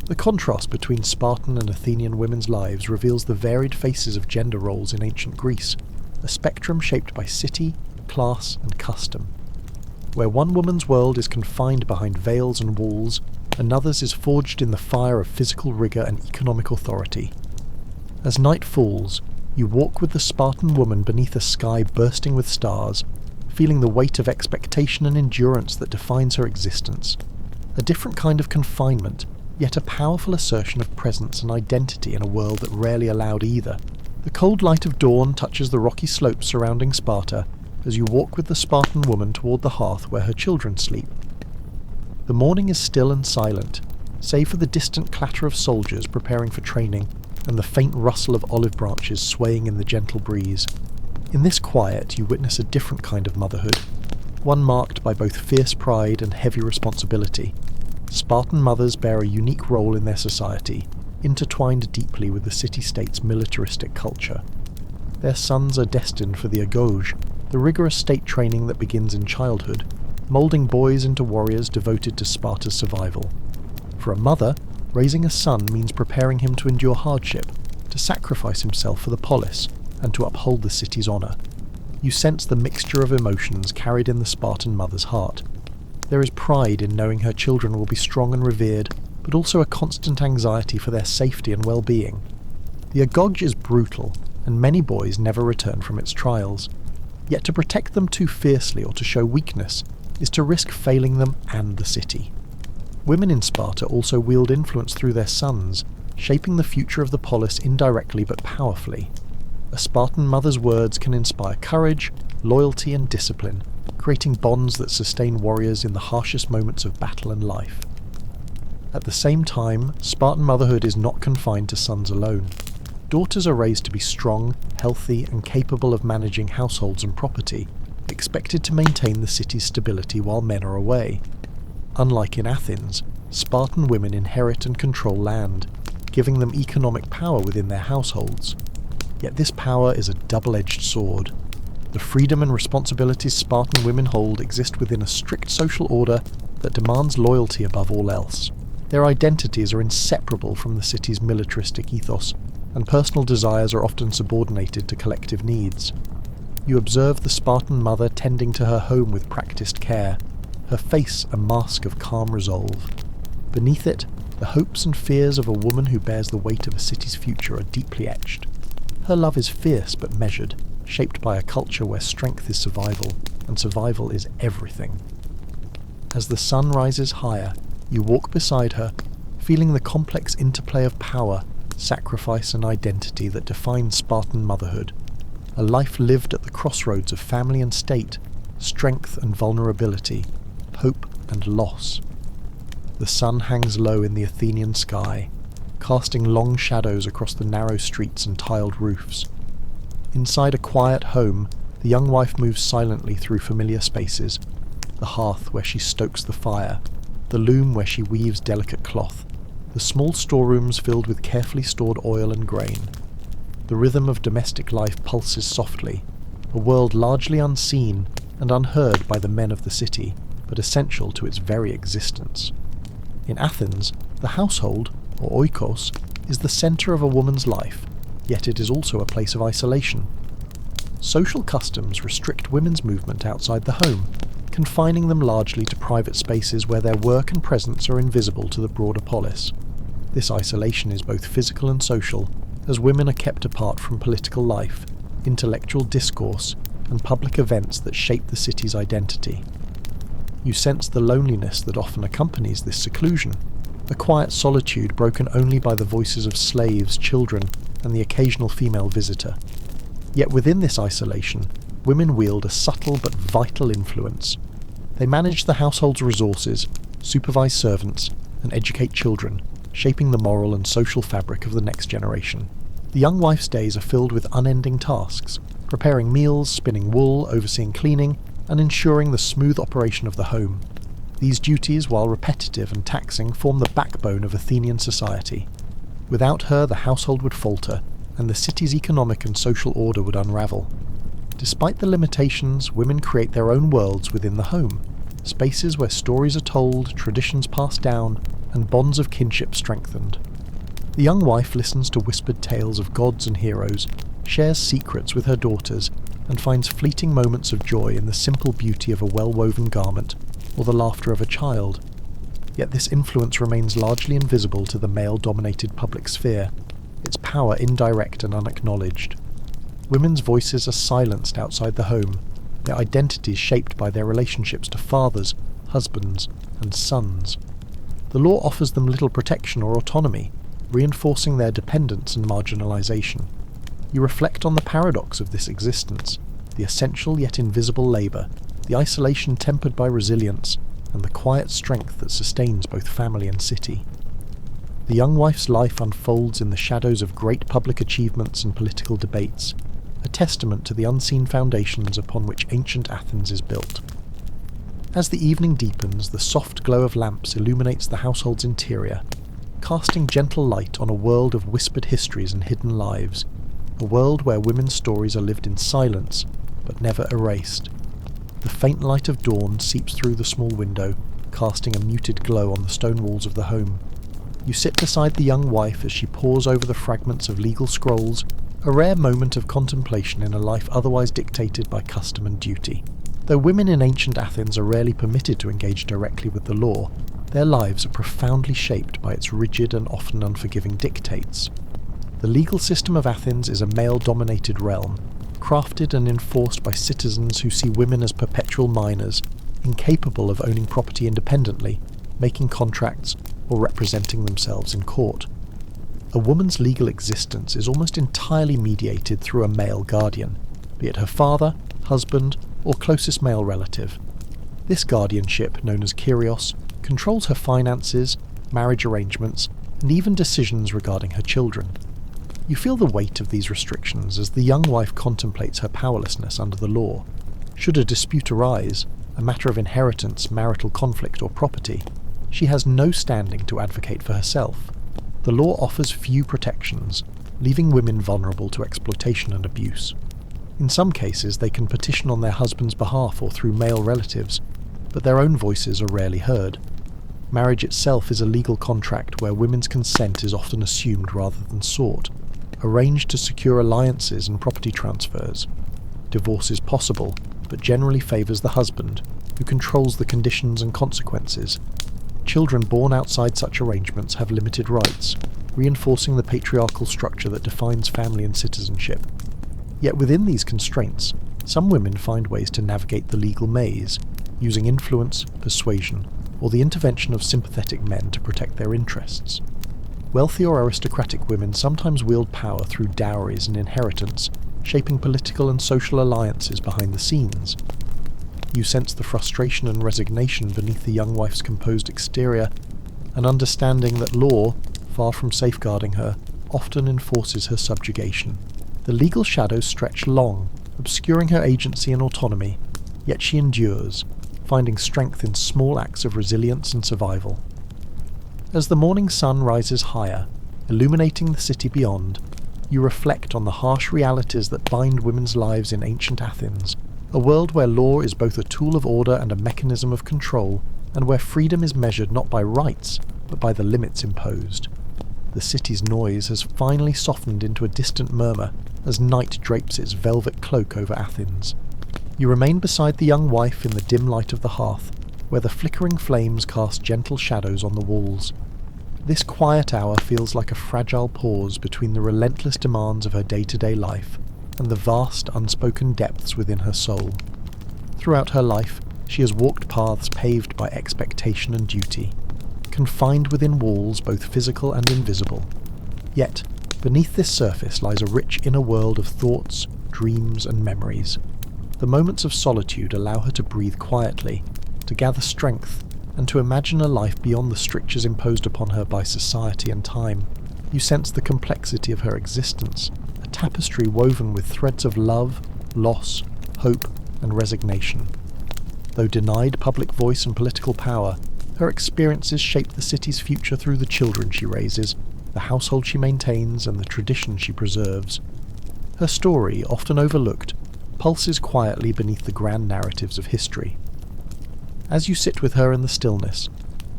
The contrast between Spartan and Athenian women's lives reveals the varied faces of gender roles in ancient Greece, a spectrum shaped by city, class, and custom. Where one woman's world is confined behind veils and walls, another's is forged in the fire of physical rigour and economic authority. As night falls, you walk with the Spartan woman beneath a sky bursting with stars, feeling the weight of expectation and endurance that defines her existence. A different kind of confinement, yet a powerful assertion of presence and identity in a world that rarely allowed either. The cold light of dawn touches the rocky slopes surrounding Sparta as you walk with the Spartan woman toward the hearth where her children sleep. The morning is still and silent, save for the distant clatter of soldiers preparing for training and the faint rustle of olive branches swaying in the gentle breeze. In this quiet you witness a different kind of motherhood, one marked by both fierce pride and heavy responsibility. Spartan mothers bear a unique role in their society, intertwined deeply with the city-state's militaristic culture. Their sons are destined for the agoge, the rigorous state training that begins in childhood, moulding boys into warriors devoted to Sparta's survival. For a mother, raising a son means preparing him to endure hardship, to sacrifice himself for the polis, and to uphold the city's honour. You sense the mixture of emotions carried in the Spartan mother's heart. There is pride in knowing her children will be strong and revered, but also a constant anxiety for their safety and well-being. The agoge is brutal, and many boys never return from its trials. Yet to protect them too fiercely or to show weakness is to risk failing them and the city. Women in Sparta also wield influence through their sons, shaping the future of the polis indirectly but powerfully. A Spartan mother's words can inspire courage, loyalty, and discipline, creating bonds that sustain warriors in the harshest moments of battle and life. At the same time, Spartan motherhood is not confined to sons alone. Daughters are raised to be strong, healthy, and capable of managing households and property, expected to maintain the city's stability while men are away. Unlike in Athens, Spartan women inherit and control land, giving them economic power within their households. Yet this power is a double-edged sword. The freedom and responsibilities Spartan women hold exist within a strict social order that demands loyalty above all else. Their identities are inseparable from the city's militaristic ethos, and personal desires are often subordinated to collective needs. You observe the Spartan mother tending to her home with practiced care, her face a mask of calm resolve. Beneath it, the hopes and fears of a woman who bears the weight of a city's future are deeply etched. Her love is fierce but measured, shaped by a culture where strength is survival, and survival is everything. As the sun rises higher, you walk beside her, feeling the complex interplay of power, sacrifice, and identity that defines Spartan motherhood. A life lived at the crossroads of family and state, strength and vulnerability, hope and loss. The sun hangs low in the Athenian sky, casting long shadows across the narrow streets and tiled roofs. Inside a quiet home, the young wife moves silently through familiar spaces, the hearth where she stokes the fire, the loom where she weaves delicate cloth, the small storerooms filled with carefully stored oil and grain. The rhythm of domestic life pulses softly, a world largely unseen and unheard by the men of the city, but essential to its very existence. In Athens, the household, or oikos, is the centre of a woman's life, yet it is also a place of isolation. Social customs restrict women's movement outside the home, confining them largely to private spaces where their work and presence are invisible to the broader polis. This isolation is both physical and social, as women are kept apart from political life, intellectual discourse, and public events that shape the city's identity. You sense the loneliness that often accompanies this seclusion, a quiet solitude broken only by the voices of slaves, children, and the occasional female visitor. Yet within this isolation, women wield a subtle but vital influence. They manage the household's resources, supervise servants, and educate children, shaping the moral and social fabric of the next generation. The young wife's days are filled with unending tasks, preparing meals, spinning wool, overseeing cleaning, and ensuring the smooth operation of the home. These duties, while repetitive and taxing, form the backbone of Athenian society. Without her, the household would falter, and the city's economic and social order would unravel. Despite the limitations, women create their own worlds within the home, spaces where stories are told, traditions passed down, and bonds of kinship strengthened. The young wife listens to whispered tales of gods and heroes, shares secrets with her daughters, and finds fleeting moments of joy in the simple beauty of a well-woven garment, or the laughter of a child. Yet this influence remains largely invisible to the male-dominated public sphere, its power indirect and unacknowledged. Women's voices are silenced outside the home, their identities shaped by their relationships to fathers, husbands, and sons. The law offers them little protection or autonomy, reinforcing their dependence and marginalization. You reflect on the paradox of this existence, the essential yet invisible labour, the isolation tempered by resilience, and the quiet strength that sustains both family and city. The young wife's life unfolds in the shadows of great public achievements and political debates, a testament to the unseen foundations upon which ancient Athens is built. As the evening deepens, the soft glow of lamps illuminates the household's interior, casting gentle light on a world of whispered histories and hidden lives, a world where women's stories are lived in silence, but never erased. The faint light of dawn seeps through the small window, casting a muted glow on the stone walls of the home. You sit beside the young wife as she pores over the fragments of legal scrolls, a rare moment of contemplation in a life otherwise dictated by custom and duty. Though women in ancient Athens are rarely permitted to engage directly with the law, their lives are profoundly shaped by its rigid and often unforgiving dictates. The legal system of Athens is a male-dominated realm, crafted and enforced by citizens who see women as perpetual minors, incapable of owning property independently, making contracts, or representing themselves in court. A woman's legal existence is almost entirely mediated through a male guardian, be it her father, husband, or closest male relative. This guardianship, known as Kyrios, controls her finances, marriage arrangements, and even decisions regarding her children. You feel the weight of these restrictions as the young wife contemplates her powerlessness under the law. Should a dispute arise, a matter of inheritance, marital conflict, or property, she has no standing to advocate for herself. The law offers few protections, leaving women vulnerable to exploitation and abuse. In some cases, they can petition on their husband's behalf or through male relatives, but their own voices are rarely heard. Marriage itself is a legal contract where women's consent is often assumed rather than sought, arranged to secure alliances and property transfers. Divorce is possible, but generally favours the husband, who controls the conditions and consequences. Children born outside such arrangements have limited rights, reinforcing the patriarchal structure that defines family and citizenship. Yet within these constraints, some women find ways to navigate the legal maze, using influence, persuasion, or the intervention of sympathetic men to protect their interests. Wealthy or aristocratic women sometimes wield power through dowries and inheritance, shaping political and social alliances behind the scenes. You sense the frustration and resignation beneath the young wife's composed exterior, an understanding that law, far from safeguarding her, often enforces her subjugation. The legal shadows stretch long, obscuring her agency and autonomy, yet she endures, finding strength in small acts of resilience and survival. As the morning sun rises higher, illuminating the city beyond, you reflect on the harsh realities that bind women's lives in ancient Athens, a world where law is both a tool of order and a mechanism of control, and where freedom is measured not by rights, but by the limits imposed. The city's noise has finally softened into a distant murmur as night drapes its velvet cloak over Athens. You remain beside the young wife in the dim light of the hearth, where the flickering flames cast gentle shadows on the walls. This quiet hour feels like a fragile pause between the relentless demands of her day-to-day life and the vast, unspoken depths within her soul. Throughout her life, she has walked paths paved by expectation and duty, confined within walls both physical and invisible. Yet, beneath this surface lies a rich inner world of thoughts, dreams, and memories. The moments of solitude allow her to breathe quietly, to gather strength, and to imagine a life beyond the strictures imposed upon her by society and time. You sense the complexity of her existence, a tapestry woven with threads of love, loss, hope, and resignation. Though denied public voice and political power, her experiences shape the city's future through the children she raises, the household she maintains, and the traditions she preserves. Her story, often overlooked, pulses quietly beneath the grand narratives of history. As you sit with her in the stillness,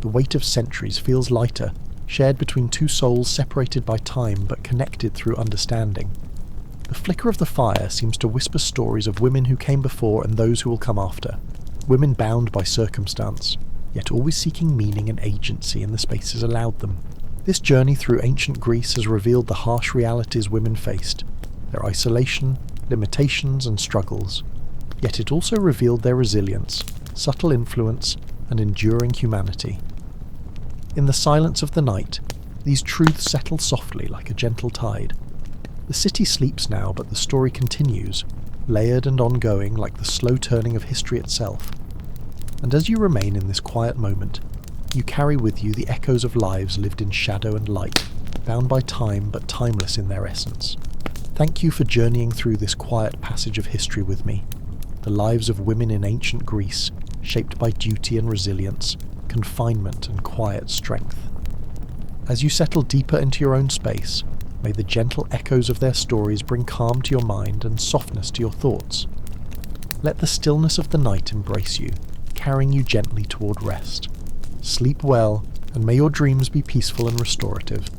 the weight of centuries feels lighter, shared between two souls separated by time but connected through understanding. The flicker of the fire seems to whisper stories of women who came before and those who will come after, women bound by circumstance, yet always seeking meaning and agency in the spaces allowed them. This journey through ancient Greece has revealed the harsh realities women faced, their isolation, limitations, and struggles. Yet it also revealed their resilience, subtle influence, and enduring humanity. In the silence of the night, these truths settle softly like a gentle tide. The city sleeps now, but the story continues, layered and ongoing like the slow turning of history itself. And as you remain in this quiet moment, you carry with you the echoes of lives lived in shadow and light, bound by time but timeless in their essence. Thank you for journeying through this quiet passage of history with me, the lives of women in ancient Greece, shaped by duty and resilience, confinement and quiet strength. As you settle deeper into your own space, may the gentle echoes of their stories bring calm to your mind and softness to your thoughts. Let the stillness of the night embrace you, carrying you gently toward rest. Sleep well, and may your dreams be peaceful and restorative.